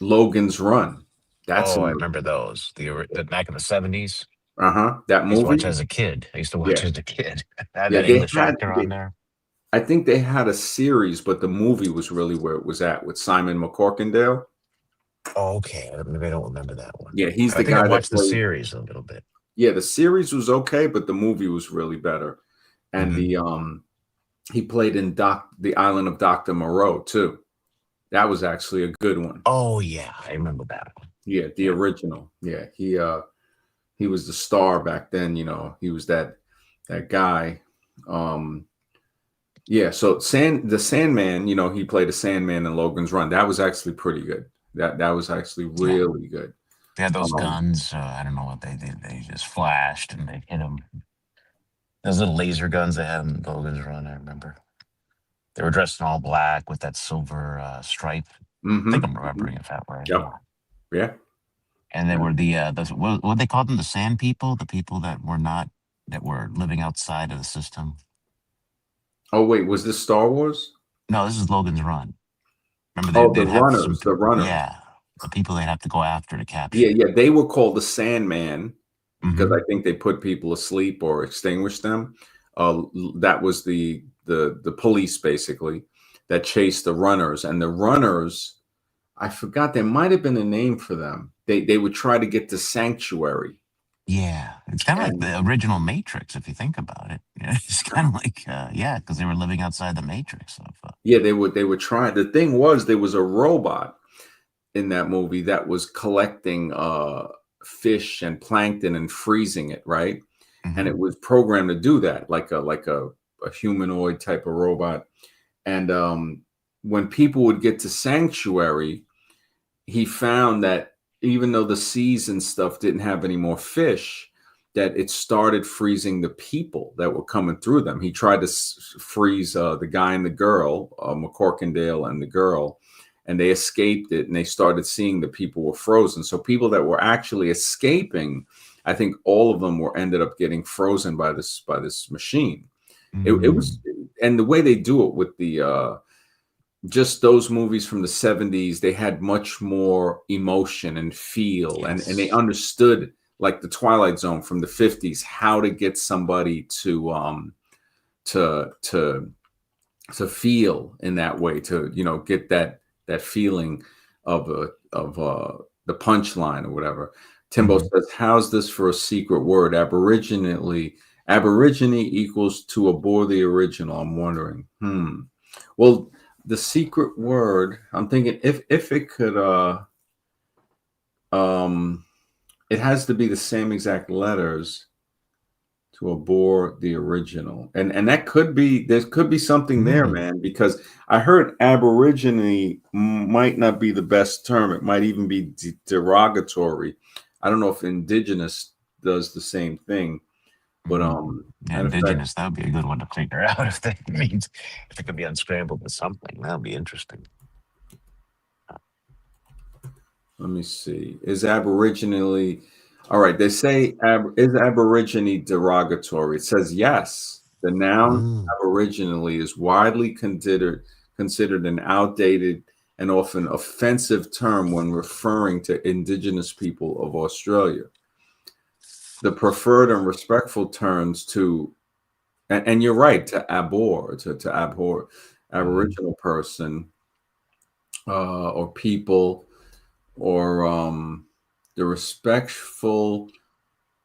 Speaker 1: Logan's Run.
Speaker 3: I remember those. The back in the 70s.
Speaker 1: That movie.
Speaker 3: I used to watch as a kid. Had that
Speaker 1: they
Speaker 3: English actor on there.
Speaker 1: I think they had a series, but the movie was really where it was at with Simon McCorkindale.
Speaker 3: Oh, okay. Maybe I don't remember that one.
Speaker 1: Yeah, he's the
Speaker 3: I think
Speaker 1: guy
Speaker 3: I watched
Speaker 1: that
Speaker 3: the series a little bit.
Speaker 1: Yeah, the series was okay, but the movie was really better. And he played in The Island of Dr. Moreau too. That was actually a good one.
Speaker 3: Oh yeah, I remember that one.
Speaker 1: Yeah, the original. Yeah, he was the star back then. He was that guy. So the Sandman. He played a Sandman in Logan's Run. That was actually pretty good. That was actually
Speaker 3: Yeah.
Speaker 1: really good.
Speaker 3: They had those
Speaker 1: Um,
Speaker 3: guns. I don't know what they did. They just flashed and they hit them. Those little laser guns they had in Logan's Run, I remember. They were dressed in all black with that silver stripe. I think I'm remembering it that way.
Speaker 1: Yep. Yeah.
Speaker 3: And they were the what they called them, the sand people, the people that were not that were living outside of the system.
Speaker 1: Oh wait, was this Star Wars?
Speaker 3: No, this is Logan's Run. Remember
Speaker 1: Oh, the
Speaker 3: they'd have some
Speaker 1: runners, the runners.
Speaker 3: yeah, the people they'd have to go after to
Speaker 1: Yeah,
Speaker 3: capture.
Speaker 1: yeah. They were called the Sandman because
Speaker 3: Hmm.
Speaker 1: I think they put people asleep or extinguished them. That was the police basically that chased the runners, and the runners. I forgot there might have been a name for them. They would try to get to Sanctuary,
Speaker 3: Yeah, it's kind of like
Speaker 1: and
Speaker 3: the original Matrix if you think about it. Yeah, it's kind of like yeah, because they were living outside the Matrix of.
Speaker 1: yeah, they would try. The thing was, there was a robot in that movie that was collecting fish and plankton and freezing it, right? And
Speaker 3: Mhm.
Speaker 1: it was programmed to do that, like a humanoid type of robot. And when people would get to Sanctuary, he found that even though the seas and stuff didn't have any more fish, that it started freezing the people that were coming through them. He tried to freeze the guy and the girl, McCorkindale and the girl, and they escaped it, and they started seeing the people were frozen. So people that were actually escaping, I think all of them were ended up getting frozen by this machine. It was,
Speaker 3: Mm.
Speaker 1: and the way they do it with the just those movies from the 70s, they had much more emotion and feel, and they
Speaker 3: Yes.
Speaker 1: understood, like the Twilight Zone from the 50s, how to get somebody to to to feel in that way, to get that feeling of the punchline or whatever. Timbo
Speaker 3: Mhm.
Speaker 1: says, how's this for a secret word? Aborigine equals to abhor the original. I'm wondering. Well, the secret word, I'm thinking, if it could um it has to be the same exact letters to abhor the original. And that could be, there could be something there,
Speaker 3: Mm.
Speaker 1: man, because I heard aborigine might not be the best term. It might even be derogatory. I don't know if indigenous does the same thing, but
Speaker 3: Mm. Yeah,
Speaker 1: matter of fact,
Speaker 3: indigenous, that would be a good one to figure out if that means if it could be unscrambled with something. That would be interesting.
Speaker 1: let me see. Is aboriginally all right? They say is aborigine derogatory? It says yes. The noun
Speaker 3: Mm.
Speaker 1: aboriginally is widely considered an outdated and often offensive term when referring to indigenous people of Australia. The preferred and respectful terms to, and you're right, to abhor, to abhor
Speaker 3: Mhm.
Speaker 1: Aboriginal person or people, or the respectful.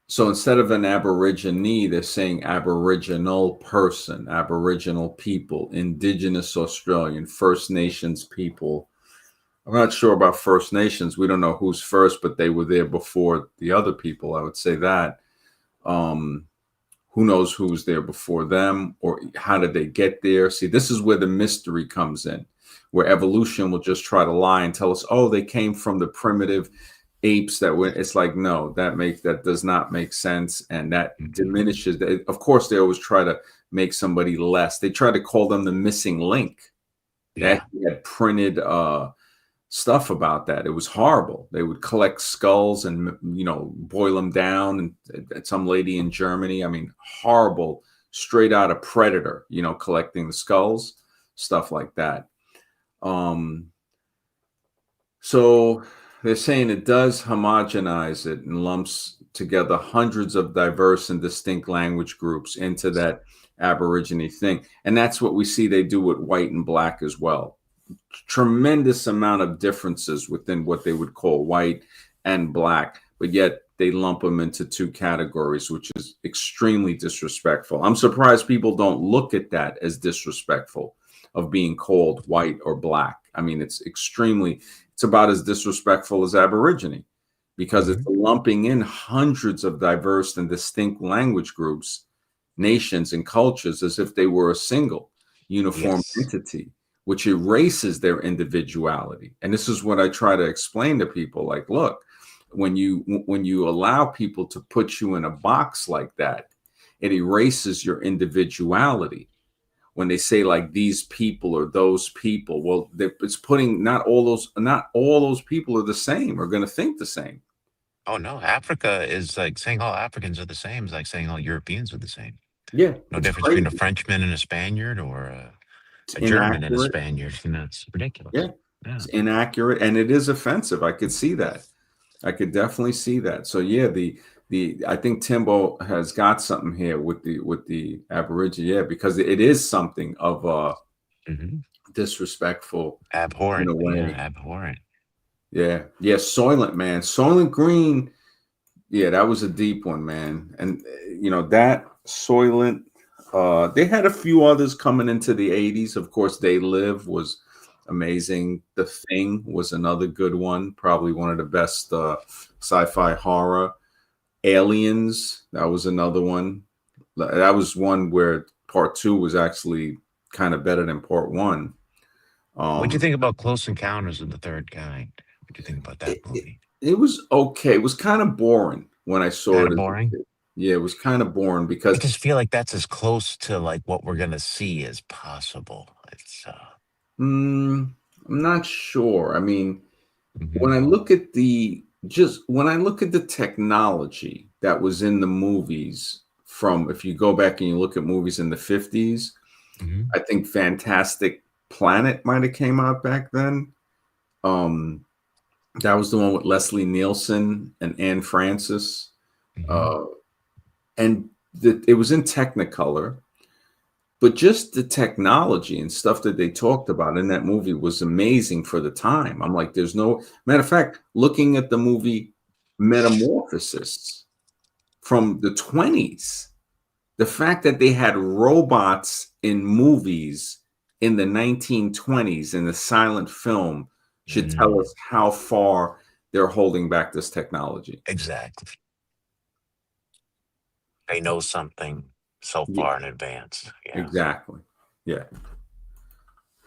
Speaker 1: So instead of an aborigine, they're saying aboriginal person, aboriginal people, indigenous Australian, First Nations people. I'm not sure about First Nations. We don't know who's first, but they were there before the other people. I would say that. Um, who knows who was there before them, or how did they get there? See, this is where the mystery comes in, where evolution will just try to lie and tell us, oh, they came from the primitive apes that were. It's like, no, that does not make sense, and that
Speaker 3: Mhm.
Speaker 1: diminishes. Of course, they always try to make somebody less. They try to call them the missing link. They
Speaker 3: Yeah.
Speaker 1: actually had printed stuff about that. It was horrible. They would collect skulls and boil them down. And some lady in Germany, I mean, horrible, straight out of Predator. Collecting the skulls, stuff like that. Um, so they're saying it does homogenize it and lumps together hundreds of diverse and distinct language groups into that Aborigine thing, and that's what we see they do with white and black as well. Tremendous amount of differences within what they would call white and black, but yet they lump them into two categories, which is extremely disrespectful. I'm surprised people don't look at that as disrespectful, of being called white or black. I mean, it's about as disrespectful as Aborigine, because it's
Speaker 3: Mhm.
Speaker 1: lumping in hundreds of diverse and distinct language groups, nations, and cultures as if they were a single uniform
Speaker 3: Yes.
Speaker 1: entity, which erases their individuality. And this is what I try to explain to people. Like, look, when you allow people to put you in a box like that, it erases your individuality. When they say like these people or those people, well, it's putting not all those people are the same, are going to think the same.
Speaker 3: Oh no, Africa is like saying all Africans are the same is like saying all Europeans are the same.
Speaker 1: Yeah,
Speaker 3: No
Speaker 1: it's
Speaker 3: difference between a
Speaker 1: crazy.
Speaker 3: Frenchman and a Spaniard or
Speaker 1: It's
Speaker 3: a German and a
Speaker 1: inaccurate.
Speaker 3: Spaniard. You know, it's ridiculous.
Speaker 1: Yeah,
Speaker 3: Yeah.
Speaker 1: it's inaccurate, and it is offensive. I could see that. I could definitely see that. So yeah, the I think Timbo has got something here with the Aborigine, yeah, because it is something of
Speaker 3: Hmm.
Speaker 1: disrespectful in
Speaker 3: Abhorrent.
Speaker 1: a
Speaker 3: Yeah,
Speaker 1: way.
Speaker 3: abhorrent.
Speaker 1: Yeah, yeah, Soylent, man, Soylent Green. Yeah, that was a deep one, man. And that Soylent. They had a few others coming into the '80s. Of course, They Live was amazing. The Thing was another good one, probably one of the best sci-fi horror. Aliens, that was another one. That was one where part two was actually kind of better than part one.
Speaker 3: What'd you
Speaker 1: Um,
Speaker 3: think about Close Encounters of the Third Kind? What'd you think about that
Speaker 1: it, it,
Speaker 3: movie?
Speaker 1: it was okay. It was kind of boring when I saw
Speaker 3: Kind
Speaker 1: it
Speaker 3: of
Speaker 1: as a
Speaker 3: boring.
Speaker 1: kid. Yeah, it was kind of boring
Speaker 3: I
Speaker 1: because
Speaker 3: just feel like that's as close to like what we're gonna see as possible. It's
Speaker 1: mm, I'm not sure. I mean,
Speaker 3: mhm,
Speaker 1: when I look at the technology that was in the movies from, if you go back and you look at movies in the 50s,
Speaker 3: mhm,
Speaker 1: I think Fantastic Planet might have came out back then. Um, that was the one with Leslie Nielsen and Anne Francis.
Speaker 3: mhm,
Speaker 1: Uh, and it was in Technicolor, but just the technology and stuff that they talked about in that movie was amazing for the time. I'm like, there's no matter of fact, looking at the movie Metamorphosis from the 20s, the fact that they had robots in movies in the 1920s in the silent film should tell
Speaker 3: mm,
Speaker 1: us how far they're holding back this technology.
Speaker 3: exactly. They know something so
Speaker 1: Yeah,
Speaker 3: far in advance. Yeah.
Speaker 1: exactly. Yeah.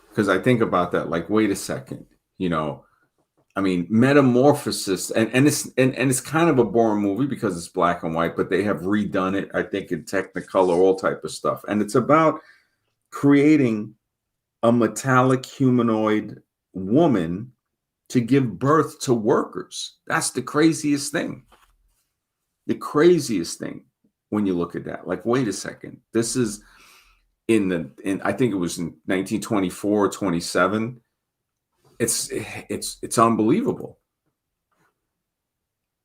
Speaker 1: Because I think about that, like, wait a second, you know, I mean, Metamorphosis, and it's kind of a boring movie because it's black and white, but they have redone it, I think, in Technicolor, all type of stuff, and it's about creating a metallic humanoid woman to give birth to workers. That's the craziest thing. The craziest thing when you look at that. Like, wait a second, this is in I think it was in 1924 or 27. It's unbelievable.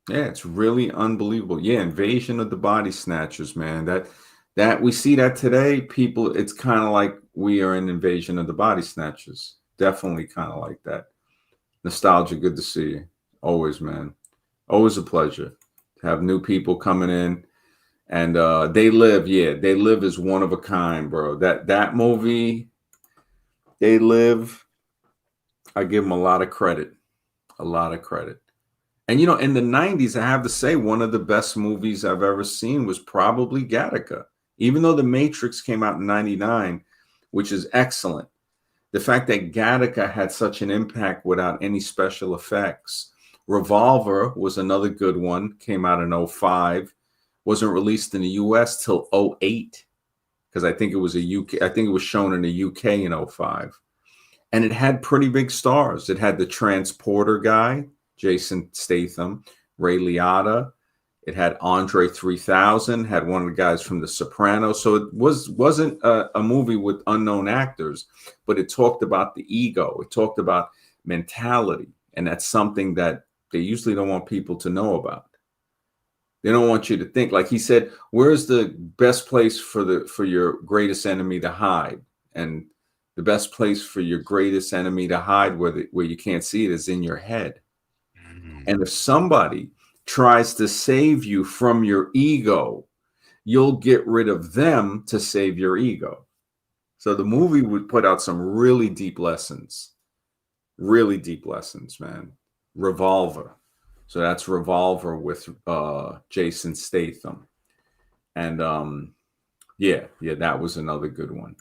Speaker 1: Yeah, it's really unbelievable. Yeah, Invasion of the Body Snatchers, man. That we see that today. People, it's kind of like we are in Invasion of the Body Snatchers. Definitely kind of like that. Nostalgia, good to see you. Always, man. Always a pleasure to have new people coming in. And They Live, yeah, They Live is one of a kind, bro. That movie, They Live, I give them a lot of credit. A lot of credit. And in the 90s, I have to say, one of the best movies I've ever seen was probably Gattaca. Even though The Matrix came out in 99, which is excellent. The fact that Gattaca had such an impact without any special effects. Revolver was another good one, came out in '05. Wasn't released in the US till '08, because I think it was I think it was shown in the UK in '05. And it had pretty big stars. It had the transporter guy, Jason Statham, Ray Liotta. It had Andre 3000, had one of the guys from The Sopranos. So it wasn't a movie with unknown actors, but it talked about the ego. It talked about mentality, and that's something that they usually don't want people to know about. They don't want you to think, like he said, where's the best place for your greatest enemy to hide? And the best place for your greatest enemy to hide where you can't see it is in your head.
Speaker 3: Mm.
Speaker 1: And if somebody tries to save you from your ego, you'll get rid of them to save your ego. So the movie would put out some really deep lessons, man. Revolver. So that's Revolver with Jason Statham. And yeah, that was another good one.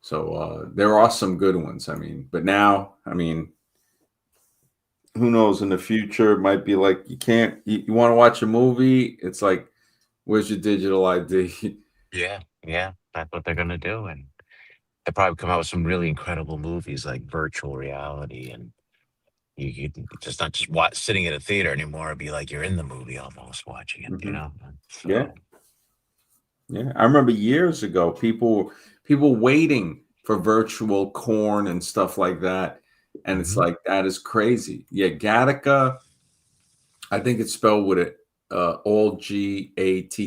Speaker 1: So there are some good ones. I mean, but now, I mean, who knows? In the future, it might be like you can't. You want to watch a movie? It's like, where's your digital ID?
Speaker 3: Yeah, yeah, that's what they're gonna do, and they probably come out with some really incredible movies like virtual reality, and you could just not just watch sitting in a theater anymore. It'd be like you're in the movie almost watching it, you
Speaker 1: Hmm.
Speaker 3: know.
Speaker 1: Yeah,
Speaker 3: So
Speaker 1: yeah. I remember years ago, people waiting for virtual corn and stuff like that, and it's
Speaker 3: mhm.
Speaker 1: like that is crazy. Yeah, Gattaca. I think it's spelled with it all Gattaca,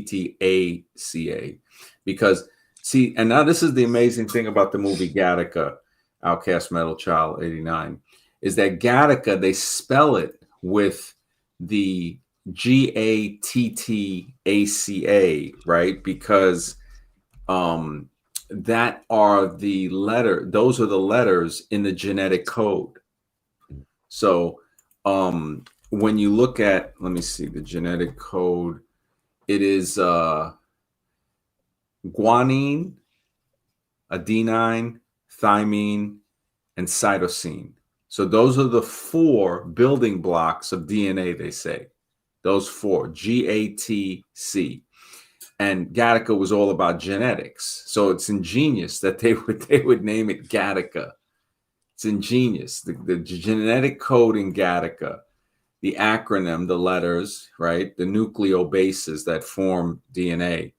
Speaker 1: because see, and now this is the amazing thing about the movie Gattaca, Outcast Metal Child '89, is that Gattaca they spell it with the Gattaca, right? Because um that are the letter; those are the letters in the genetic code. So when you look at, let me see, the genetic code, it is guanine, adenine, thymine, and cytosine. So those are the four building blocks of DNA, they say. Those four, GATC. And Gattaca was all about genetics. So it's ingenious that they would name it Gattaca. It's ingenious. The genetic code in Gattaca, the acronym, the letters, right? The nucleobases that form DNA,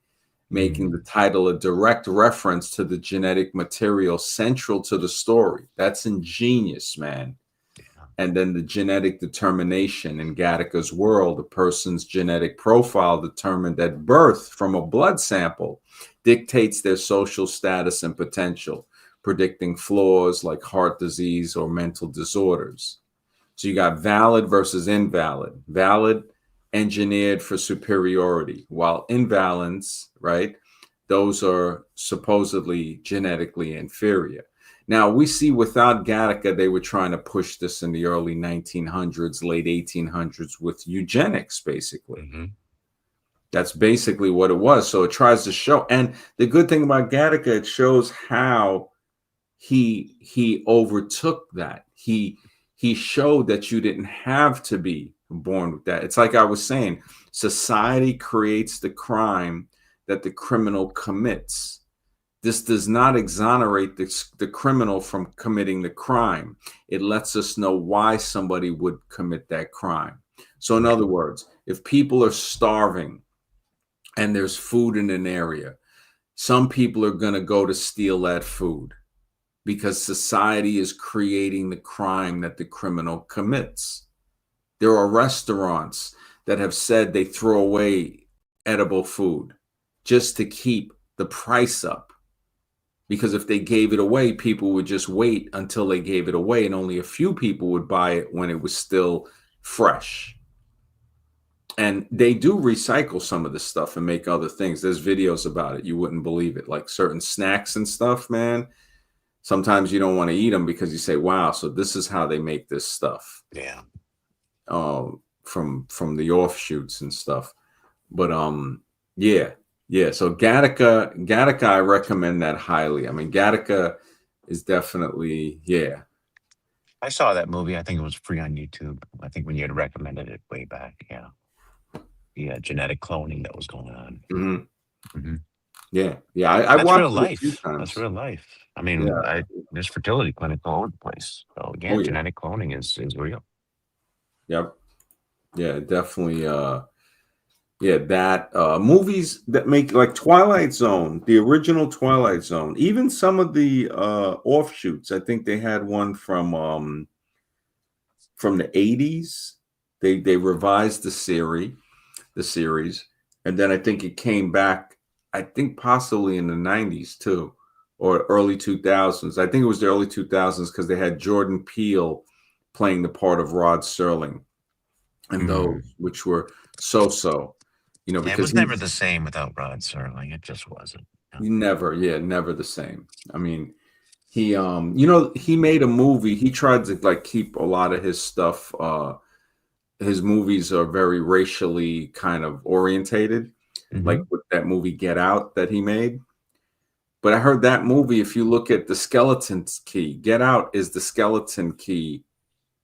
Speaker 1: making
Speaker 3: Mm,
Speaker 1: the title a direct reference to the genetic material central to the story. That's ingenious, man.
Speaker 3: yeah.
Speaker 1: And then the genetic determination in Gattaca's world, a person's genetic profile determined at birth from a blood sample dictates their social status and potential, predicting flaws like heart disease or mental disorders. So you got valid versus invalid. Valid engineered for superiority, while invalids, right? Those are supposedly genetically inferior. Now we see without Gattaca, they were trying to push this in the early 1900s, late 1800s with eugenics, basically.
Speaker 3: Hmm.
Speaker 1: That's basically what it was. So it tries to show, and the good thing about Gattaca, it shows how he overtook that. He showed that you didn't have to be born with that. It's like I was saying, society creates the crime that the criminal commits. This does not exonerate the criminal from committing the crime. It lets us know why somebody would commit that crime. So in
Speaker 3: Right.
Speaker 1: other words, if people are starving and there's food in an area, some people are going to go to steal that food because society is creating the crime that the criminal commits. There are restaurants that have said they throw away edible food just to keep the price up. Because if they gave it away, people would just wait until they gave it away, and only a few people would buy it when it was still fresh. And they do recycle some of this stuff and make other things. There's videos about it. You wouldn't believe it. Like certain snacks and stuff, man. Sometimes you don't want to eat them because you say, "Wow, so this is how they make this stuff
Speaker 3: Yeah.
Speaker 1: from the offshoots and stuff." But yeah, yeah. So Gattaca, I recommend that highly. I mean, Gattaca is definitely, yeah,
Speaker 3: I saw that movie. I think it was free on YouTube. I think when you had recommended it way back. Yeah. The genetic cloning that was going on.
Speaker 1: hmm
Speaker 3: Hmm.
Speaker 1: yeah, yeah. I
Speaker 3: That's
Speaker 1: watched
Speaker 3: real
Speaker 1: it a few
Speaker 3: life. That's
Speaker 1: times.
Speaker 3: real life. I
Speaker 1: Yeah.
Speaker 3: mean, there's fertility clinics all over the place. So
Speaker 1: Oh
Speaker 3: again,
Speaker 1: yeah.
Speaker 3: genetic cloning is real.
Speaker 1: Yep. Yeah. Definitely. Yeah. That movies that make like Twilight Zone, the original Twilight Zone, even some of the offshoots. I think they had one from the 80s. They revised the series, and then I think it came back. I think possibly in the 90s too, or early 2000s. I think it was the early 2000s because they had Jordan Peele playing the part of Rod Serling, and those
Speaker 3: Mm.
Speaker 1: which were so,
Speaker 3: Yeah, it
Speaker 1: because
Speaker 3: was never
Speaker 1: he's
Speaker 3: the same without Rod Serling. It just wasn't. No.
Speaker 1: never, yeah, never the same. I mean, he made a movie. He tried to like keep a lot of his stuff. His movies are very racially kind of orientated, like
Speaker 3: Hmm.
Speaker 1: with that movie Get Out that he made. But I heard that movie, if you look at the Skeleton Key, Get Out is the Skeleton Key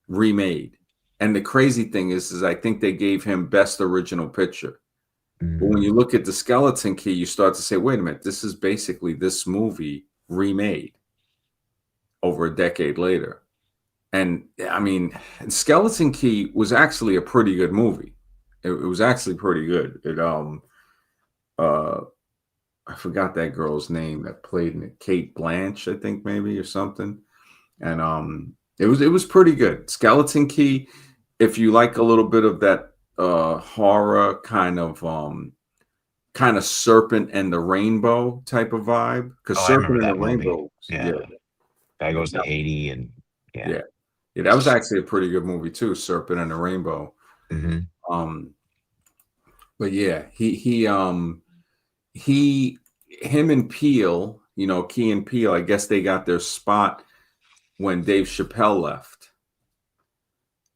Speaker 1: remade. And the crazy thing is I think they gave him best original picture. But when you look at the Skeleton Key, you start to say, wait a minute, this is basically this movie remade over a decade later. And I mean, Skeleton Key was actually a pretty good movie. It was actually pretty good. I forgot that girl's name that played in it, Kate Blanche, I think maybe, or something. And it was pretty good. Skeleton Key, if you like a little bit of that horror kind of Serpent and the Rainbow type of vibe, because
Speaker 3: Oh, I remember
Speaker 1: Serpent and the
Speaker 3: that movie.
Speaker 1: Rainbow,
Speaker 3: Yeah. Guy goes to Haiti and
Speaker 1: yeah, that was actually a pretty good movie too, Serpent and the Rainbow.
Speaker 3: Mhm.
Speaker 1: But yeah, him and Peele, Key and Peele, I guess they got their spot when Dave Chappelle left.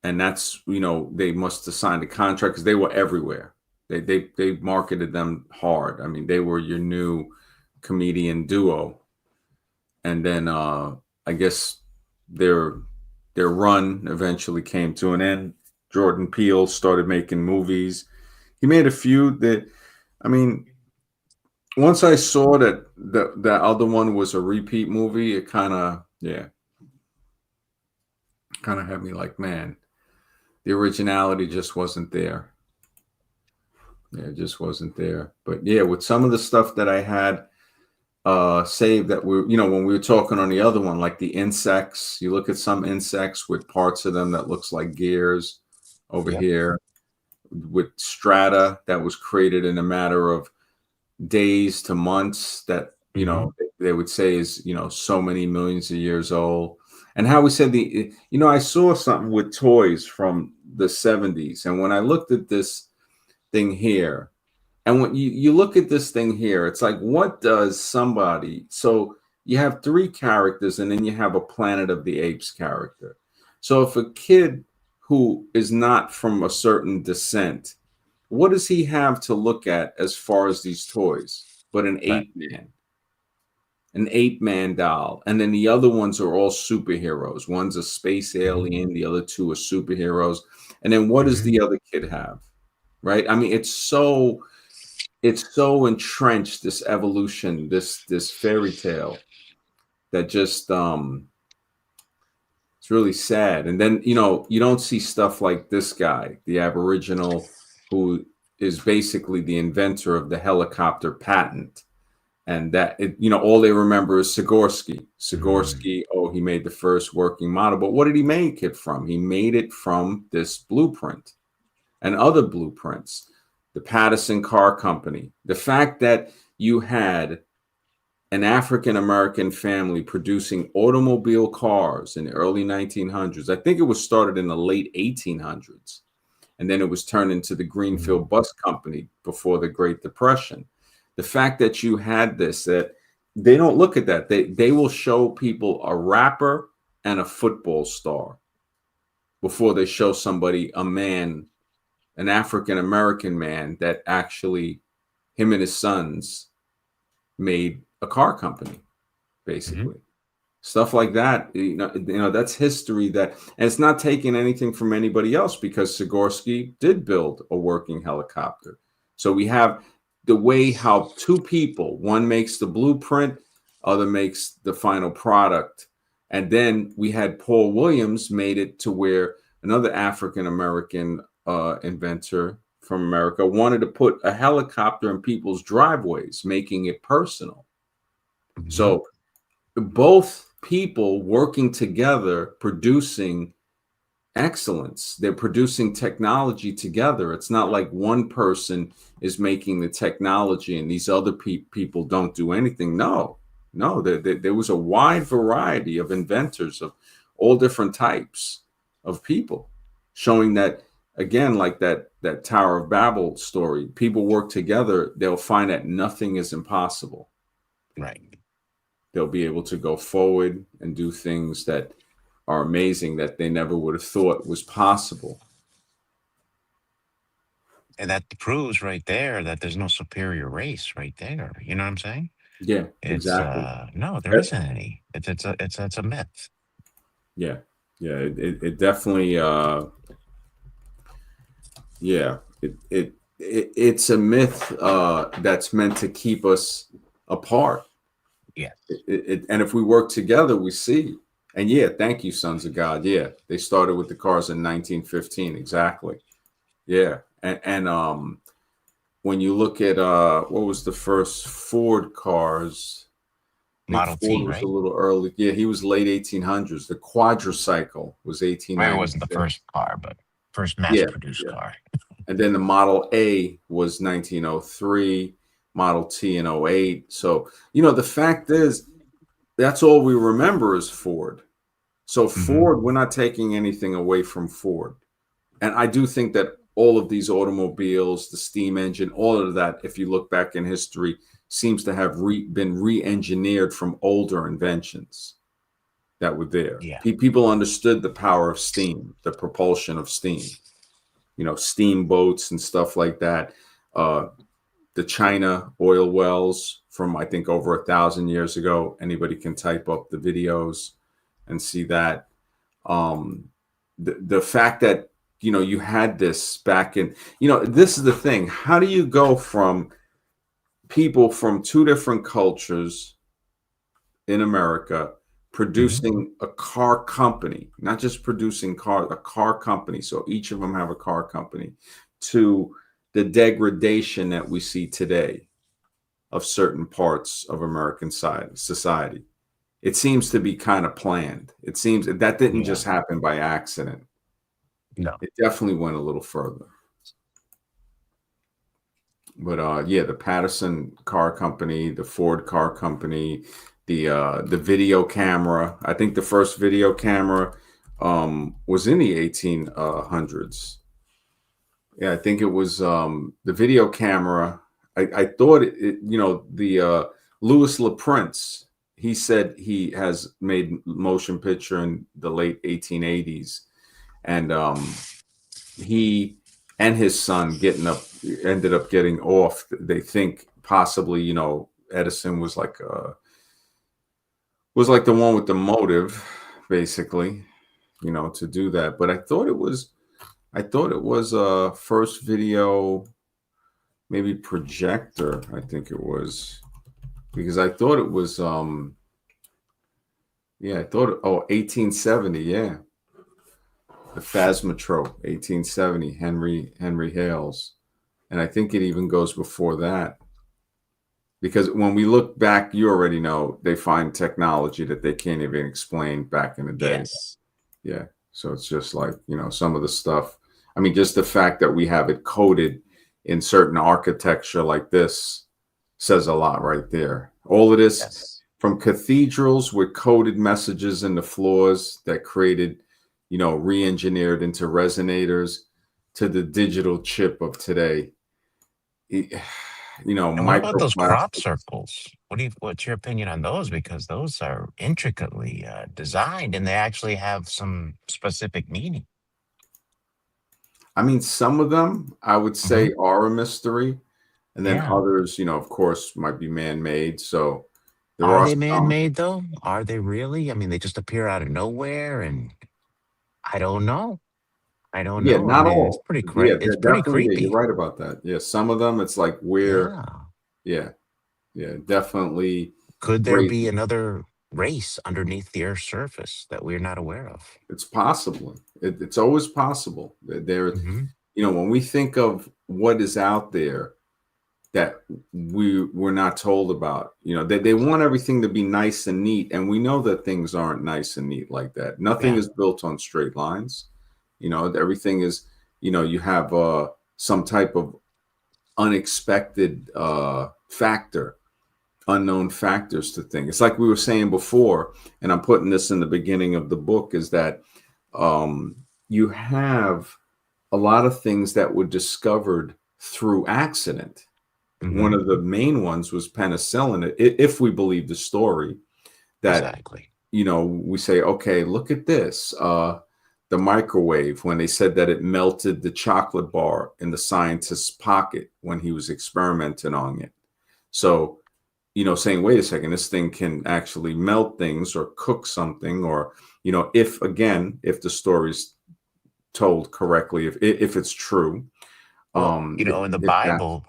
Speaker 1: And that's, they must have signed a contract because they were everywhere. They marketed them hard. I mean, they were your new comedian duo. And then I guess their run eventually came to an end. Jordan Peele started making movies. He made a few that, I mean, once I saw that the other one was a repeat movie, it kind of had me like, man, the originality just wasn't there. Yeah, it just wasn't there. But yeah, with some of the stuff that I had saved that when we were talking on the other one, like the insects, you look at some insects with parts of them that looks like gears over here, with strata that was created in a matter of days to months, that they would say is so many millions of years old. And how we said I saw something with toys from the 70s, and when I looked at this thing here, and when you look at this thing here, it's like, what does somebody, so you have three characters and then you have a Planet of the Apes character. So if a kid who is not from a certain descent, what does he have to look at as far as these toys but an ape man doll? And then the other ones are all superheroes. One's a space alien, the other two are superheroes. And then what does the other kid have? Right? I mean, it's so entrenched, this evolution, this fairy tale, that just it's really sad. And then you don't see stuff like this guy, the Aboriginal, who is basically the inventor of the helicopter patent. And that all they remember is Sikorsky. Oh, he made the first working model. But what did he make it from? He made it from this blueprint and other blueprints. The Pattison Car Company. The fact that you had an African American family producing automobile cars in the early 1900s. I think it was started in the late 1800s. And then it was turned into the Greenfield Bus Company before the Great Depression. The fact that you had this, that they don't look at that. They will show people a rapper and a football star before they show somebody, a man, an African American man, that actually him and his sons made a car company, basically. Stuff like that, that's history. And it's not taking anything from anybody else, because Sikorsky did build a working helicopter. So we have the way how two people, one makes the blueprint, other makes the final product. And then we had Paul Williams made it to where another African American inventor from America wanted to put a helicopter in people's driveways, making it personal. So both people working together, producing excellence. They're producing technology together. It's not like one person is making the technology and these other people don't do anything. No, there was a wide variety of inventors of all different types of people, showing that, again, like that Tower of Babel story, people work together, they'll find that nothing is impossible.
Speaker 3: Right.
Speaker 1: They'll be able to go forward and do things that are amazing that they never would have thought was possible.
Speaker 3: And that proves right there that there's no superior race right there. You know what I'm saying?
Speaker 1: Yeah,
Speaker 3: It's
Speaker 1: exactly.
Speaker 3: no, there isn't any. It's a myth.
Speaker 1: Yeah, yeah, it definitely, yeah, it's a myth that's meant to keep us apart.
Speaker 3: Yes.
Speaker 1: And if we work together, we see. And yeah, thank you, Sons of God. Yeah, they started with the cars in 1915, exactly. Yeah, and when you look at what was the first Ford cars? I think
Speaker 3: Model
Speaker 1: Ford
Speaker 3: T,
Speaker 1: was a
Speaker 3: right?
Speaker 1: little early. Yeah, he was late 1800s. The quadricycle was
Speaker 3: Well, it wasn't the
Speaker 1: 1896.
Speaker 3: first car, but first
Speaker 1: Yeah,
Speaker 3: mass-produced
Speaker 1: yeah.
Speaker 3: car.
Speaker 1: And then the Model A was 1903, Model T in '08. So, the fact is, that's all we remember is Ford. So,
Speaker 3: Hmm.
Speaker 1: Ford, we're not taking anything away from Ford. And I do think that all of these automobiles, the steam engine, all of that, if you look back in history, seems to have been re engineered from older inventions that were there.
Speaker 3: Yeah.
Speaker 1: People understood the power of steam, the propulsion of steam, steamboats and stuff like that. Uh, the China oil wells from, I think, over 1,000 years ago. Anybody can type up the videos and see that. Um, the fact that, you had this back in, this is the thing. How do you go from people from two different cultures in America
Speaker 3: Hmm.
Speaker 1: producing a car company, not just producing a car company. So each of them have a car company, to the degradation that we see today of certain parts of American society. It seems to be kind of planned. It seems that didn't
Speaker 3: Yeah.
Speaker 1: just happen by accident.
Speaker 3: No.
Speaker 1: It definitely went a little further. But yeah, the Patterson car company, the Ford car company, the video camera. I think the first video camera was in the 1800s. Yeah, I think it was the video camera. I thought the Louis LaPrince. He said he has made motion picture in the late 1880s, and he and his son ended up getting off. They think possibly, Edison was like the one with the motive, basically, to do that. But I thought it was a first video, maybe projector. I think it was, because I thought it was yeah, I thought, 1870, yeah. The Phasmatrope, 1870, Henry Hales. And I think it even goes before that. Because when we look back, you already know they find technology that they can't even explain back in the day.
Speaker 3: Yes.
Speaker 1: Yeah. So it's just like, some of the stuff. I mean, just the fact that we have it coded in certain architecture like this says a lot right there. All of this,
Speaker 3: Yes.
Speaker 1: from cathedrals with coded messages in the floors that created, re-engineered into resonators, to the digital chip of today.
Speaker 3: And what about those crop
Speaker 1: Microplastics.
Speaker 3: circles? What's your opinion on those? Because those are intricately designed and they actually have some specific meaning.
Speaker 1: I mean, some of them I would
Speaker 3: Hmm.
Speaker 1: say are a mystery, and then
Speaker 3: Yeah.
Speaker 1: others, of course, might be man-made. So there
Speaker 3: Are
Speaker 1: are
Speaker 3: they
Speaker 1: some.
Speaker 3: man-made though? Are they really? I mean, they just appear out of nowhere, and I don't know. I don't
Speaker 1: Yeah,
Speaker 3: know. I
Speaker 1: not
Speaker 3: mean, it's
Speaker 1: all. Yeah,
Speaker 3: it's pretty
Speaker 1: definitely. Yeah, you're
Speaker 3: creepy.
Speaker 1: right about that. Yeah, some of them, it's like where.
Speaker 3: Yeah.
Speaker 1: Yeah, yeah, definitely
Speaker 3: Could there be
Speaker 1: crazy.
Speaker 3: another race underneath the Earth's surface that we're not aware of?
Speaker 1: It's possible. It's always possible. There,
Speaker 3: Hmm.
Speaker 1: when we think of what is out there that we're not told about, they want everything to be nice and neat, and we know that things aren't nice and neat like that. Nothing
Speaker 3: Yeah.
Speaker 1: is built on straight lines. Everything is, you have some type of unexpected factor, unknown factors to things. It's like we were saying before, and I'm putting this in the beginning of the book, is that you have a lot of things that were discovered through accident. One
Speaker 3: Hmm.
Speaker 1: of the main ones was penicillin. If we believe the story, that,
Speaker 3: Exactly.
Speaker 1: we say, okay, look at this. The microwave, when they said that it melted the chocolate bar in the scientist's pocket when he was experimenting on it. So saying, wait a second, this thing can actually melt things or cook something, or, if the story's told correctly, if it's true,
Speaker 3: Well, in the
Speaker 1: if that.
Speaker 3: Bible,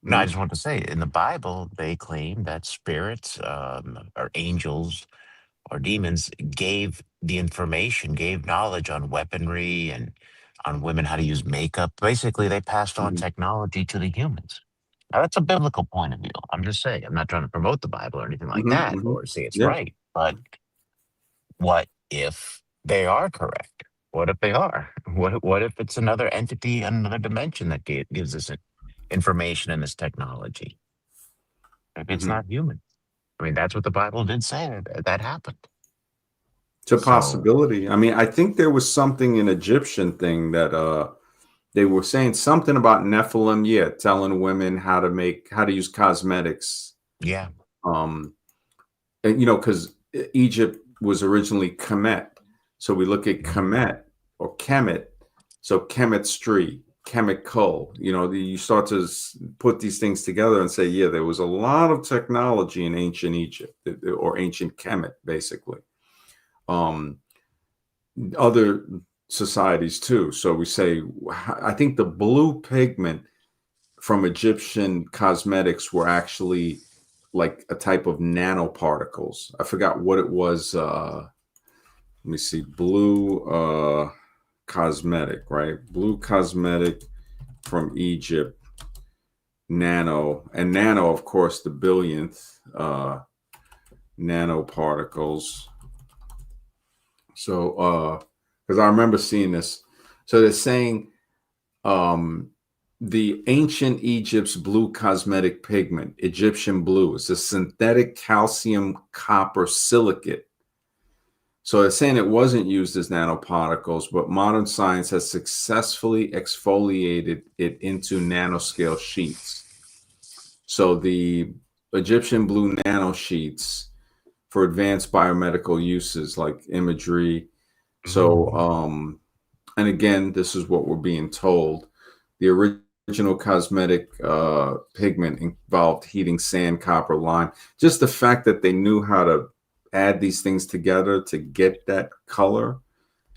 Speaker 3: no, I
Speaker 1: Mhm,
Speaker 3: just want to say, in the Bible, they claim that spirits, or angels or demons gave the information, gave knowledge on weaponry and on women how to use makeup. Basically, they passed on
Speaker 1: mhm,
Speaker 3: technology to the humans. Now, that's a biblical point of view. I'm just saying, I'm not trying to promote the Bible or anything like
Speaker 1: mhm,
Speaker 3: that
Speaker 1: mhm.
Speaker 3: or say it's
Speaker 1: Yeah.
Speaker 3: right. But what if they are correct? What if they are? What if it's another entity, another dimension that gives us information and this technology? Maybe it's
Speaker 1: Mhm.
Speaker 3: not human. I mean, that's what the Bible did say that happened.
Speaker 1: It's a
Speaker 3: So
Speaker 1: possibility. I mean, I think there was something in Egyptian thing that they were saying something about Nephilim, yeah, telling women how to use cosmetics.
Speaker 3: yeah.
Speaker 1: Um, and, because Egypt was originally Kemet. So we look at
Speaker 3: Mhm.
Speaker 1: Kemet or Kemet. So chemistry, chemical, you start to put these things together and say, yeah, there was a lot of technology in ancient Egypt, or ancient Kemet, basically. Um, Other societies too. So we say, I think the blue pigment from Egyptian cosmetics were actually like a type of nanoparticles. I forgot what it was. Let me see. Blue cosmetic, right? Blue cosmetic from Egypt. Nano, and nano, of course, the billionth nanoparticles. So, because I remember seeing this. So they're saying um, the ancient Egypt's blue cosmetic pigment, Egyptian blue, is a synthetic calcium copper silicate. So they're saying it wasn't used as nanoparticles, but modern science has successfully exfoliated it into nanoscale sheets. So the Egyptian blue nanosheets for advanced biomedical uses like imagery. So,
Speaker 3: Mhm.
Speaker 1: and again, this is what we're being told. The original cosmetic pigment involved heating sand, copper, lime. Just the fact that they knew how to add these things together to get that color,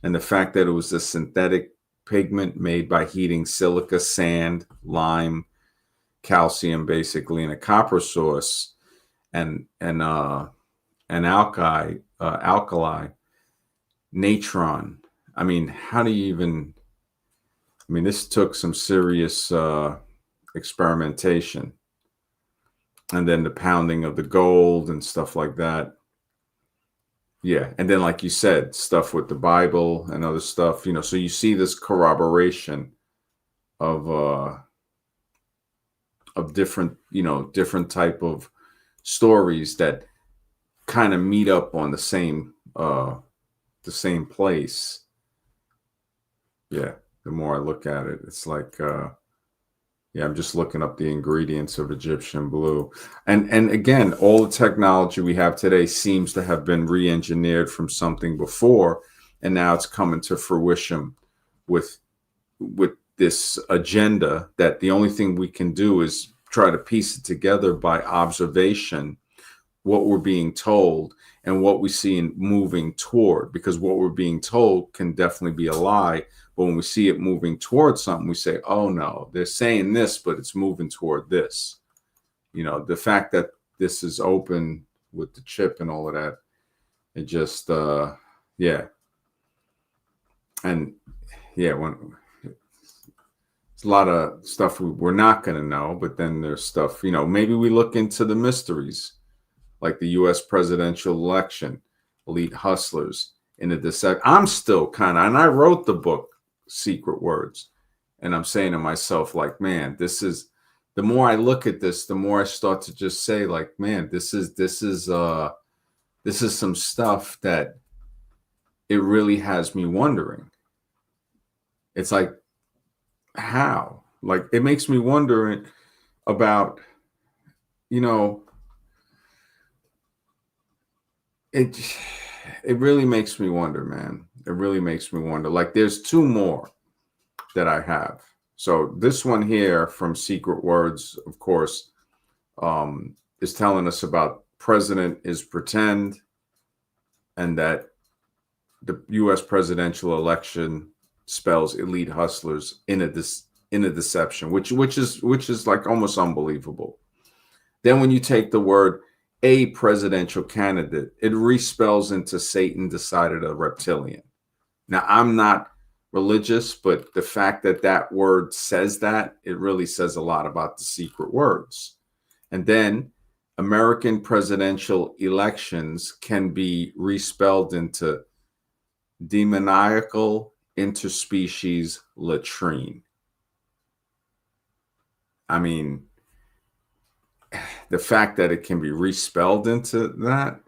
Speaker 1: and the fact that it was a synthetic pigment made by heating silica, sand, lime, calcium, basically, in a copper source, and an alkali, natron. I mean, how do you even? I mean, this took some serious experimentation, and then the pounding of the gold and stuff like that. Yeah, and then like you said, stuff with the Bible and other stuff. So you see this corroboration of different, different type of stories that kind of meet up on the same place. Yeah, the more I look at it, it's like yeah, I'm just looking up the ingredients of Egyptian blue. And again, all the technology we have today seems to have been re-engineered from something before, and now it's coming to fruition with this agenda that the only thing we can do is try to piece it together by observation, what we're being told and what we see in moving toward, because what we're being told can definitely be a lie, but when we see it moving towards something, we say, oh no, they're saying this, but it's moving toward this. The fact that this is open with the chip and all of that, it just yeah. And yeah, when it's a lot of stuff we're not going to know, but then there's stuff, maybe we look into the mysteries like the US presidential election, elite hustlers in the dissect. I'm still kind of, and I wrote the book Secret Words, and I'm saying to myself, like, man, this is, the more I look at this, the more I start to just say, like, man, this is some stuff that it really has me wondering. It's like, how? Like, it makes me wonder about, you know, it it really makes me wonder, man. It really makes me wonder. Like, there's two more that I have. So this one here from Secret Words, of course, is telling us about president is pretend, and that the U.S. presidential election spells elite hustlers in a deception, which is like almost unbelievable. Then when you take the word a presidential candidate, it respells into Satan decided a reptilian. Now, I'm not religious, but the fact that that word says that, it really says a lot about the secret words. And then American presidential elections can be respelled into demoniacal interspecies latrine. I mean, the fact that it can be respelled into that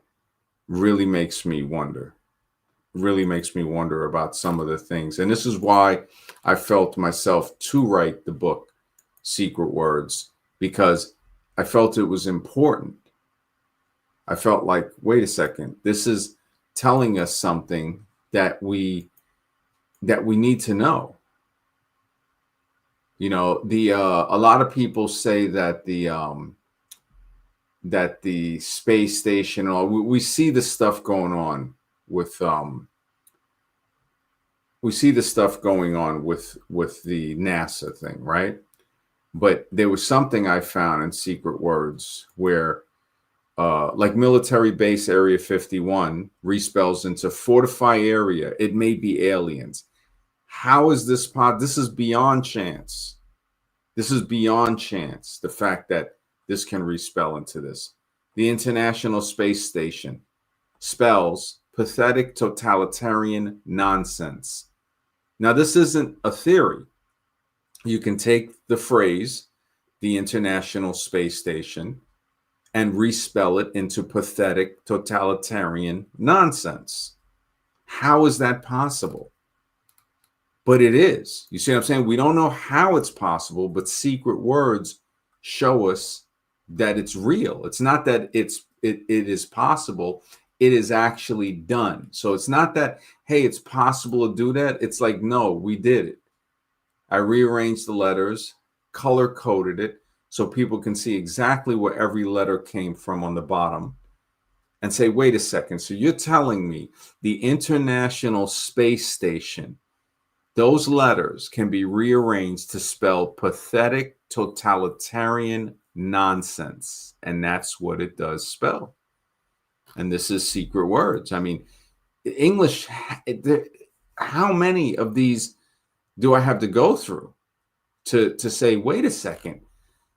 Speaker 1: really makes me wonder. Really makes me wonder about some of the things. And this is why I felt myself to write the book, Secret Words, because I felt it was important. I felt like, wait a second, this is telling us something that we need to know. You know, a lot of people say that the space station, or we see the stuff going on with we see the stuff going on with the NASA thing, right? But there was something I found in Secret Words where like military base area 51 respells into fortify area. It may be aliens. How is this this is beyond chance. This is beyond chance. The fact that this can respell into this. The International Space Station spells pathetic totalitarian nonsense. Now, this isn't a theory. You can take the phrase, the International Space Station, and respell it into pathetic totalitarian nonsense. How is that possible? But it is. You see what I'm saying? We don't know how it's possible, but Secret Words show us that it's real. It's not that it is possible. It is actually done. So it's not that, hey, it's possible to do that. It's like, no, we did it. I rearranged the letters, color coded it, so people can see exactly where every letter came from on the bottom and say, wait a second. So you're telling me the International Space Station, those letters can be rearranged to spell pathetic totalitarian nonsense. And that's what it does spell. And this is Secret Words. I mean, English, how many of these do I have to go through to say, wait a second,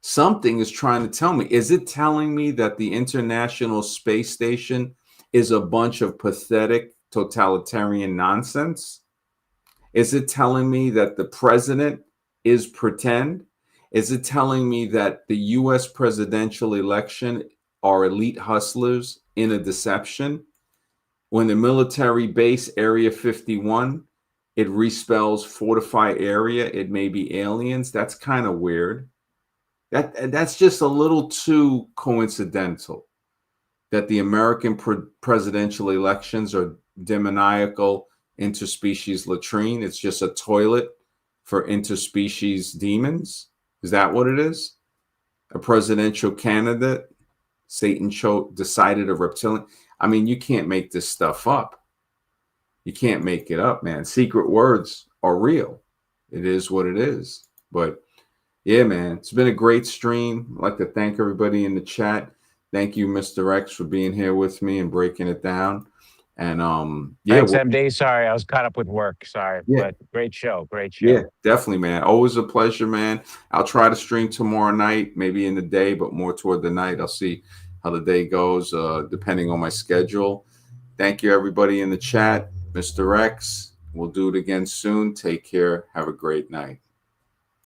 Speaker 1: something is trying to tell me? Is it telling me that the International Space Station is a bunch of pathetic totalitarian nonsense? Is it telling me that the president is pretend? Is it telling me that the U.S. presidential election are elite hustlers in a deception? When the military base Area 51, it respells fortify area, it may be aliens. That's kind of weird. That's just a little too coincidental that the American presidential elections are demoniacal interspecies latrine. It's just a toilet for interspecies demons. Is that what it is? A presidential candidate, Satan decided a reptilian. I mean, you can't make this stuff up. You can't make it up, man. Secret Words are real. It is what it is. But yeah, man, it's been a great stream. I'd like to thank everybody in the chat. Thank you, Mr. X, for being here with me and breaking it down. And yeah,
Speaker 4: thanks, MD. Sorry, I was caught up with work. Sorry,
Speaker 1: yeah.
Speaker 4: But great show. Great show.
Speaker 1: Yeah, definitely, man. Always a pleasure, man. I'll try to stream tomorrow night, maybe in the day, but more toward the night. I'll see how the day goes, depending on my schedule. Thank you, everybody in the chat. Mr. X, we'll do it again soon. Take care. Have a great night.